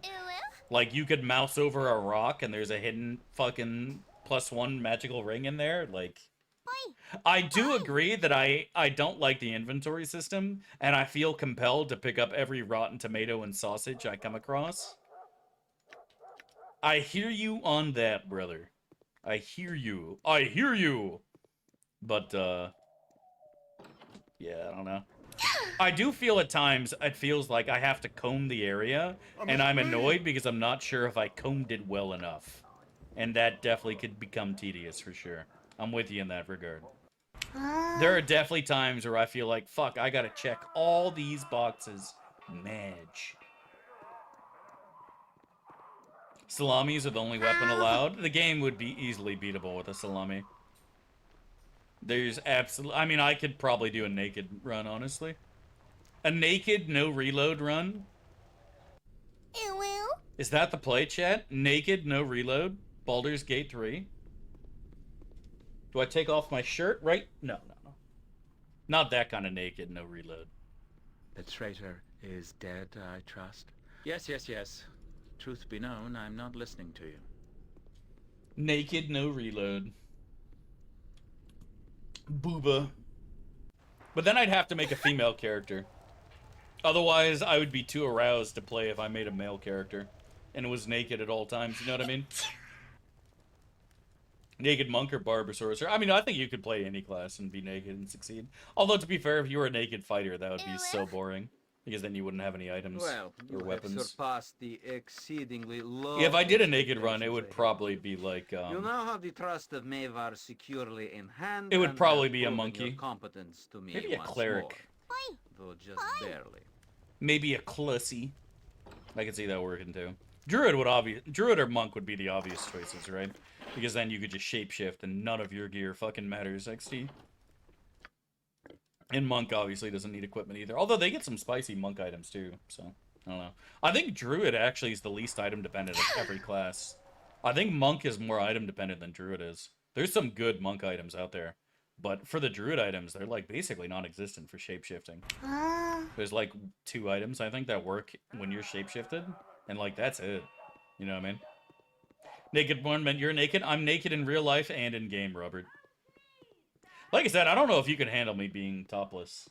Like, you could mouse over a rock and there's a hidden fucking +1 magical ring in there. Like, I do agree that I don't like the inventory system, and I feel compelled to pick up every rotten tomato and sausage I come across. I hear you on that, brother. I hear you. I hear you! But, yeah, I don't know. I do feel at times, it feels like I have to comb the area, and I'm annoyed because I'm not sure if I combed it well enough. And that definitely could become tedious, for sure. I'm with you in that regard. There are definitely times where I feel like, fuck, I gotta check all these boxes. Madge. Salamis are the only weapon allowed. The game would be easily beatable with a salami. There's absolutely... I mean, I could probably do a naked run, honestly. A naked, no reload run? Is that the play, chat? Naked, no reload? Baldur's Gate 3? Do I take off my shirt? Right? No. Not that kind of naked, no reload. The traitor is dead, I trust. Yes. Truth be known, I'm not listening to you. Naked, no reload. Booba. But then I'd have to make a female character. Otherwise, I would be too aroused to play if I made a male character. And it was naked at all times, you know what I mean? Naked monk or barber sorcerer. I mean, I think you could play any class and be naked and succeed. Although, to be fair, if you were a naked fighter, that would be so boring. Because then you wouldn't have any items or weapons. Surpassed the exceedingly low. Yeah, if I did a naked run, it would probably be like, You now have the trust of Mavar securely in hand. It would and probably have be a proven monkey. your competence to me Maybe a once cleric. more, though just barely. Maybe a clussy. I could see that working too. Druid or monk would be the obvious choices, right? Because then you could just shapeshift and none of your gear fucking matters, XD. And monk obviously doesn't need equipment either. Although they get some spicy monk items too, so I don't know. I think druid actually is the least item dependent of every class. I think monk is more item dependent than druid is. There's some good monk items out there. But for the druid items, they're like basically non-existent for shapeshifting. There's like 2 items I think that work when you're shapeshifted. And like that's it. You know what I mean? Naked one meant you're naked. I'm naked in real life and in game, Robert. Like I said, I don't know if you can handle me being topless.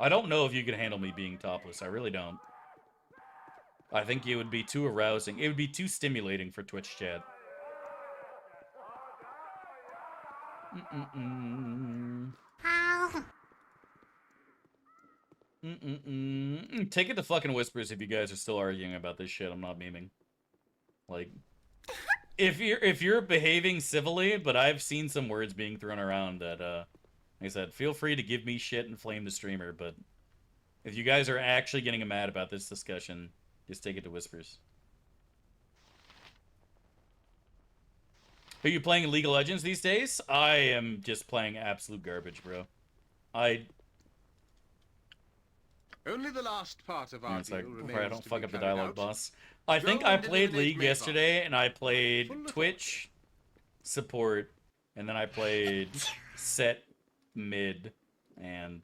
I don't know if you can handle me being topless. I really don't. I think it would be too arousing. It would be too stimulating for Twitch chat. Take it to fucking whispers if you guys are still arguing about this shit. I'm not memeing. Like... If you're behaving civilly, but I've seen some words being thrown around that, like I said, feel free to give me shit and flame the streamer, but if you guys are actually getting mad about this discussion, just take it to whispers. Are you playing League of Legends these days? I am just playing absolute garbage, bro. Only the last part of our deal remains I don't to fuck be up the carried dialogue out. boss. I think I played League yesterday, and I played Twitch, support, and then I played set mid, and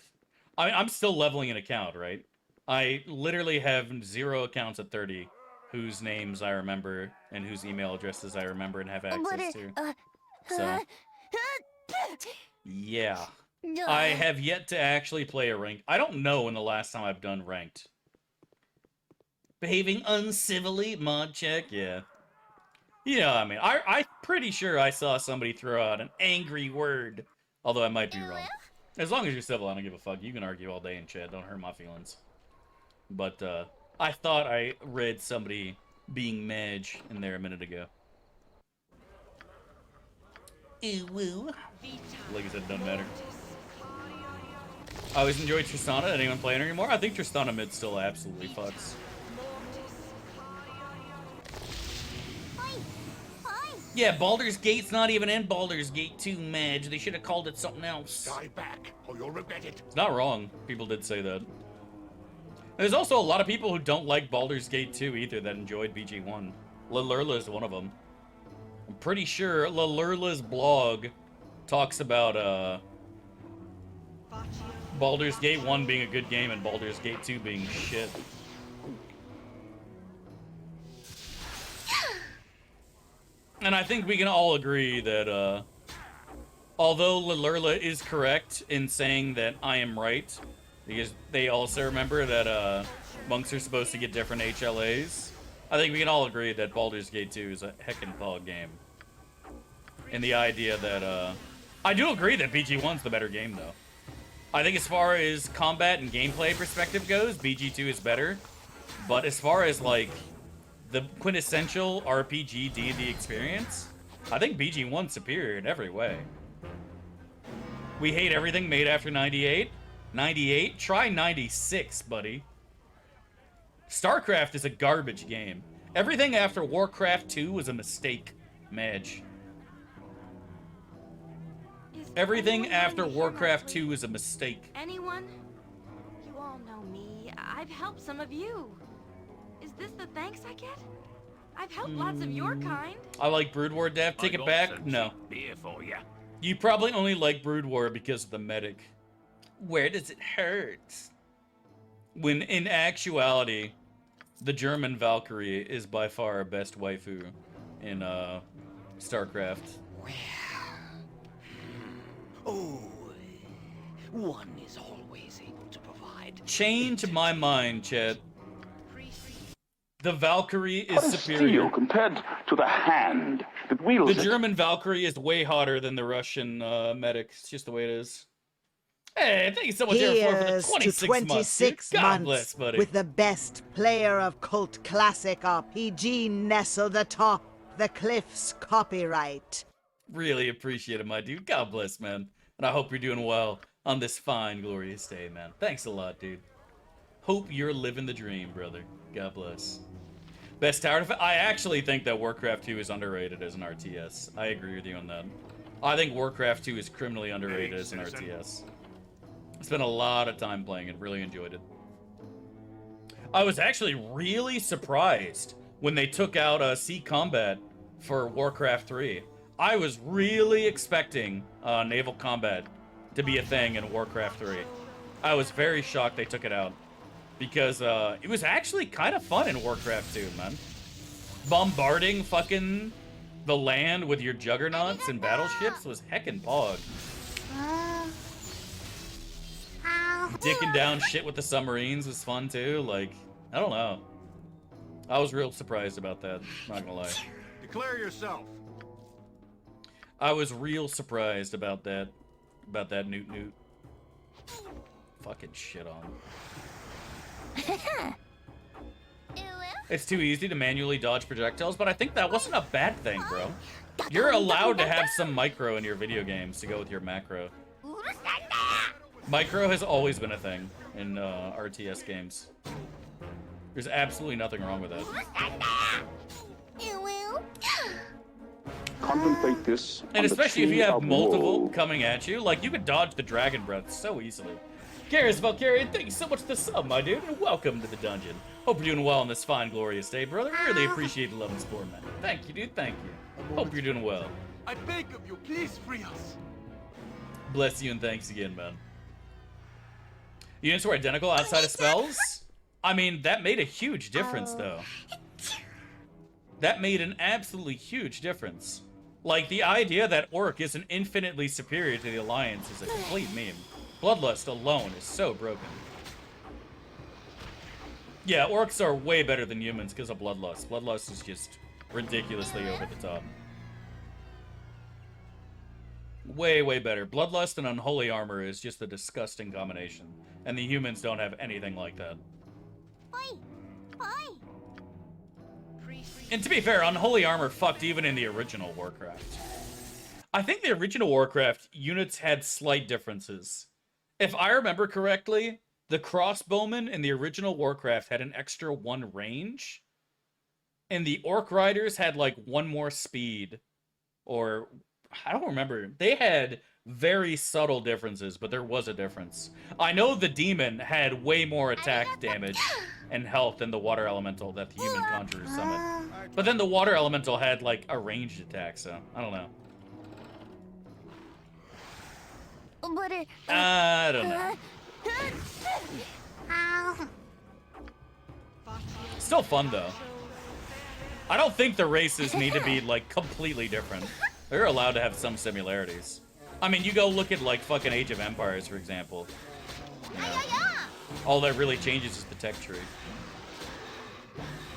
I'm still leveling an account, right? I literally have 0 accounts at 30, whose names I remember, and whose email addresses I remember and have access to. So, yeah. I have yet to actually play a rank. I don't know when the last time I've done ranked. Behaving uncivilly? Mod check? Yeah. You know, I mean, I'm pretty sure I saw somebody throw out an angry word. Although I might be wrong. As long as you're civil, I don't give a fuck. You can argue all day in chat. Don't hurt my feelings. But, I thought I read somebody being mage in there a minute ago. UwU. Like I said, it doesn't matter. I always enjoyed Tristana. Anyone playing her anymore? I think Tristana mid still absolutely fucks. Yeah, Baldur's Gate's not even in Baldur's Gate 2, Madge. They should have called it something else. Die back, or you'll regret it. It's not wrong. People did say that. There's also a lot of people who don't like Baldur's Gate 2 either that enjoyed BG1. Lurla is one of them. I'm pretty sure Lurla's blog talks about Baldur's Gate 1 being a good game and Baldur's Gate 2 being shit. And I think we can all agree that, although Lurla is correct in saying that I am right, because they also remember that, monks are supposed to get different HLAs, I think we can all agree that Baldur's Gate 2 is a heckin' pog game. And the idea that, I do agree that BG1's the better game, though. I think as far as combat and gameplay perspective goes, BG2 is better. But as far as, like, the quintessential RPG D&D experience, I think BG1's superior in every way. We hate everything made after 98. 98? Try 96, buddy. StarCraft is a garbage game. Everything after Warcraft 2 was a mistake, Madge. Everything after Warcraft 2 is a mistake. Anyone? You all know me. I've helped some of you. Is this the thanks I get? I've helped lots of your kind. I like Brood War Dev. Take it back? No. Beer for ya. You probably only like Brood War because of the medic. Where does it hurt? When in actuality, the German Valkyrie is by far our best waifu in StarCraft. Oh, one is always able to provide. Change my mind, Chet. The Valkyrie is What superior. steel compared to the hand that wields The it? German Valkyrie is way hotter than the Russian medic. It's just the way it is. Hey, thank you so much, Air Force, for the Here's 26 to months. 26 God months bless, buddy. with the best player of cult classic RPG nestled atop the cliff's copyright. Really appreciate it, my dude. God bless, man. And I hope you're doing well on this fine, glorious day, man. Thanks a lot, dude. Hope you're living the dream, brother. God bless. Best tower defense? I actually think that Warcraft 2 is underrated as an RTS. I agree with you on that. I think Warcraft 2 is criminally underrated as an RTS. I spent a lot of time playing it. Really enjoyed it. I was actually really surprised when they took out Sea Combat for Warcraft 3. I was really expecting naval combat to be a thing in Warcraft 3. I was very shocked they took it out. Because it was actually kind of fun in Warcraft 2, man. Bombarding fucking the land with your juggernauts and battleships was heckin' pog. Dicking down shit with the submarines was fun too. Like, I don't know. I was real surprised about that, not gonna lie. Declare yourself. I was real surprised about that Newt Newt. Fucking shit on. It's too easy to manually dodge projectiles, but I think that wasn't a bad thing, bro. You're allowed to have some micro in your video games to go with your macro. Micro has always been a thing in RTS games. There's absolutely nothing wrong with that. Contemplate this. And especially if you have multiple coming at you, like you could dodge the dragon breath so easily. Garrus Valkyrian, thank you so much for the sub, my dude, and welcome to the dungeon. Hope you're doing well on this fine, glorious day, brother. Really appreciate the love and support, man. Thank you, dude. Thank you. Hope you're doing well. I beg of you, please free us. Bless you and thanks again, man. Units were identical outside of spells? I mean, that made a huge difference, though. That made an absolutely huge difference. Like, the idea that Orc isn't infinitely superior to the Alliance is a complete meme. Bloodlust alone is so broken. Yeah, Orcs are way better than humans because of Bloodlust. Bloodlust is just ridiculously over the top. Way, way better. Bloodlust and Unholy Armor is just a disgusting combination. And the humans don't have anything like that. And to be fair, Unholy Armor fucked even in the original Warcraft. I think the original Warcraft units had slight differences. If I remember correctly, the crossbowmen in the original Warcraft had an extra 1 range. And the Orc Riders had like 1 more speed. Or, I don't remember. They had very subtle differences, but there was a difference. I know the Demon had way more attack damage and health than the Water Elemental that the Human Conjurer summoned. But then the Water Elemental had like a ranged attack, so I don't know. I don't know. Still fun though. I don't think the races need to be like completely different. They're allowed to have some similarities. I mean, you go look at like fucking Age of Empires, for example. You know, all that really changes is the tech tree.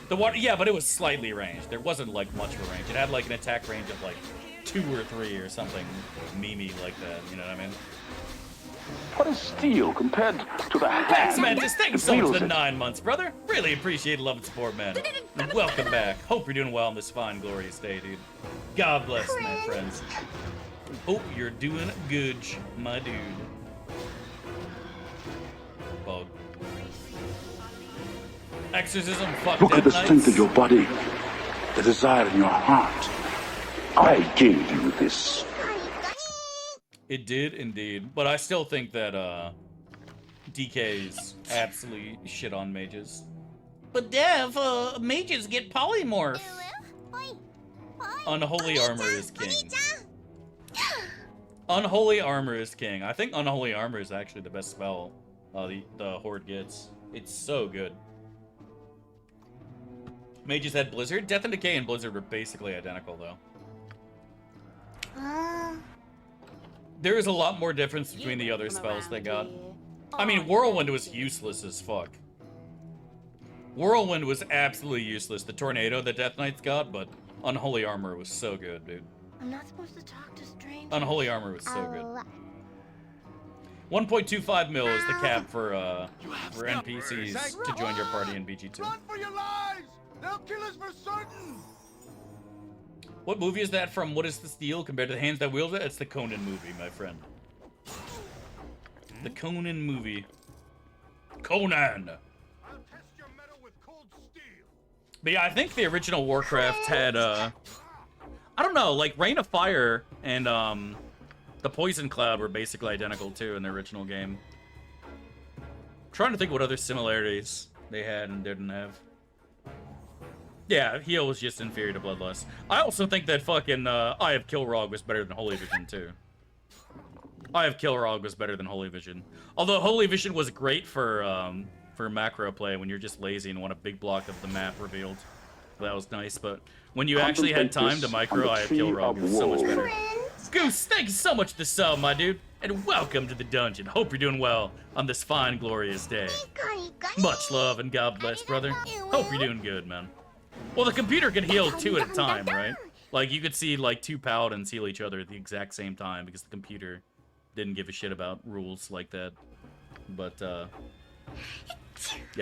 The water, yeah, but it was slightly ranged. There wasn't like much of a range. It had like an attack range of like 2 or 3 or something memey like that. You know what I mean? What is steel compared to the hand? Thanks, Mantis. Thank you so much for the Feels it. 9 months, brother. Really appreciate love and support, man. And welcome back. Hope you're doing well on this fine, glorious day, dude. God bless, my friends. Hope you're doing good, my dude. Bug. Exorcism, fuck Look Dead at the Knights. strength of your body, the desire in your heart. I gave you this. It did indeed, but I still think that DK's absolutely shit on mages. But Dev, mages get polymorph. Unholy Armor is king. Unholy Armor is king. I think Unholy Armor is actually the best spell the Horde gets. It's so good. Mages had Blizzard. Death and Decay and Blizzard were basically identical, though. There is a lot more difference between the other spells they got. I mean, Whirlwind was useless as fuck. Whirlwind was absolutely useless. The tornado that Death Knights got, but Unholy Armor was so good, dude. I'm not supposed to talk to strangers. Unholy Armor was so good. 1.25 mil is the cap for NPCs to join your party in BG2. Run for your lives! They'll kill us for certain! What movie is that from? What is the steel compared to the hands that wield it? It's the Conan movie, my friend. The Conan movie. Conan! But yeah, I think the original Warcraft had, I don't know, like Rain of Fire and, the Poison Cloud were basically identical too in the original game. I'm trying to think what other similarities they had and didn't have. Yeah, heal was just inferior to Bloodlust. I also think that fucking Eye of Kilrog was better than Holy Vision too. Eye of Kilrog was better than Holy Vision. Although Holy Vision was great for macro play when you're just lazy and want a big block of the map revealed. That was nice, but when you actually had time to micro, Eye of Kilrog was so much better. Goose, thank you so much for the sub, my dude. And welcome to the dungeon. Hope you're doing well on this fine, glorious day. Much love and God bless, brother. Hope you're doing good, man. Well, the computer can heal 2 at a time, right? Like, you could see, like, 2 paladins heal each other at the exact same time because the computer didn't give a shit about rules like that. But, yeah,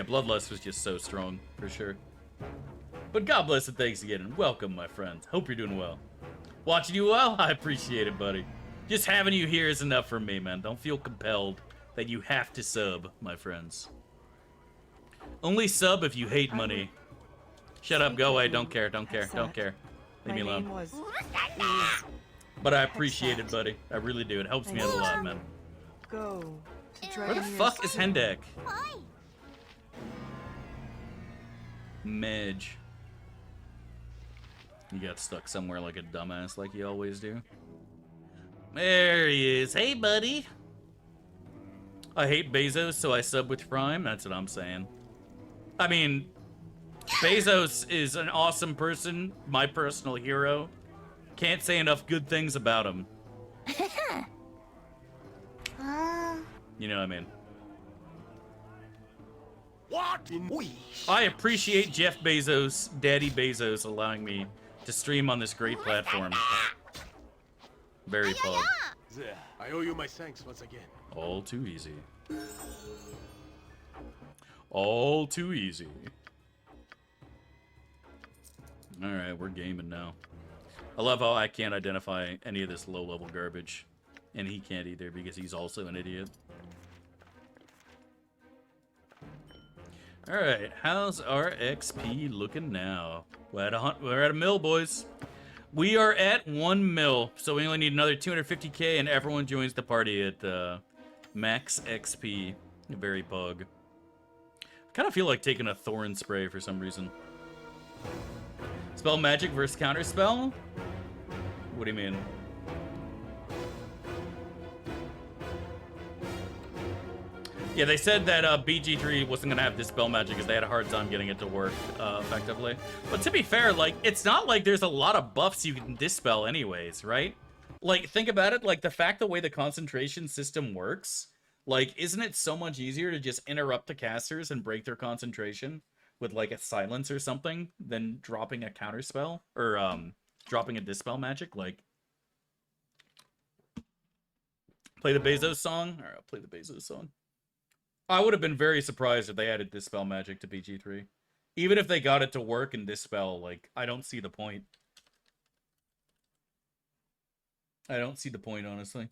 Bloodlust was just so strong, for sure. But God bless and thanks again, and welcome, my friends. Hope you're doing well. Watching you well? I appreciate it, buddy. Just having you here is enough for me, man. Don't feel compelled that you have to sub, my friends. Only sub if you hate money. Shut up, go away, don't care, don't care, don't care. Leave me alone. But I appreciate it, buddy. I really do. It helps me out a lot, man. Where the fuck is Hendek? Midge. You got stuck somewhere like a dumbass like you always do. There he is. Hey, buddy. I hate Bezos, so I sub with Prime. That's what I'm saying. I mean, Bezos is an awesome person, my personal hero. Can't say enough good things about him. You know what I mean? What? I appreciate Jeff Bezos, Daddy Bezos, allowing me to stream on this great platform. Very pug. I owe you my thanks once again. All too easy. All too easy. Alright, we're gaming now. I love how I can't identify any of this low-level garbage. And he can't either because he's also an idiot. Alright, how's our XP looking now? We're at a mill, boys. We are at 1 mil, so we only need another 250k and everyone joins the party at max XP. Very bug. Kind of feel like taking a thorn spray for some reason. Spell magic versus counter spell? What do you mean? Yeah, they said that BG3 wasn't going to have Dispel Magic because they had a hard time getting it to work effectively. But to be fair, like, it's not like there's a lot of buffs you can Dispel anyways, right? Like, think about it, like, the way the concentration system works, like, isn't it so much easier to just interrupt the casters and break their concentration with, like, a silence or something than dropping a counter spell? Or, dropping a Dispel Magic, like... Play the Bezos song? Alright, I'll play the Bezos song. I would have been very surprised if they added Dispel Magic to BG3. Even if they got it to work in Dispel, like, I don't see the point. I don't see the point, honestly.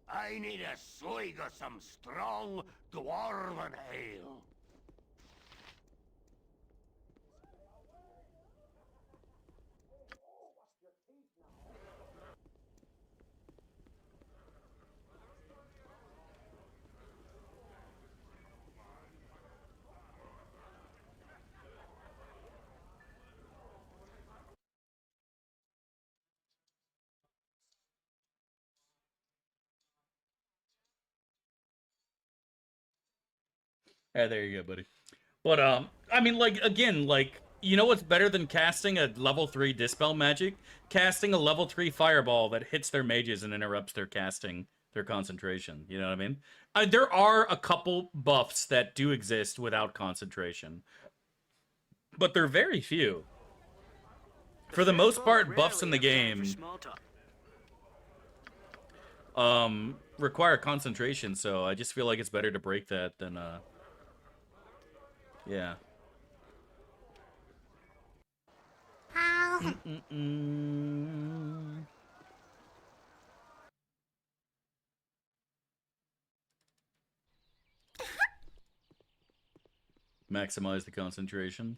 I need a swig of some strong dwarven ale. Yeah, there you go, buddy. But, I mean, like, again, like, you know what's better than casting a level 3 Dispel Magic? Casting a level 3 Fireball that hits their mages and interrupts their casting, their concentration. You know what I mean? There are a couple buffs that do exist without concentration. But they're very few. For the most part, buffs in the game require concentration, so I just feel like it's better to break that than, yeah. Maximize the concentration.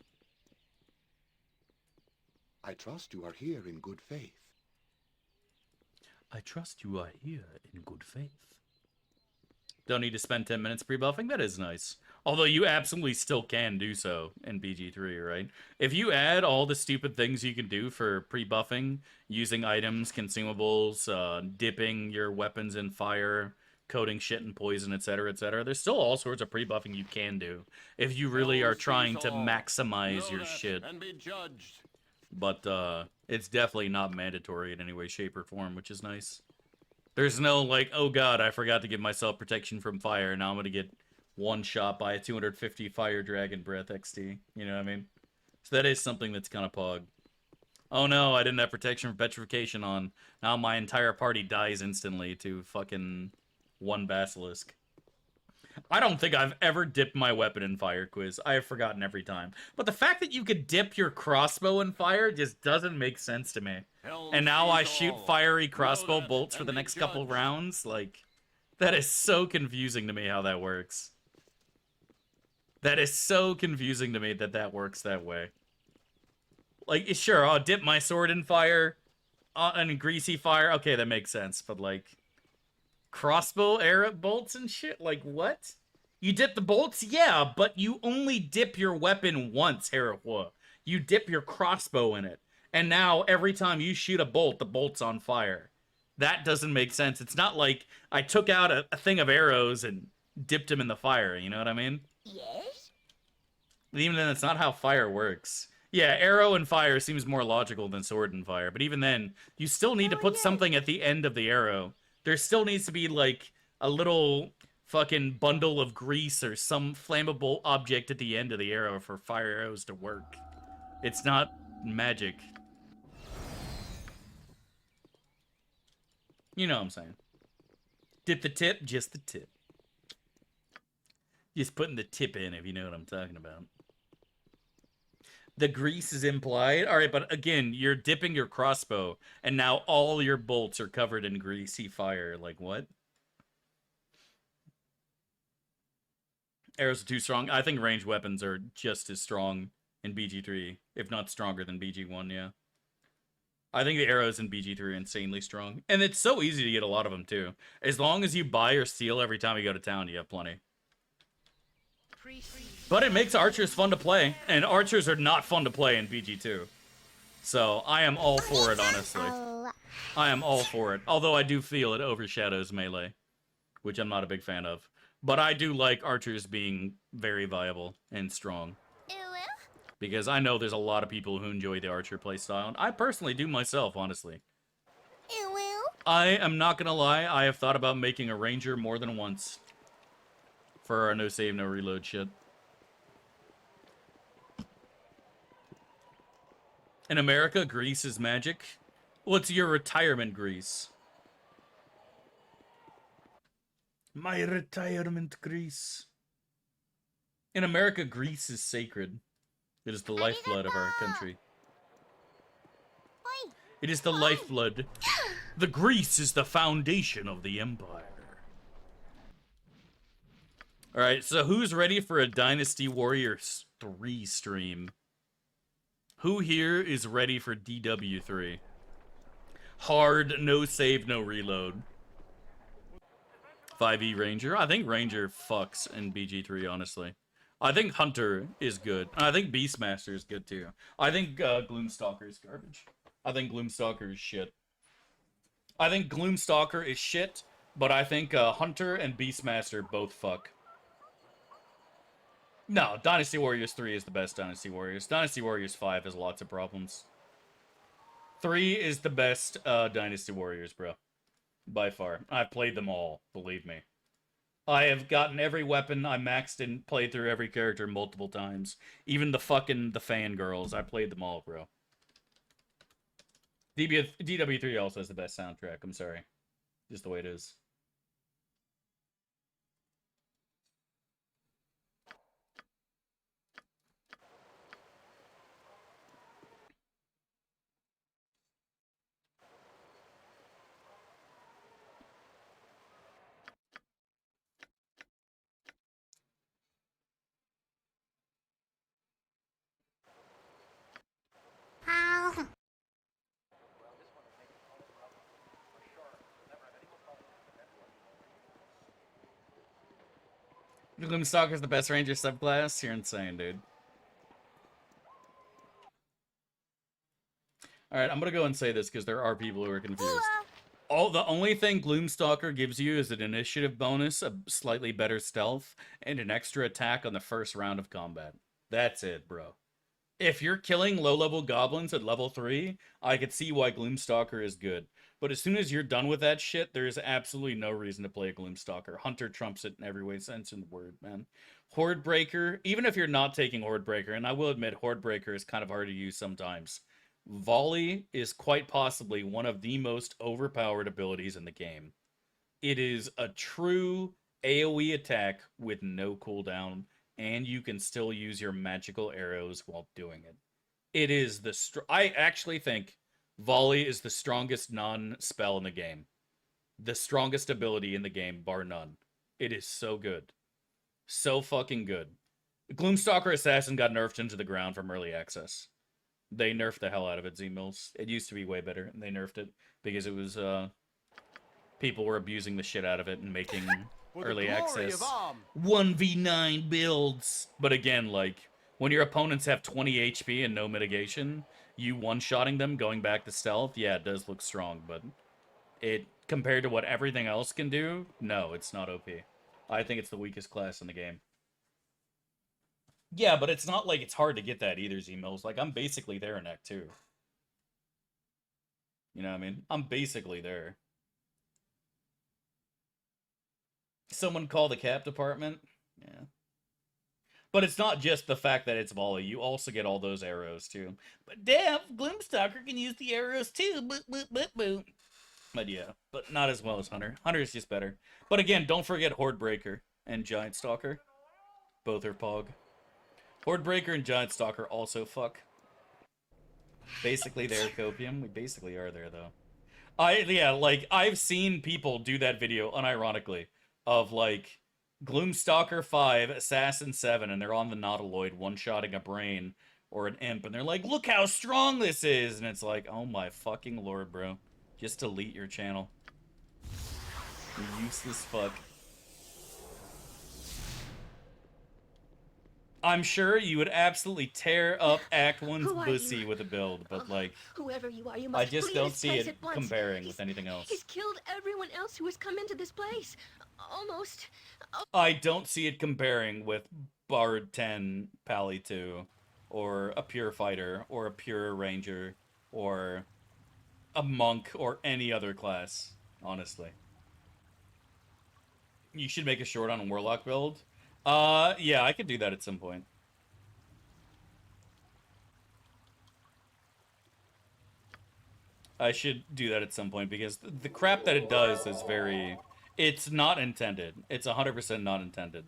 I trust you are here in good faith. I trust you are here in good faith. Don't need to spend 10 minutes pre-buffing? That is nice. Although you absolutely still can do so in BG3, right? If you add all the stupid things you can do for pre-buffing, using items, consumables, dipping your weapons in fire, coating shit in poison, etc., etc., there's still all sorts of pre-buffing you can do if you really are trying to maximize your shit. And be judged. But it's definitely not mandatory in any way, shape, or form, which is nice. There's no, like, oh god, I forgot to give myself protection from fire, now I'm gonna get one shot by a 250 Fire Dragon Breath XT. You know what I mean? So that is something that's kind of pog. Oh no, I didn't have protection from petrification on. Now my entire party dies instantly to fucking one Basilisk. I don't think I've ever dipped my weapon in fire, Quiz. I have forgotten every time. But the fact that you could dip your crossbow in fire just doesn't make sense to me. And now I shoot fiery crossbow bolts for the next couple rounds? Like, that is so confusing to me how that works. That is so confusing to me that that works that way. Like, sure, I'll dip my sword in fire, and greasy fire. Okay, that makes sense. But, like, crossbow arrow bolts and shit? Like, what? You dip the bolts? Yeah, but you only dip your weapon once, Herahua. You dip your crossbow in it. And now, every time you shoot a bolt, the bolt's on fire. That doesn't make sense. It's not like I took out a thing of arrows and dipped them in the fire, you know what I mean? Yes? Even then, that's not how fire works. Yeah, arrow and fire seems more logical than sword and fire, but even then, you still need to put something at the end of the arrow. There still needs to be, like, a little fucking bundle of grease or some flammable object at the end of the arrow for fire arrows to work. It's not magic. You know what I'm saying. Dip the tip, just the tip. Just putting the tip in, if you know what I'm talking about. The grease is implied. All right, but again, you're dipping your crossbow, and now all your bolts are covered in greasy fire. Like, what? Arrows are too strong. I think ranged weapons are just as strong in BG3, if not stronger than BG1, yeah. I think the arrows in BG3 are insanely strong. And it's so easy to get a lot of them, too. As long as you buy or steal every time you go to town, you have plenty. But it makes archers fun to play, and archers are not fun to play in BG2. So I am all for it, honestly. I am all for it. Although I do feel it overshadows melee, which I'm not a big fan of. But I do like archers being very viable and strong. Because I know there's a lot of people who enjoy the archer playstyle, and I personally do myself, honestly. I am not gonna lie, I have thought about making a ranger more than once. For our no save, no reload shit. In America, grease is magic. What's your retirement grease? My retirement grease. In America, grease is sacred. It is the lifeblood of our country. It is the lifeblood. The grease is the foundation of the empire. Alright, so who's ready for a Dynasty Warriors 3 stream? Who here is ready for DW3? Hard, no save, no reload. 5e Ranger? I think Ranger fucks in BG3, honestly. I think Hunter is good. I think Beastmaster is good, too. I think Gloomstalker is garbage. I think Gloomstalker is shit. I think Gloomstalker is shit, but I think Hunter and Beastmaster both fuck. No, Dynasty Warriors 3 is the best Dynasty Warriors. Dynasty Warriors 5 has lots of problems. 3 is the best Dynasty Warriors, bro. By far. I've played them all, believe me. I have gotten every weapon. I maxed and played through every character multiple times. Even the fangirls. I played them all, bro. DW3 also has the best soundtrack. I'm sorry. Just the way it is. Gloomstalker's the best ranger subclass? You're insane, dude. Alright, I'm gonna go and say this because there are people who are confused. The only thing Gloomstalker gives you is an initiative bonus, a slightly better stealth, and an extra attack on the first round of combat. That's it, bro. If you're killing low-level goblins at level 3, I could see why Gloomstalker is good. But as soon as you're done with that shit, there's absolutely no reason to play a Gloomstalker. Hunter trumps it in every way sense in the word, man. Hordebreaker, even if you're not taking Hordebreaker, and I will admit Hordebreaker is kind of hard to use sometimes, Volley is quite possibly one of the most overpowered abilities in the game. It is a true AoE attack with no cooldown, and you can still use your magical arrows while doing it. It is I actually think Volley is the strongest non-spell in the game. The strongest ability in the game, bar none. It is so good. So fucking good. Gloomstalker Assassin got nerfed into the ground from early access. They nerfed the hell out of it, Z-Mills. It used to be way better, and they nerfed it because it was, people were abusing the shit out of it and making early access 1v9 builds. But again, like, when your opponents have 20 HP and no mitigation, you one-shotting them, going back to stealth, yeah, it does look strong, but it, compared to what everything else can do, no, it's not OP. I think it's the weakest class in the game. Yeah, but it's not like it's hard to get that either, Z-Mills. Like, I'm basically there in Act 2. You know what I mean? I'm basically there. someone call the cap department. Yeah. But it's not just the fact that it's volley. You also get all those arrows, too. But damn, Gloomstalker can use the arrows, too. Boop, boop, boop, boop. But yeah, but not as well as Hunter. Hunter is just better. But again, don't forget Hordebreaker and Giant Stalker. Both are Pog. Hordebreaker and Giant Stalker also fuck. Basically, they're copium. We basically are there, though. Yeah, like, I've seen people do that video, unironically, of, like, Gloomstalker 5, Assassin 7, and they're on the Nautiloid one-shotting a brain or an imp, and they're like, look how strong this is! And it's like, oh my fucking lord, bro. Just delete your channel. You useless fuck. I'm sure you would absolutely tear up Act 1's pussy with a build, but like, whoever you are, you must I just don't see it comparing with anything else. He's killed everyone else who has come into this place. Almost. I don't see it comparing with Bard 10, Pally 2, or a Pure Fighter, or a Pure Ranger, or a Monk, or any other class, honestly. You should make a short on a Warlock build. Yeah, I could do that at some point. I should do that at some point, because the crap that it does is very... It's not intended. It's 100% not intended.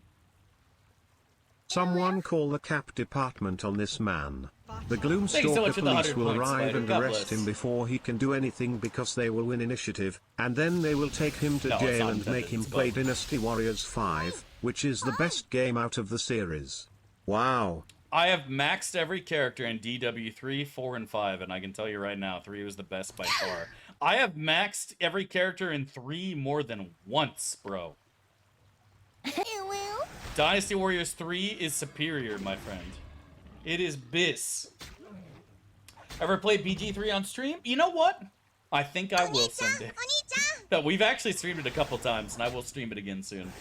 Someone call the cap department on this man. The Thank you so Gloomstalker much for the police 100 will points, arrive Spider. and God arrest bless. him before he can do anything because they will win initiative, and then they will take him to No, it's jail not and intended, make him it's play fun. Dynasty Warriors 5, which is the best game out of the series. Wow. I have maxed every character in DW3, 4, and 5, and I can tell you right now, 3 was the best by far. I have maxed every character in 3 more than once, bro. Dynasty Warriors 3 is superior, my friend. It is bis. Ever played BG3 on stream? You know what? I think I will someday. No, we've actually streamed it a couple times, and I will stream it again soon.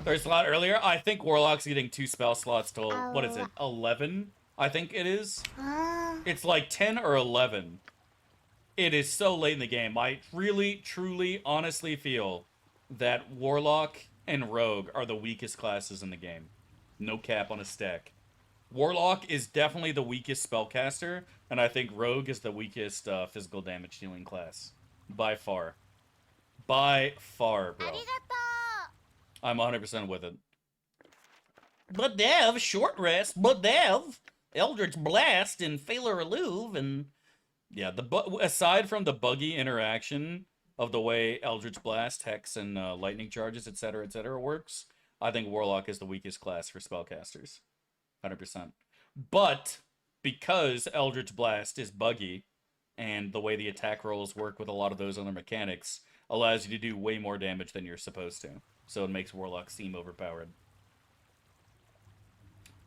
There's a lot earlier. I think Warlock's getting 2 spell slots till, what is it, 11? I think it is. It's like 10 or 11. It is so late in the game. I really, truly, honestly feel that Warlock and Rogue are the weakest classes in the game. No cap on a stack. Warlock is definitely the weakest spellcaster, and I think Rogue is the weakest physical damage dealing class. By far. By far, bro. I'm 100% with it. But Dev, short rest, but Dev, Eldritch Blast, and Failure Eluve, and... Yeah, aside from the buggy interaction of the way Eldritch Blast, Hex, and Lightning Charges, etc., works, I think Warlock is the weakest class for spellcasters. 100%. But, because Eldritch Blast is buggy, and the way the attack rolls work with a lot of those other mechanics, allows you to do way more damage than you're supposed to. So it makes Warlock seem overpowered.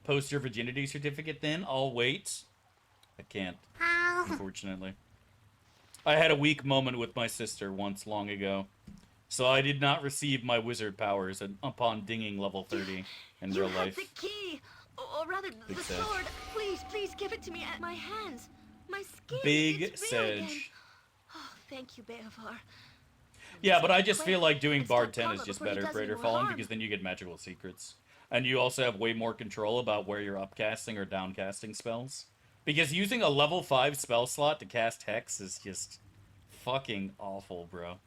Post your virginity certificate then? I'll wait. I can't, unfortunately. I had a weak moment with my sister once long ago, so I did not receive my wizard powers upon dinging level 30 in real life. You have the key, or rather, the sword. Please give it to me at my hands. My skin. Big it's real again. Sedge. Oh, thank you, Beovar. Yeah, but I just feel like doing Bard 10 is just better, Greater Fallen, because then you get magical secrets. And you also have way more control about where you're upcasting or downcasting spells. Because using a level 5 spell slot to cast Hex is just fucking awful, bro.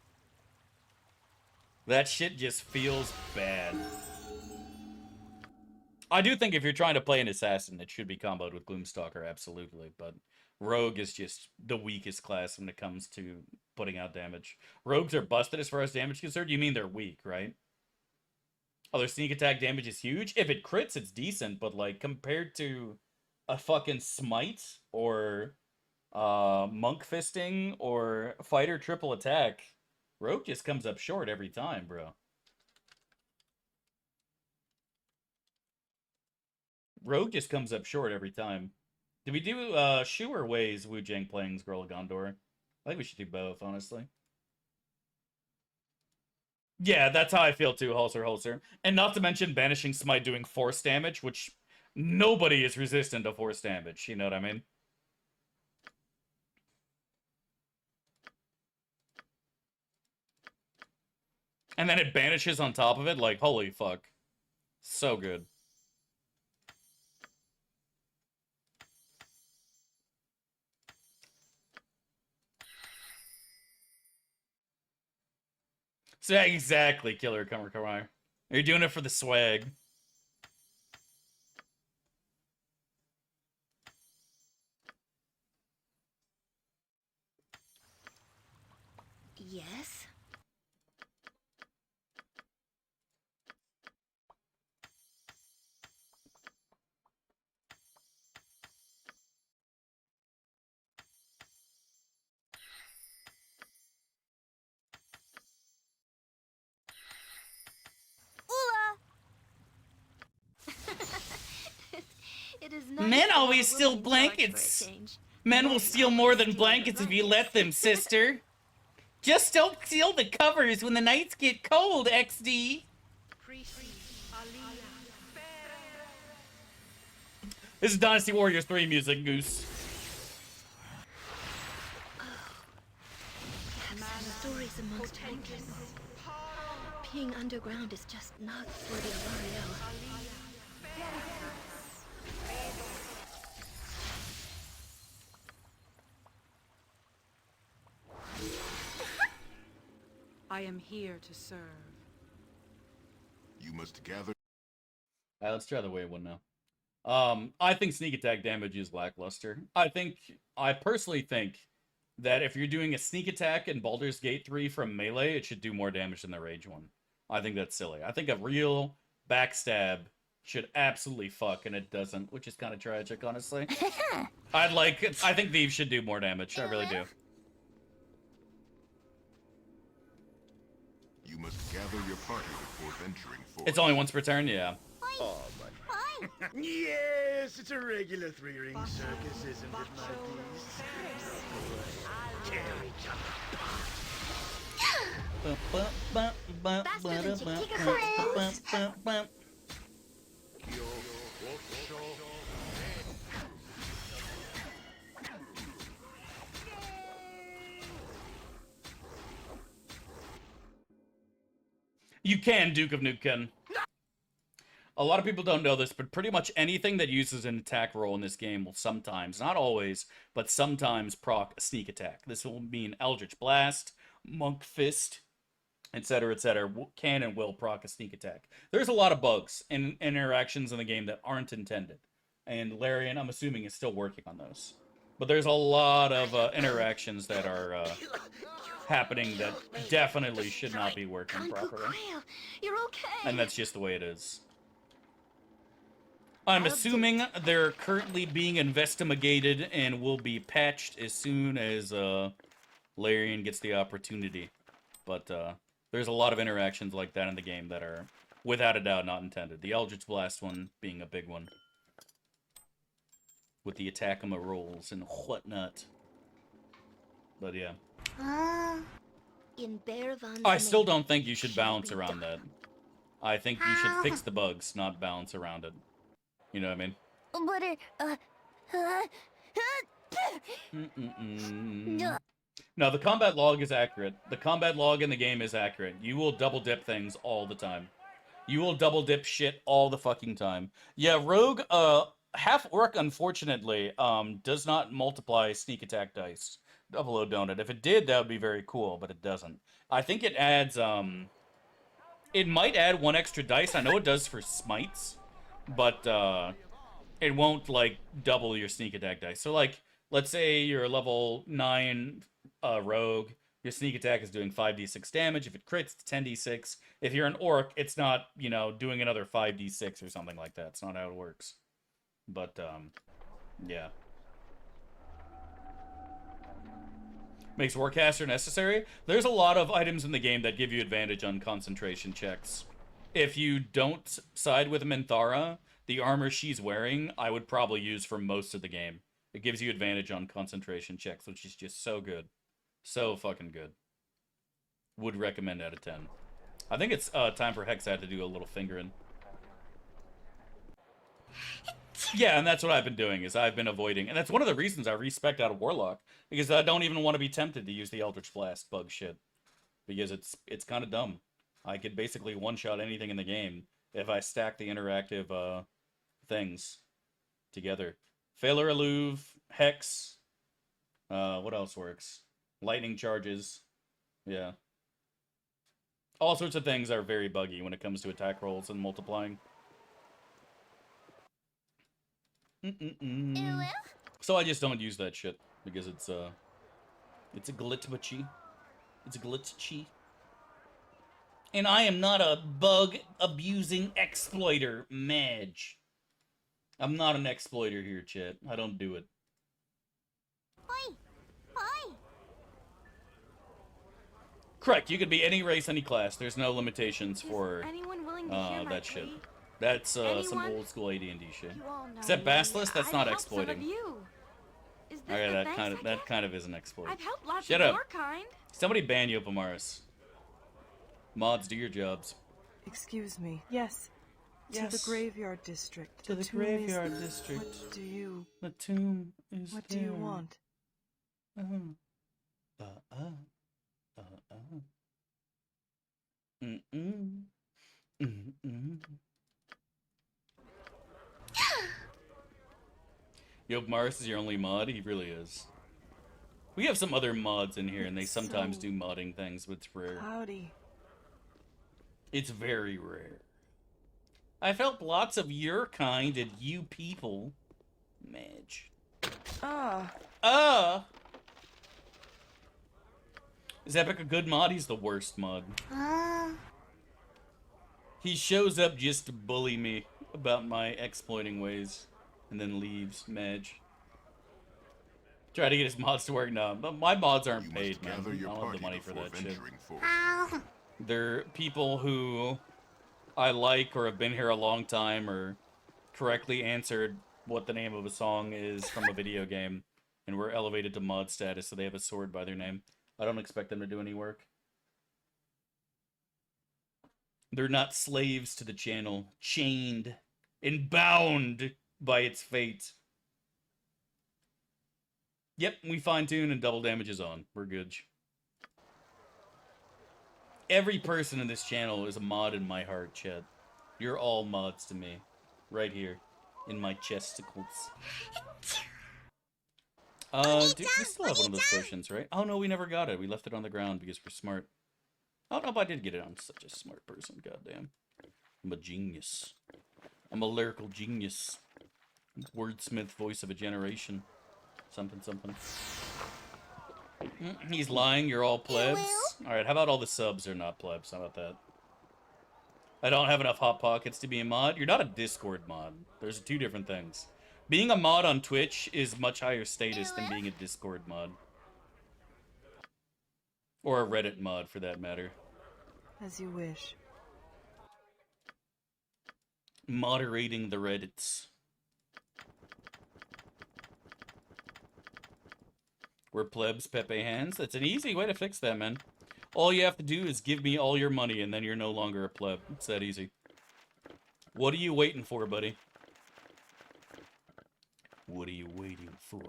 That shit just feels bad. I do think if you're trying to play an assassin, it should be comboed with Gloomstalker, absolutely, but Rogue is just the weakest class when it comes to putting out damage. Rogues are busted as far as damage is concerned. You mean they're weak, right? Oh, their sneak attack damage is huge? If it crits, it's decent, but like compared to a fucking Smite or Monk Fisting or Fighter Triple Attack, Rogue just comes up short every time, bro. Rogue just comes up short every time. Did we do Shu or Wei's Wu Jang playing Girl of Gondor? I think we should do both, honestly. Yeah, that's how I feel too, Hulser. And not to mention Banishing Smite doing force damage, which nobody is resistant to force damage, you know what I mean? And then it banishes on top of it, like, holy fuck. So good. So yeah, exactly, Killer Kamar. You're doing it for the swag. Yes? It is nice Men to have always a steal woman in charge for a blankets. change. Men will steal more than blankets if you let them, sister. Just don't steal the covers when the nights get cold, XD. This is Dynasty Warriors 3 music, Goose. Stories amongst strangers. Being underground is just not worthy of Ariel. I am here to serve. You must gather. Alright, let's try the wave one now. I think sneak attack damage is lackluster. I personally think that if you're doing a sneak attack in Baldur's Gate 3 from melee, it should do more damage than the rage one. I think that's silly. I think a real backstab should absolutely fuck, and it doesn't, which is kind of tragic, honestly. I think these should do more damage. I really do. You must gather your party before venturing forth. It's only once per turn, yeah. Oh, but... Yes, it's a regular three-ring circus, isn't it, my beast? You can, Duke of Nukem. A lot of people don't know this, but pretty much anything that uses an attack roll in this game will sometimes, not always, but sometimes proc a sneak attack. This will mean Eldritch Blast, Monk Fist, etc., can and will proc a sneak attack. There's a lot of bugs and interactions in the game that aren't intended. And Larian, I'm assuming, is still working on those. But there's a lot of interactions that are happening that definitely should not be working properly. You're okay. And that's just the way it is. I'm assuming they're currently being investigated and will be patched as soon as Larian gets the opportunity. But there's a lot of interactions like that in the game that are, without a doubt, not intended. The Eldritch Blast one being a big one. With the attack-em-a rolls and whatnot. But yeah. I still don't think you should balance around that. I think you should fix the bugs, not balance around it. You know what I mean? No, the combat log is accurate. The combat log in the game is accurate. You will double dip things all the time. You will double dip shit all the fucking time. Yeah, Rogue, half orc, unfortunately, does not multiply sneak attack dice. Double O donut. If it did, that would be very cool, but it doesn't. I think it adds, it might add one extra dice. I know it does for smites. But it won't, like, double your sneak attack dice. So, like, let's say you're a level 9 rogue. Your sneak attack is doing 5d6 damage. If it crits, it's 10d6. If you're an orc, it's not, you know, doing another 5d6 or something like that. It's not how it works. But, yeah. Makes Warcaster necessary. There's a lot of items in the game that give you advantage on concentration checks. If you don't side with Minthara, the armor she's wearing, I would probably use for most of the game. It gives you advantage on concentration checks, which is just so good. So fucking good. Would recommend out of 10. I think it's time for Hexxat to do a little fingering. Yeah, and that's what I've been doing, is I've been avoiding. And that's one of the reasons I respect out of Warlock, because I don't even want to be tempted to use the Eldritch Blast bug shit. Because it's kind of dumb. I could basically one-shot anything in the game if I stack the interactive things together. Failure Alluve, Hex, what else works? Lightning charges, yeah. All sorts of things are very buggy when it comes to attack rolls and multiplying. So I just don't use that shit because it's a glitchy. It's a glitchy. And I am not a bug-abusing exploiter, Madge. I'm not an exploiter here, chat. I don't do it. Oi! Oi! Correct, you could be any race, any class. There's no limitations for Anyone willing to hear my that shit. plea? That's some Anyone? old school AD&D shit. You all know Except me. Bassless, that's I've not helped some of exploiting. you. Is this Okay, the thanks I that get? kind of is an exploit. I've helped lots Shut of up. your kind. Somebody ban you, Pomaris. Mods, do your jobs. Excuse me. Yes. To Yes. the graveyard district. To the tomb is- graveyard district. What do you... The tomb is What do you there. want? Yo, Mars is your only mod? He really is. We have some other mods in here, and they sometimes So do modding things, but it's rare. Howdy. It's very rare. I've helped lots of your kind and you people. Madge. Is Epic a good mod? He's the worst mod. He shows up just to bully me about my exploiting ways, and then leaves. Madge. Try to get his mods to work now, but my mods aren't paid, man. I don't have the money for that shit. They're people who I like or have been here a long time or correctly answered what the name of a song is from a video game and were elevated to mod status, so they have a sword by their name. I don't expect them to do any work. They're not slaves to the channel, chained and bound by its fate. Yep, we fine-tune and double damage is on. We're good. Every person in this channel is a mod in my heart, chat. You're all mods to me. Right here. In my chesticles. Dude, we still have one of those potions, right? Oh no, we never got it. We left it on the ground because we're smart. Oh no, but I did get it. I'm such a smart person, goddamn. I'm a genius. I'm a lyrical genius. Wordsmith, voice of a generation. Something, something. He's lying, you're all plebs. Alright, how about all the subs are not plebs? How about that? I don't have enough hot pockets to be a mod. You're not a Discord mod. There's two different things. Being a mod on Twitch is much higher status than being a Discord mod. Or a Reddit mod, for that matter. As you wish. Moderating the Reddits. We're plebs, Pepe hands. That's an easy way to fix that, man. All you have to do is give me all your money, and then you're no longer a pleb. It's that easy. What are you waiting for, buddy? What are you waiting for?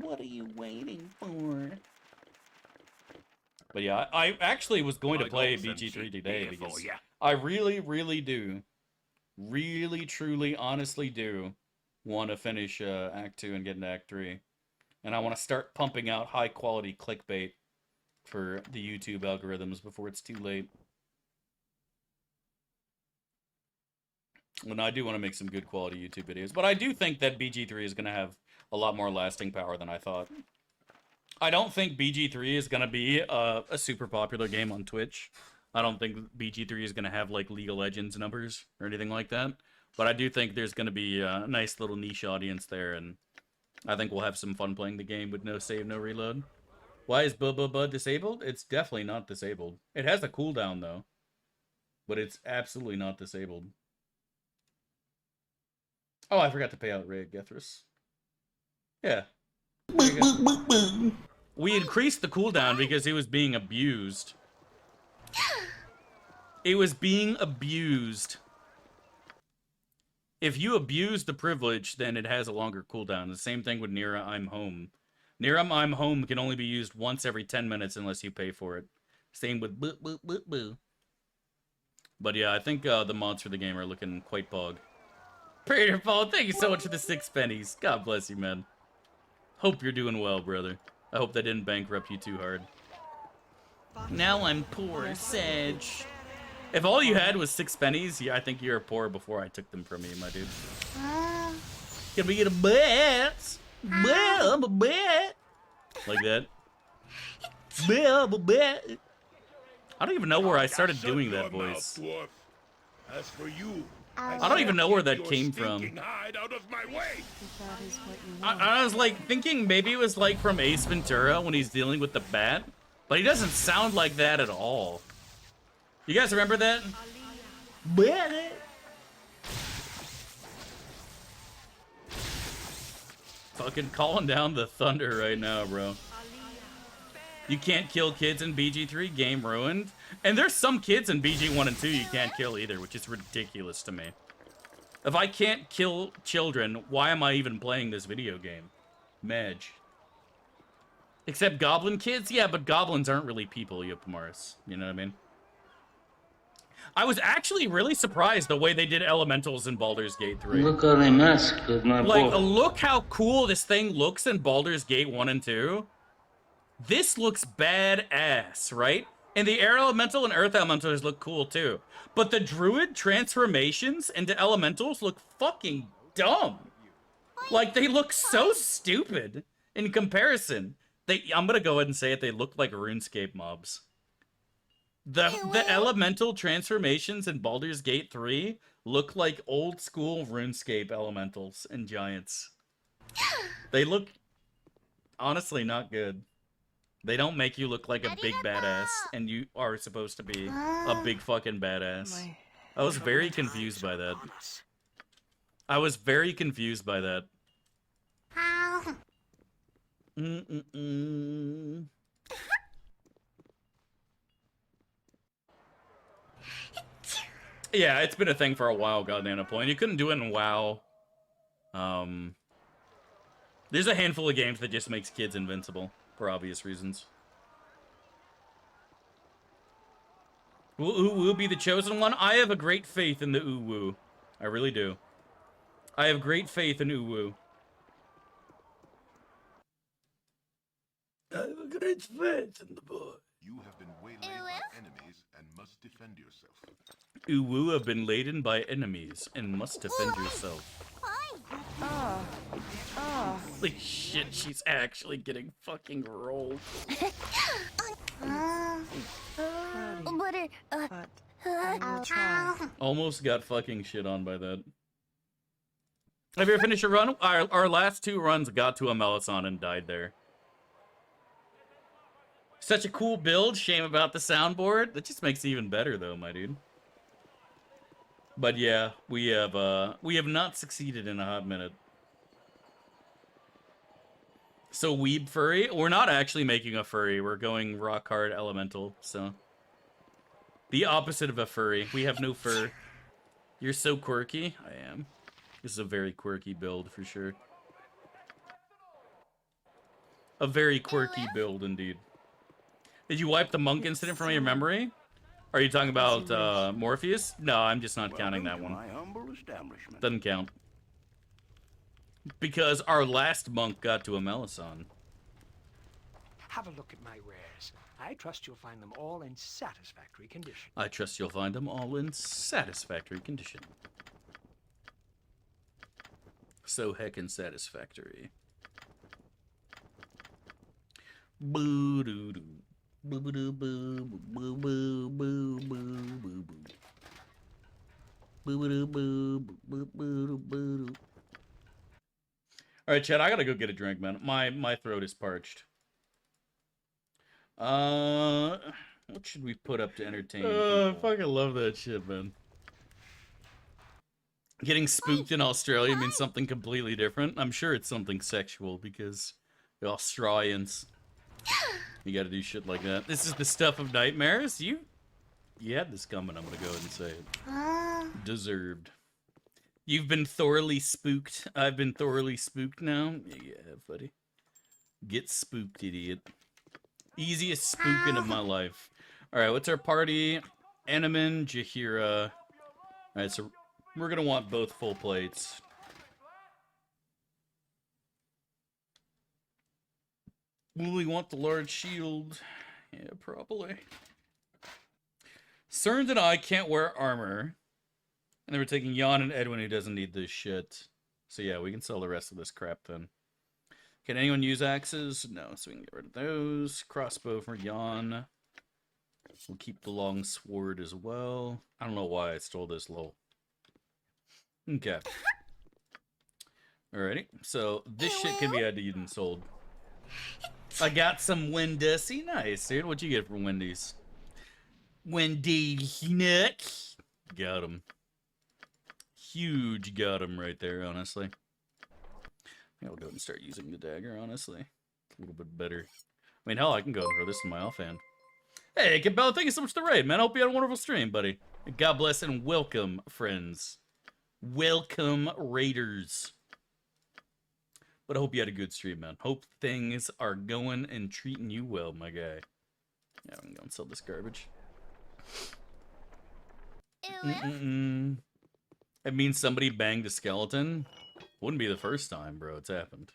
What are you waiting for? But yeah, I actually was going to play BG3 today because I really, really do, really, truly, honestly do want to finish Act 2 and get into Act 3. And I want to start pumping out high-quality clickbait for the YouTube algorithms before it's too late. And I do want to make some good quality YouTube videos. But I do think that BG3 is going to have a lot more lasting power than I thought. I don't think BG3 is going to be a super popular game on Twitch. I don't think BG3 is going to have, like, League of Legends numbers or anything like that. But I do think there's going to be a nice little niche audience there, and I think we'll have some fun playing the game with no save, no reload. Why is Bud disabled? It's definitely not disabled. It has a cooldown, though. But it's absolutely not disabled. Oh, I forgot to pay out Ray Gethris. Yeah. We increased the cooldown because it was being abused. It was being abused. If you abuse the privilege, then it has a longer cooldown. The same thing with Nira I'm Home. Nira I'm Home can only be used once every 10 minutes unless you pay for it. Same with Boo Boo Boo Boo. But yeah, I think the mods for the game are looking quite pog. Prater Paul, thank you so much for the 6 pennies. God bless you, man. Hope you're doing well, brother. I hope that didn't bankrupt you too hard. Now I'm poor, Sedge. If all you had was 6 pennies, yeah, I think you were poor before I took them from you, my dude. Can we get a bet? A bet. Like that. Bet. I don't even know where I started doing that voice. As for you, I don't even know where that came from. Out of my way. I was like thinking maybe it was like from Ace Ventura when he's dealing with the bat, but he doesn't sound like that at all. You guys remember that? Fucking calling down the thunder right now, bro. You can't kill kids in BG3, game ruined. And there's some kids in BG1 and 2 you can't kill either, which is ridiculous to me. If I can't kill children, why am I even playing this video game? Madge. Except goblin kids? Yeah, but goblins aren't really people, Yopamaris. You know what I mean? I was actually really surprised the way they did elementals in Baldur's Gate 3. Look how they massacred my Like, boy. look how cool this thing looks in Baldur's Gate 1 and 2. This looks badass, right? And the air elemental and earth elementals look cool too. But the druid transformations into elementals look fucking dumb. Like, they look so stupid in comparison. I'm gonna go ahead and say it, they look like RuneScape mobs. The elemental transformations in Baldur's Gate 3 look like old school RuneScape elementals and giants. They look honestly not good. They don't make you look like a big badass, and you are supposed to be a big fucking badass. I was very confused by that. I was very confused by that. Yeah, it's been a thing for a while, goddamn point. You couldn't do it in WoW. There's a handful of games that just makes kids invincible, for obvious reasons. Will UwU be the chosen one? I have a great faith in the UwU. I really do. I have great faith in UwU. I have a great faith in the boy. You have been waylaid by enemies and must defend yourself. UwU have been laden by enemies and must defend yourself. Holy shit, she's actually getting fucking rolled. Almost got fucking shit on by that. Have you ever finished a run? Our last 2 runs got to a Melisson and died there. Such a cool build. Shame about the soundboard. That just makes it even better though, my dude. But yeah, we have not succeeded in a hot minute. So weeb furry? We're not actually making a furry. We're going rock hard elemental, so. The opposite of a furry. We have no fur. You're so quirky. I am. This is a very quirky build for sure. A very quirky build indeed. Did you wipe the monk incident from your memory? Are you talking about Morpheus? No, I'm just not counting that one. Doesn't count. Because our last monk got to a Melisson. Have a look at my wares. I trust you'll find them all in satisfactory condition. I trust you'll find them all in satisfactory condition. So heckin' satisfactory. Boo-doo-doo. Boo-boo-doo-boo. Boo-boo-boo-boo-boo-boo. Boo-boo-doo-boo. Boo-boo-doo-boo. All right, Chad, I gotta go get a drink, man. My throat is parched. What should we put up to entertain people? I fucking love that shit, man. Getting spooked in Australia means something completely different. I'm sure it's something sexual because the Australians, you gotta do shit like that. This is the stuff of nightmares. You had this coming, I'm gonna go ahead and say it. Deserved. You've been thoroughly spooked. I've been thoroughly spooked now. Yeah, buddy. Get spooked, idiot. Easiest spooking of my life. Alright, what's our party? Enemin, Jahira. Alright, so we're going to want both full plates. Will we want the large shield? Yeah, probably. Cerns and I can't wear armor. And then we're taking Jan and Edwin, who doesn't need this shit. So yeah, we can sell the rest of this crap then. Can anyone use axes? No, so we can get rid of those. Crossbow for Jan. We'll keep the long sword as well. I don't know why I stole this lol. Okay. Alrighty, so this shit can be added and sold. I got some Wendy's. Nice, dude. What'd you get from Wendy's? Wendy's nuts. Got him. Huge got him right there, honestly. I think I'll go and start using the dagger, honestly. It's a little bit better. I mean, hell, I can go and throw this in my offhand. Hey, Gibberlings, thank you so much for the raid, man. I hope you had a wonderful stream, buddy. God bless and welcome, friends. Welcome, raiders. But I hope you had a good stream, man. Hope things are going and treating you well, my guy. Yeah, I'm going to sell this garbage. It means somebody banged a skeleton. Wouldn't be the first time, bro. It's happened.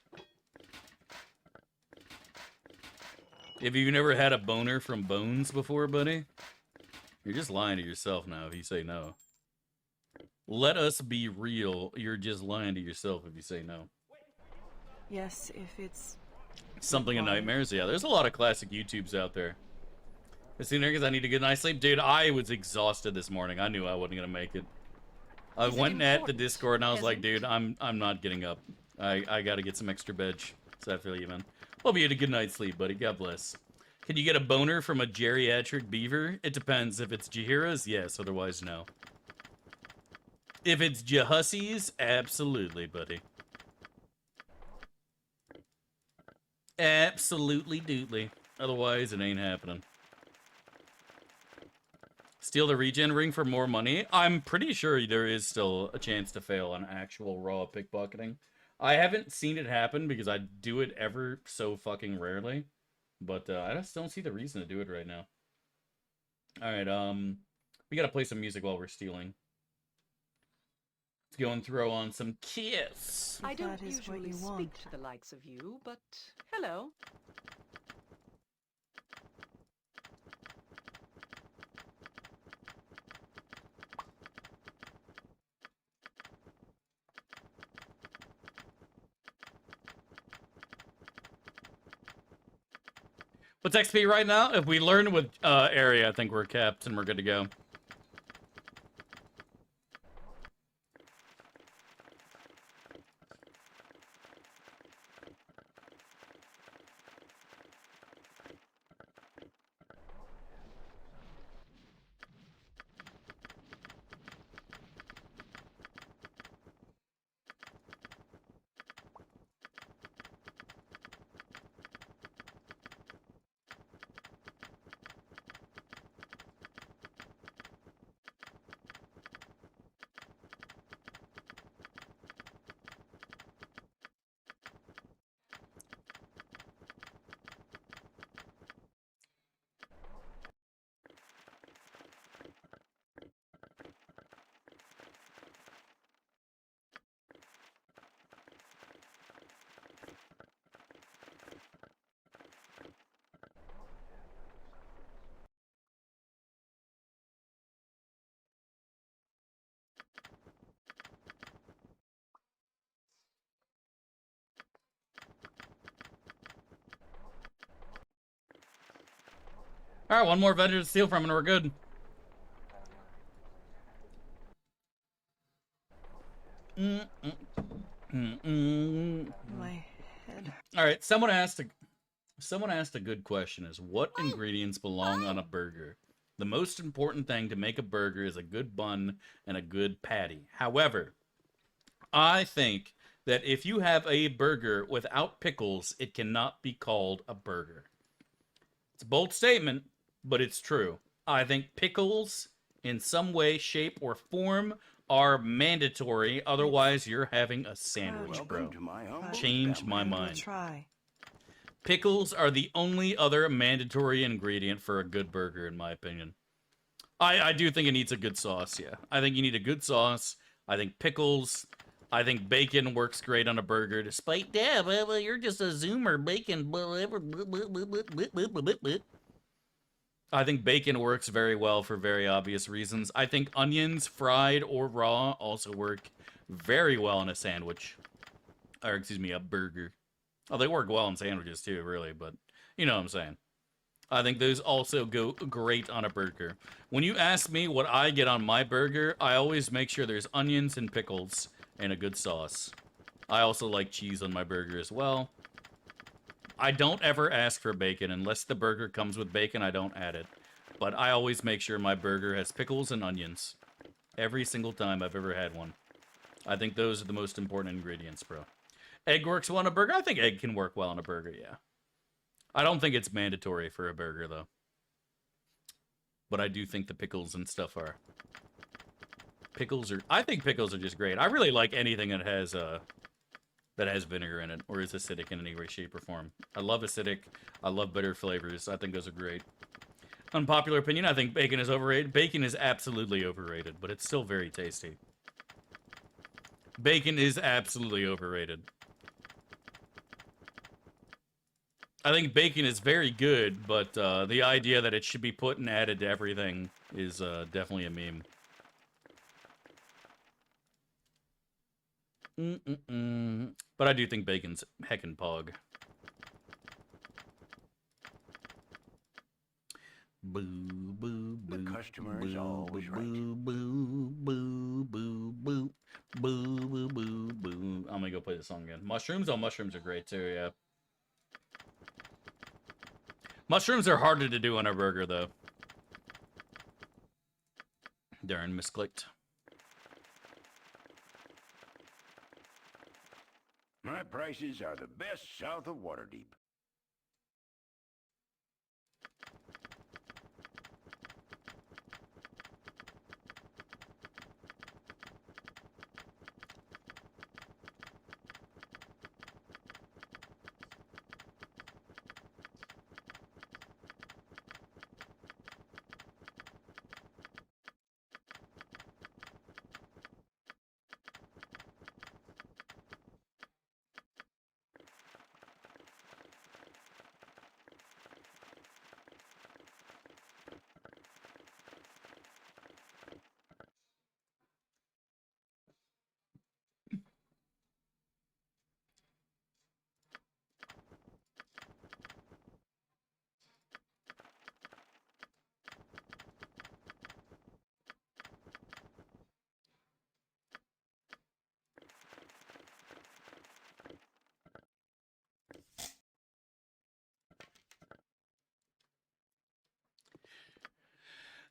If you've never had a boner from bones before, buddy, you're just lying to yourself now if you say no. Let us be real. You're just lying to yourself if you say no. Yes, if it's... Something in Nightmares? Yeah, there's a lot of classic YouTubes out there. I seen there because I need to get a nice sleep. Dude, I was exhausted this morning. I knew I wasn't going to make it. I went at the Discord and I was like, dude, I'm not getting up. I got to get some extra veg. So I feel you, man. Hope you had a good night's sleep, buddy. God bless. Can you get a boner from a geriatric beaver? It depends. If it's Jahira's, yes. Otherwise, no. If it's Jahussies, absolutely, buddy. Absolutely dootly. Otherwise, it ain't happening. Steal the regen ring for more money? I'm pretty sure there is still a chance to fail on actual raw pickpocketing. I haven't seen it happen because I do it ever so fucking rarely. But I just don't see the reason to do it right now. Alright, we gotta play some music while we're stealing. Let's go and throw on some Kiss. I don't usually speak to the likes of you, but hello. What's XP right now? If we learn with area, I think we're capped and we're good to go. Alright, one more vendor to steal from and we're good. My head. Alright, someone asked a good question is what ingredients belong on a burger? The most important thing to make a burger is a good bun and a good patty. However, I think that if you have a burger without pickles, it cannot be called a burger. It's a bold statement, but it's true. I think pickles, in some way, shape, or form, are mandatory. Otherwise, you're having a sandwich, bro. Change my mind. Try. Pickles are the only other mandatory ingredient for a good burger, in my opinion. I do think it needs a good sauce, yeah. I think you need a good sauce. I think pickles. I think bacon works great on a burger, despite, yeah, well, you're just a zoomer, bacon, whatever. I think bacon works very well for very obvious reasons. I think onions, fried or raw, also work very well in a sandwich. Or, excuse me, a burger. Oh, they work well in sandwiches too, really, but you know what I'm saying. I think those also go great on a burger. When you ask me what I get on my burger, I always make sure there's onions and pickles and a good sauce. I also like cheese on my burger as well. I don't ever ask for bacon. Unless the burger comes with bacon, I don't add it. But I always make sure my burger has pickles and onions. Every single time I've ever had one. I think those are the most important ingredients, bro. Egg works well on a burger? I think egg can work well on a burger, yeah. I don't think it's mandatory for a burger, though. But I do think the pickles and stuff are... I think pickles are just great. I really like anything that has vinegar in it, or is acidic in any way, shape, or form. I love acidic. I love bitter flavors. I think those are great. Unpopular opinion, I think bacon is overrated. Bacon is absolutely overrated, but it's still very tasty. Bacon is absolutely overrated. I think bacon is very good, but the idea that it should be put and added to everything is definitely a meme. But I do think bacon's heckin' pog. Boo, boo, boo. The customer is always right. Boo, boo, boo, boo, boo, boo, boo, boo, boo. I'm gonna go play the song again. Mushrooms? Oh, mushrooms are great too, yeah. Mushrooms are harder to do on a burger, though. Darren misclicked. My prices are the best south of Waterdeep.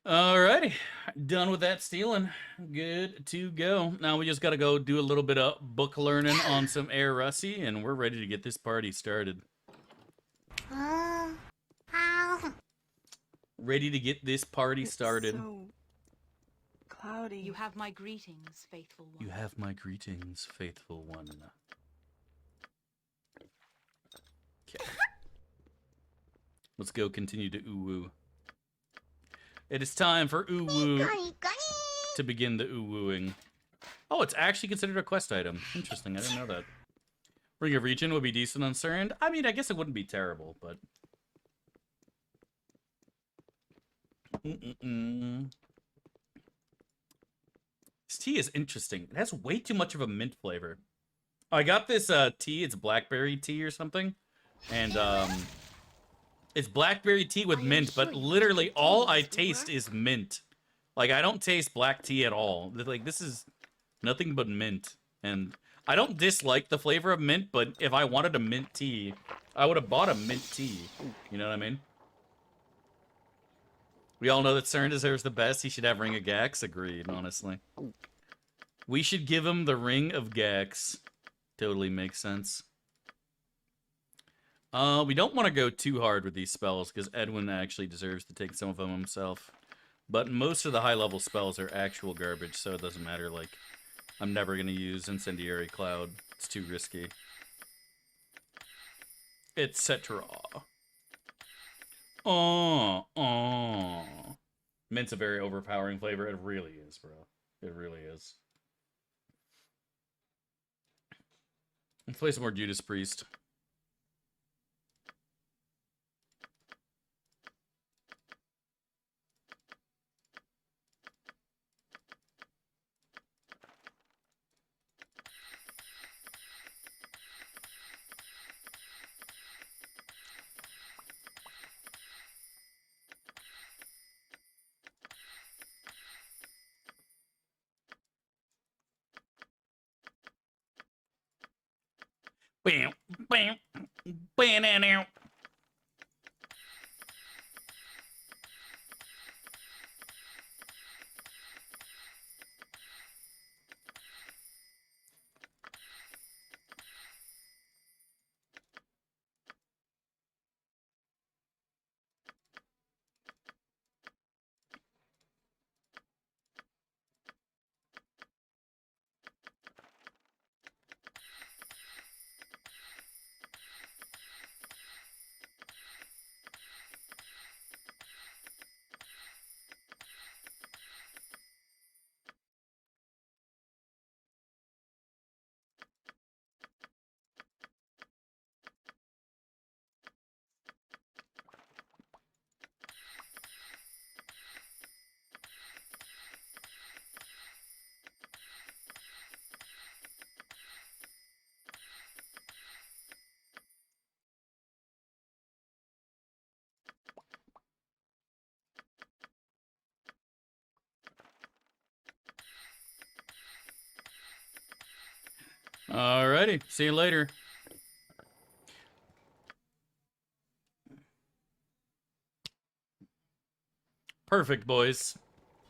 Alrighty, done with that stealing. Good to go. Now we just gotta go do a little bit of book learning on some Air Russie, and we're ready to get this party started. Ready to get this party started. So cloudy. You have my greetings, faithful one. You have my greetings, faithful one. Okay. Let's go continue to UwU. It is time for UwU to begin the UwUing. Oh, it's actually considered a quest item. Interesting, I didn't know that. Ring of Region would be decent on Surrend. I mean, I guess it wouldn't be terrible, but... This tea is interesting. It has way too much of a mint flavor. I got this tea, it's blackberry tea or something. And, it's blackberry tea with mint, but literally all I taste is mint. Like, I don't taste black tea at all. Like, this is nothing but mint. And I don't dislike the flavor of mint, but if I wanted a mint tea, I would have bought a mint tea. You know what I mean? We all know that Cern deserves the best. He should have Ring of Gax. Agreed, honestly. We should give him the Ring of Gax. Totally makes sense. We don't want to go too hard with these spells, because Edwin actually deserves to take some of them himself. But most of the high-level spells are actual garbage, so it doesn't matter. Like, I'm never going to use Incendiary Cloud. It's too risky. Etc. Mint's a very overpowering flavor. It really is, bro. It really is. Let's play some more Judas Priest. Bam, bam, bam, now. Alrighty, see you later. Perfect, boys.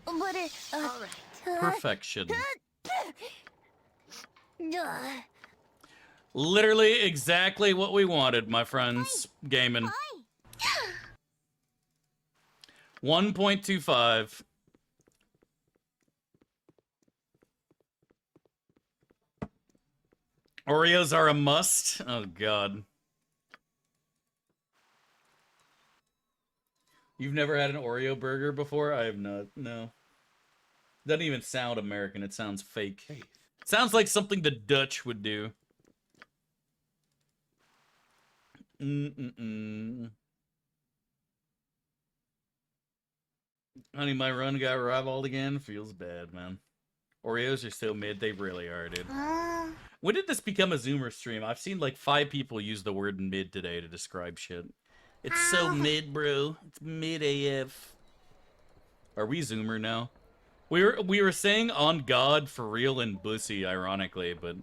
All right. Perfection. Literally exactly what we wanted, my friends. Gaming. 1.25. Oreos are a must. Oh, God. You've never had an Oreo burger before? I have not. No. Doesn't even sound American. It sounds fake. It sounds like something the Dutch would do. Honey, my run got rivaled again. Feels bad, man. Oreos are so mid. They really are, dude. When did this become a Zoomer stream? I've seen like 5 people use the word mid today to describe shit. It's so mid, bro. It's mid AF. Are we Zoomer now? We were saying on God for real and bussy, ironically, but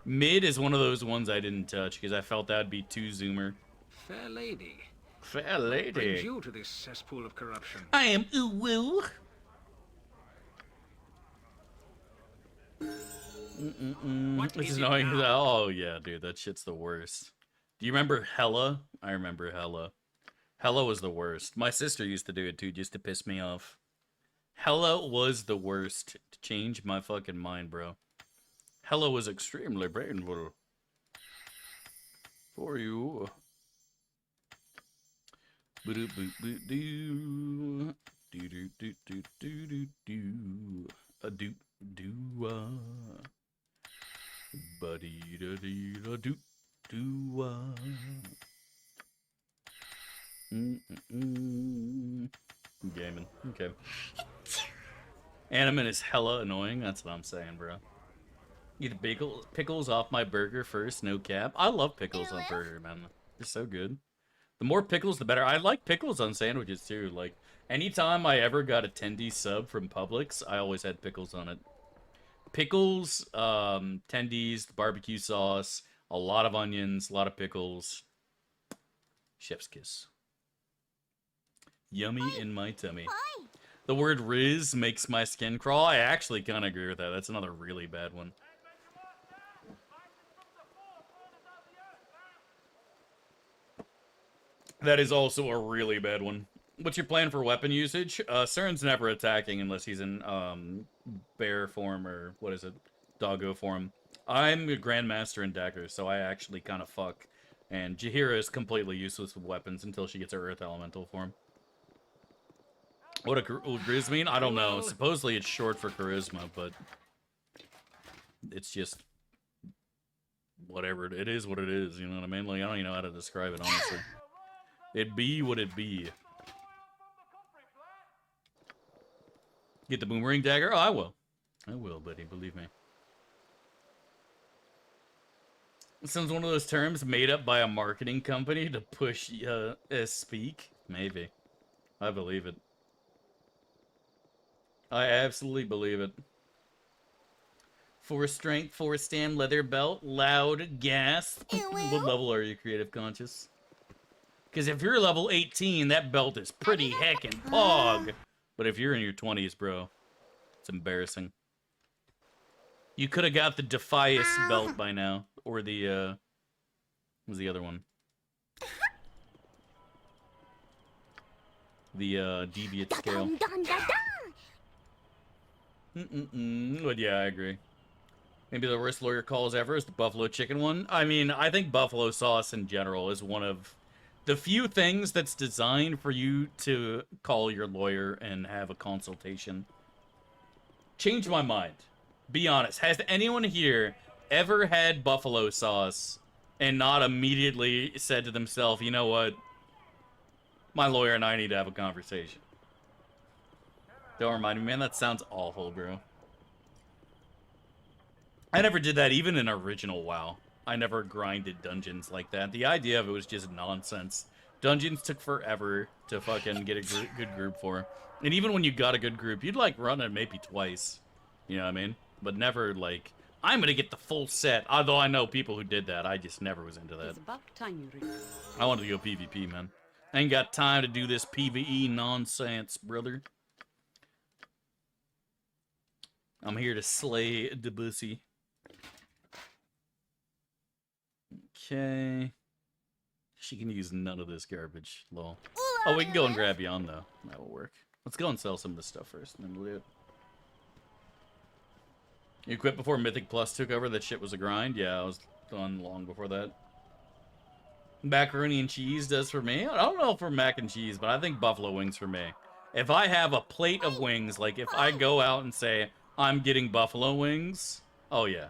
mid is one of those ones I didn't touch because I felt that'd be too Zoomer. Fair lady. Fair What brings lady. you to this cesspool of corruption? I am UwU. This is annoying. Oh yeah, dude, that shit's the worst. Do you remember Hella? I remember Hella. Hella was the worst. My sister used to do it too, just to piss me off. Hella was the worst. To change my fucking mind, bro. Hella was extremely painful for you. Boop boop boop doo. Do do do do do do do. A doop doo. Buddy da dee da doop doo. Gaming. Okay. Animate is hella annoying. That's what I'm saying, bro. Eat pickles off my burger first, no cap. I love pickles on burger, man. They're so good. The more pickles, the better. I like pickles on sandwiches, too. Like, anytime I ever got a tendy sub from Publix, I always had pickles on it. Pickles, tendies, barbecue sauce, a lot of onions, a lot of pickles. Chef's kiss. Yummy in my tummy. The word Riz makes my skin crawl. I actually kind of agree with that. That's another really bad one. That is also a really bad one. What's your plan for weapon usage? Cern's never attacking unless he's in bear form or what is it? Doggo form. I'm a Grandmaster in Dagger, so I actually kind of fuck. And Jaheira is completely useless with weapons until she gets her Earth Elemental form. What would Grizz mean? I don't know. Supposedly it's short for charisma, but it's just whatever. It is what it is, you know what I mean? Like, I don't even know how to describe it, honestly. It be what it be. Get the boomerang dagger? Oh, I will. I will, buddy. Believe me. This sounds one of those terms made up by a marketing company to push speak. Maybe. I believe it. I absolutely believe it. 4 strength, 4 stam, leather belt, loud, gas. What level are you, creative conscious? Because if you're level 18, that belt is pretty heckin' pog. But if you're in your 20s, bro, it's embarrassing. You could have got the Defias belt by now. Or the, what was the other one? The, Deviant Scale. But yeah, I agree. Maybe the worst lawyer calls ever is the buffalo chicken one. I mean, I think buffalo sauce in general is one of the few things that's designed for you to call your lawyer and have a consultation. Change my mind. Be honest. Has anyone here ever had buffalo sauce and not immediately said to themselves, you know what? My lawyer and I need to have a conversation. Don't remind me, man. That sounds awful, bro. I never did that, even in original WoW. I never grinded dungeons like that. The idea of it was just nonsense. Dungeons took forever to fucking get a good group for. And even when you got a good group, you'd, like, run it maybe twice. You know what I mean? But never, like, I'm gonna get the full set. Although I know people who did that. I just never was into that. It's about time you I wanted to go PvP, man. I ain't got time to do this PvE nonsense, brother. I'm here to slay Debussy. Okay. She can use none of this garbage. Lol. Oh, we can go and grab Beyond, though. That will work. Let's go and sell some of this stuff first, and then we'll do it. You quit before Mythic Plus took over? That shit was a grind? Yeah, I was done long before that. Macaroni and cheese does for me? I don't know for mac and cheese, but I think buffalo wings for me. If I have a plate of wings, like if I go out and say, I'm getting buffalo wings, oh yeah.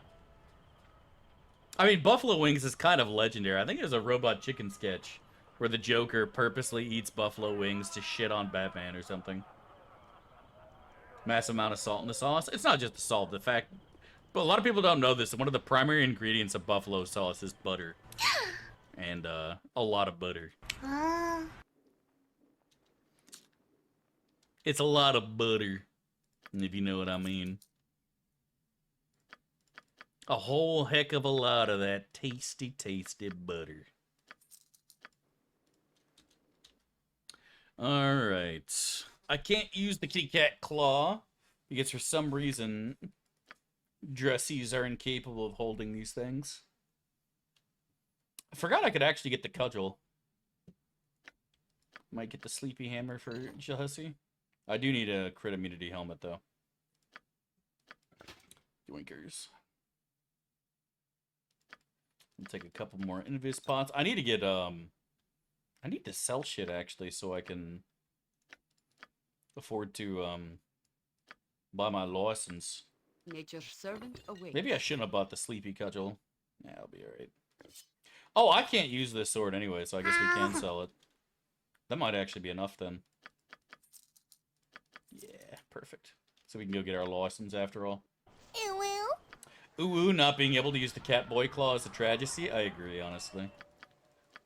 I mean, buffalo wings is kind of legendary. I think there's a Robot Chicken sketch where the Joker purposely eats buffalo wings to shit on Batman or something. Massive amount of salt in the sauce. It's not just the salt, the fact... But a lot of people don't know this. One of the primary ingredients of buffalo sauce is butter. And, a lot of butter. It's a lot of butter, if you know what I mean. A whole heck of a lot of that tasty, tasty butter. Alright. I can't use the kitty cat claw, because for some reason, dressies are incapable of holding these things. I forgot I could actually get the cudgel. Might get the sleepy hammer for Jahussi. I do need a crit immunity helmet, though. Yoinkers. I'll take a couple more invis pots. I need to get, I need to sell shit, actually, so I can afford to, buy my license. Nature's servant awaits. Maybe I shouldn't have bought the sleepy cudgel. Yeah, I'll be alright. Oh, I can't use this sword anyway, so I guess we can sell it. That might actually be enough, then. Yeah, perfect. So we can go get our license after all. UwU not being able to use the Catboy Claw is a tragedy. I agree, honestly.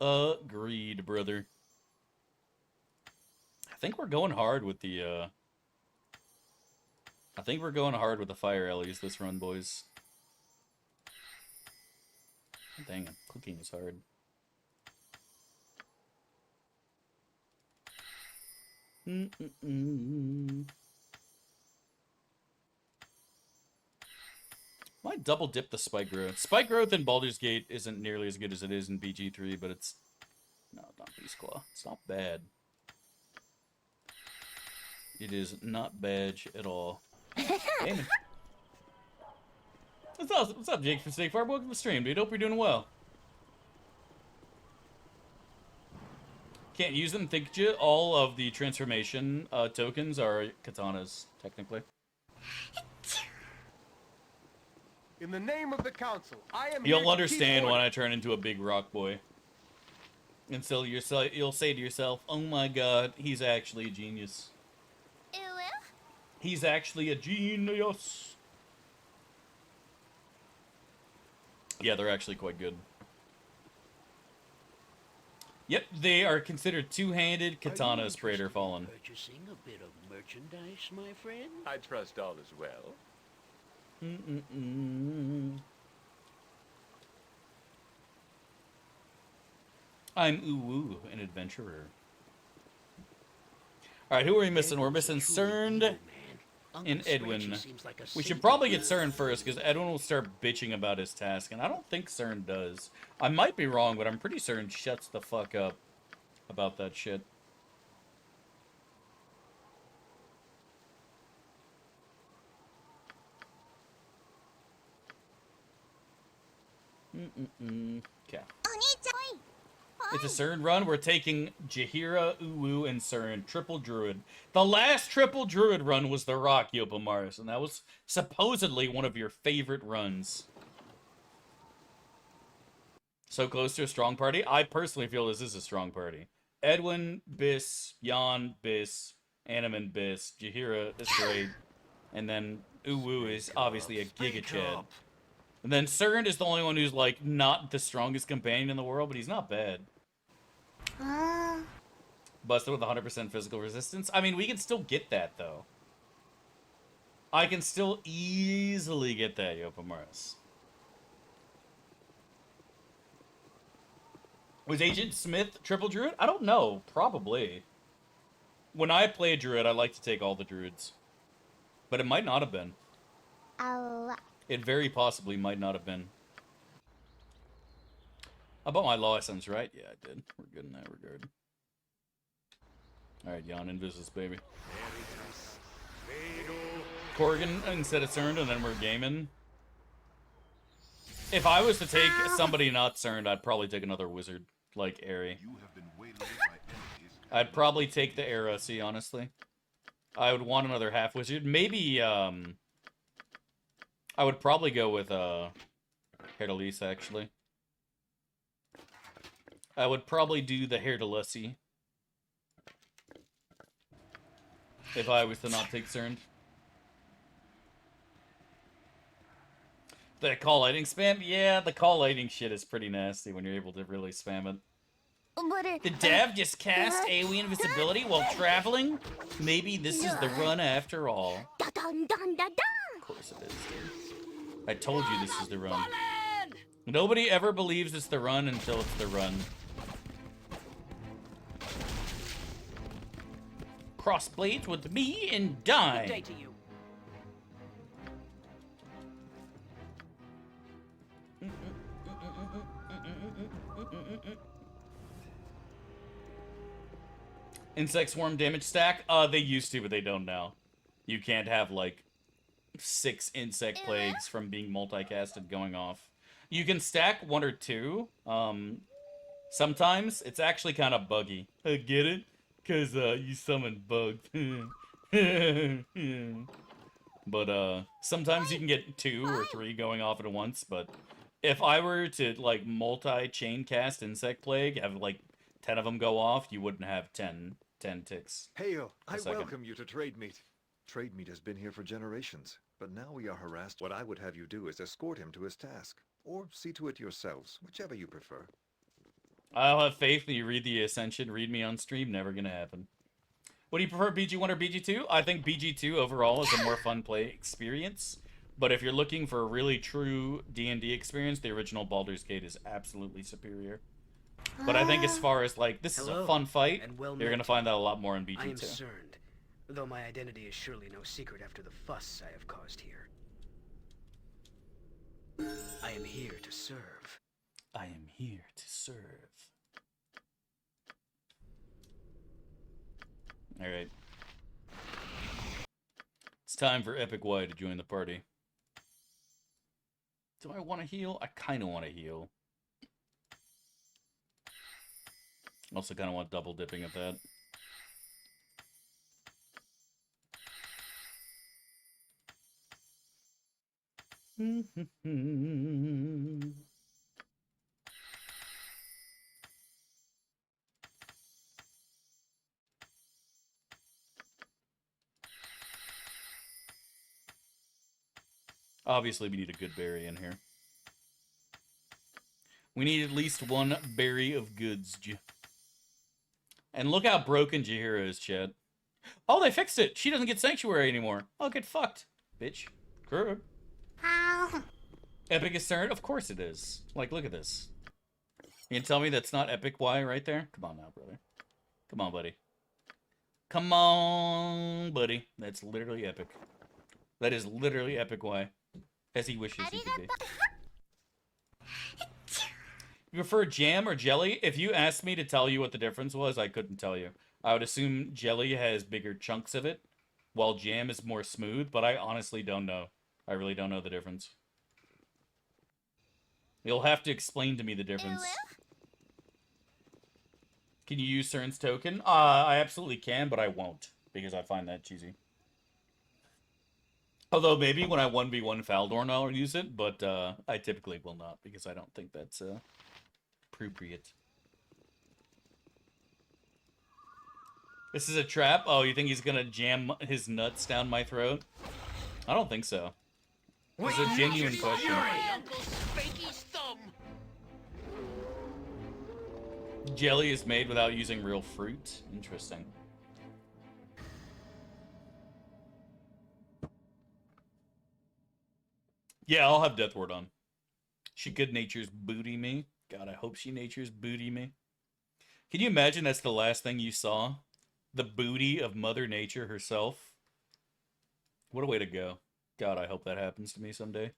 Agreed, brother. I think we're going hard with the, I think we're going hard with the fire Ellies this run, boys. Dang, clicking is hard. Might double dip the spike growth. Spike growth in Baldur's Gate isn't nearly as good as it is in BG3, but it's... No, not Beast Claw. It's not bad. It is not bad at all. Damn. What's up, Jake from Snake Farm? Welcome to the stream, dude. Hope you're doing well. Can't use them, think you? All of the transformation tokens are katanas, technically. In the name of the council, I am You'll here to understand keep when order. I turn into a big rock boy. And so you'll say to yourself, oh my god, he's actually a genius. He's actually a genius. Yeah, they're actually quite good. Yep, they are considered two-handed katanas, Praetor Fallen. Purchasing a bit of merchandise, my friend? I trust all is well. I'm UwU, an adventurer. Alright, who are we missing? We're missing Cerned and Edwin. We should probably get Cern first, because Edwin will start bitching about his task, and I don't think Cern does. I might be wrong, but I'm pretty certain shuts the fuck up about that shit. Okay. It's a Cern run. We're taking Jaheira, UwU, and Cern. Triple Druid. The last Triple Druid run was the Rock, Yopomaris, and that was supposedly one of your favorite runs. So close to a strong party? I personally feel this is a strong party. Edwin, Biss, Jan, Biss, Animan, Biss, Jaheira is great, and then UwU is obviously a Giga Chad. And then Cern is the only one who's, like, not the strongest companion in the world, but he's not bad. Busted with 100% physical resistance. I mean, we can still get that, though. I can still easily get that, Yopomaris. Was Agent Smith Triple Druid? I don't know. Probably. When I play a Druid, I like to take all the Druids. But it might not have been. It very possibly might not have been. I bought my license, right? Yeah, I did. We're good in that regard. Alright, Jan, Invisus, baby. Corrigan instead of Cerned, and then we're gaming. If I was to take somebody not Cerned, I'd probably take another wizard, like Aerie. I'd probably take the Era, see, honestly. I would want another half wizard. Maybe, I would probably go with, Herdalise, actually. I would probably do the Herdalise. If I was to not take Cerned. The call lighting spam? Yeah, the call lighting shit is pretty nasty when you're able to really spam it. Did Dav just cast AoE invisibility while traveling? Maybe this is the run after all. Of course it is, dude. I told you this is the run. Nobody ever believes it's the run until it's the run. Cross blades with me and dime. Good day to you. Insect swarm damage stack? They used to, but they don't now. You can't have, like, 6 insect plagues from being multicasted going off. You can stack 1 or 2. Sometimes it's actually kind of buggy. Get it? Because, you summon bugs. But, sometimes you can get 2 or 3 going off at once, but if I were to, like, multi-chain cast Insect Plague, have, like, 10 of them go off, you wouldn't have 10 ticks. Heyo, I second. welcome you to Trade Meet. Trade Meet has been here for generations, but now we are harassed. What I would have you do is escort him to his task, or see to it yourselves, whichever you prefer. I'll have faith that you read the Ascension, read me on stream, never gonna happen. What do you prefer, BG1 or BG2? I think BG2 overall is a more fun play experience, but if you're looking for a really true D&D experience, the original Baldur's Gate is absolutely superior. But I think as far as, like, this is a fun fight, you're gonna find that a lot more in BG2. I am Cerned, though my identity is surely no secret after the fuss I have caused here. I am here to serve. I am here to serve. Alright. It's time for Epic Y to join the party. Do I want to heal? I kind of want to heal. Also kind of want double dipping at that. Obviously, we need a good berry in here. We need at least one berry of goods. And look how broken Jaheira is, Chad. Oh, they fixed it. She doesn't get Sanctuary anymore. Oh, get fucked, bitch. Good. Epic is turned? Of course it is. Like, look at this. You can tell me that's not Epic Y right there? Come on now, brother. Come on, buddy. Come on, buddy. That's literally Epic. That is literally Epic Y. As he wishes he could be. You prefer jam or jelly? If you asked me to tell you what the difference was, I couldn't tell you. I would assume jelly has bigger chunks of it, while jam is more smooth, but I honestly don't know. I really don't know the difference. You'll have to explain to me the difference. Can you use Cern's token? I absolutely can, but I won't, because I find that cheesy. Although maybe when I 1v1 Faldorn I'll use it, but I typically will not, because I don't think that's appropriate. This is a trap? Oh, you think he's gonna jam his nuts down my throat? I don't think so. It's a genuine question. Jelly is made without using real fruit? Interesting. Yeah, I'll have Death Ward on. She good nature's booty me. God, I hope she nature's booty me. Can you imagine that's the last thing you saw? The booty of Mother Nature herself? What a way to go. God, I hope that happens to me someday.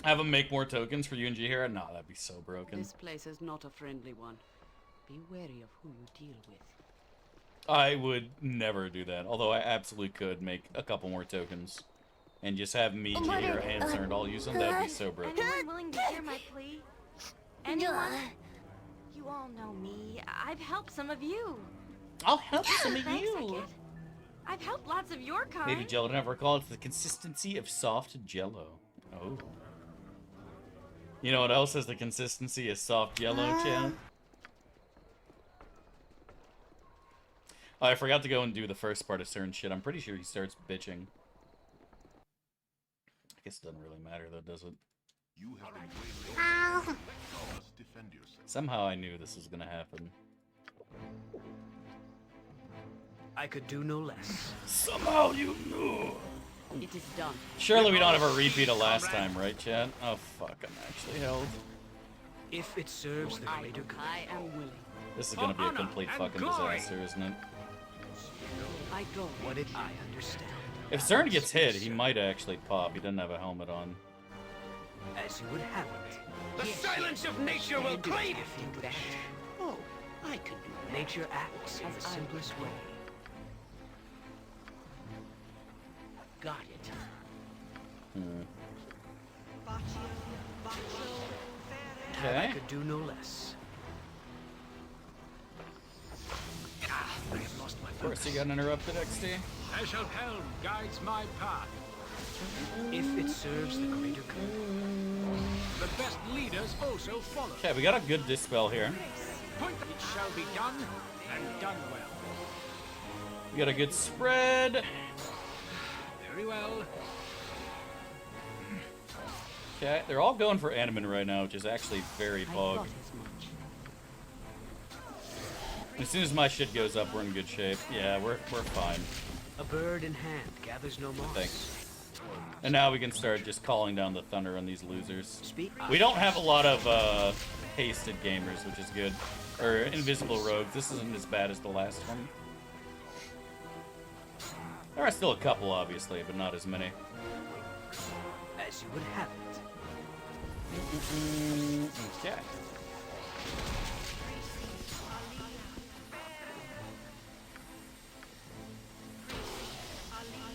Have them make more tokens for you and Jaheira? Nah, that'd be so broken. This place is not a friendly one. Be wary of who you deal with. I would never do that, although I absolutely could make a couple more tokens. And just have me, Jaheira, and Cern all use them, that'd be so broken. Anyone willing to hear my plea? Anyone? You all know me. I've helped some of you. I'll help some of Thanks, I you. get. I've helped lots of your kind. Maybe Jello never recall it's the consistency of soft Jello. Oh. You know what else has the consistency of soft Jello, Chad? Oh, I forgot to go and do the first part of Cern shit. I'm pretty sure he starts bitching. I guess it doesn't really matter though, does it? You have been waylaid. You must defend yourself. Somehow I knew this was gonna happen. I could do no less. Somehow you knew. It is done. Surely we don't have a repeat of last time, right, Chad? Oh fuck, I'm actually held. If it serves the greater good. I am willing. This is gonna be a complete fucking disaster, isn't it? I go. What did I understand? If Cern gets hit, he might actually pop. He doesn't have a helmet on. As you would have it. The silence of nature will claim it. Oh, I can do that. Nature acts in the simplest way. Got it. Okay. I could do no less. I have lost my Of course, he got interrupted, XD. Azure Helm guides my path. If it serves the greater good. The best leaders also follow. Okay, we got a good dispel here. It shall be done, and done well. We got a good spread. Very well. Okay, they're all going for Animan right now, which is actually very bug. As soon as my shit goes up, we're in good shape. Yeah, we're fine. A bird in hand gathers no moss. Thanks. And now we can start just calling down the thunder on these losers. We don't have a lot of hasted gamers, which is good. Or invisible rogues. This isn't as bad as the last one. There are still a couple, obviously, but not as many. As you would have it. Okay.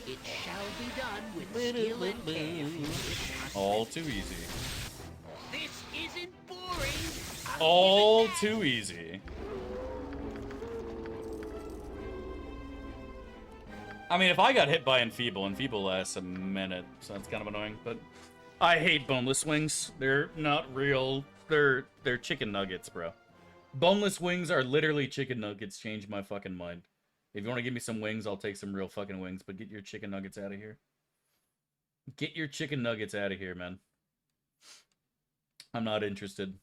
It shall be done with skill and care. All too easy. This isn't boring. all too easy. I mean, if I got hit by Enfeeble lasts a minute, so that's kind of annoying, but I hate boneless wings. They're not real. They're chicken nuggets, bro. Boneless wings are literally chicken nuggets. Change my fucking mind. If you want to give me some wings, I'll take some real fucking wings, but get your chicken nuggets out of here. Get your chicken nuggets out of here, man. I'm not interested.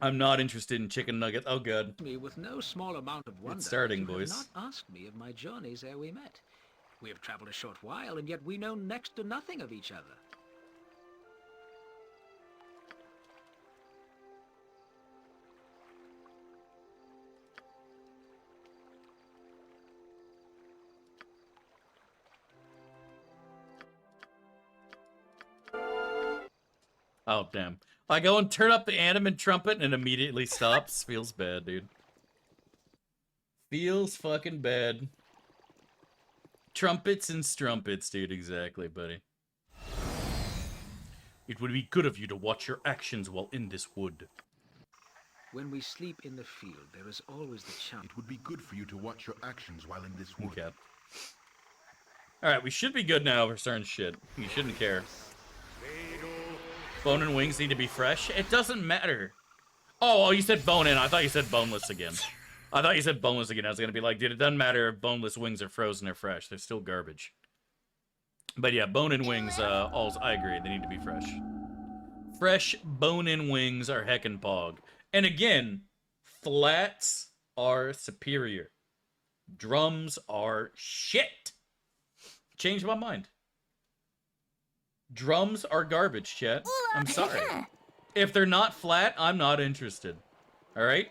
I'm not interested in chicken nuggets. Oh, good. Me with no small amount of wonder. It's starting, you boys. have not asked me of my journeys ere we met. We have traveled a short while, and yet we know next to nothing of each other. Oh, damn. I go and turn up the animate trumpet and it immediately stops. Feels bad, dude. Feels fucking bad. Trumpets and strumpets, dude. Exactly, buddy. It would be good of you to watch your actions while in this wood. When we sleep in the field, there is always the chance. It would be good for you to watch your actions while in this wood. Okay. Alright, we should be good now for certain shit. You shouldn't care. Bone and wings need to be fresh. It doesn't matter. Oh, you said bone in. I thought you said boneless again. I thought you said boneless again. I was going to be like, dude, it doesn't matter if boneless wings are frozen or fresh. They're still garbage. But yeah, bone and wings, I agree. They need to be fresh. Fresh bone-in wings are heckin' pog. And again, flats are superior. Drums are shit. Changed my mind. Drums are garbage, chat. I'm sorry. If they're not flat, I'm not interested. Alright?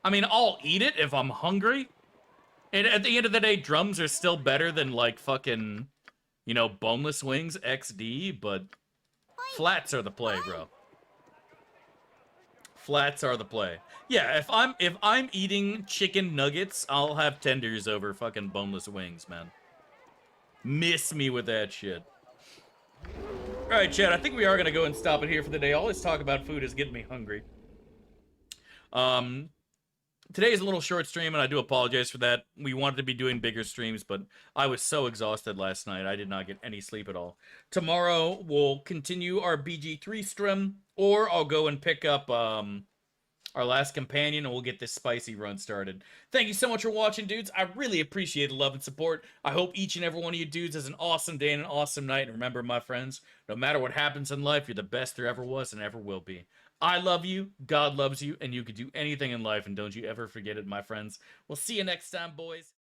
I mean, I'll eat it if I'm hungry. And at the end of the day, drums are still better than, like, fucking, you know, boneless wings XD, but flats are the play, bro. Flats are the play. Yeah, if I'm eating chicken nuggets, I'll have tenders over fucking boneless wings, man. Miss me with that shit. Alright, Chad, I think we are going to go and stop it here for the day. All this talk about food is getting me hungry. Today is a little short stream, and I do apologize for that. We wanted to be doing bigger streams, but I was so exhausted last night, I did not get any sleep at all. Tomorrow, we'll continue our BG3 stream, or I'll go and pick up our last companion, and we'll get this spicy run started. Thank you so much for watching, dudes. I really appreciate the love and support. I hope each and every one of you dudes has an awesome day and an awesome night. And remember, my friends, no matter what happens in life, you're the best there ever was and ever will be. I love you, God loves you, and you could do anything in life, and don't you ever forget it, my friends. We'll see you next time, boys.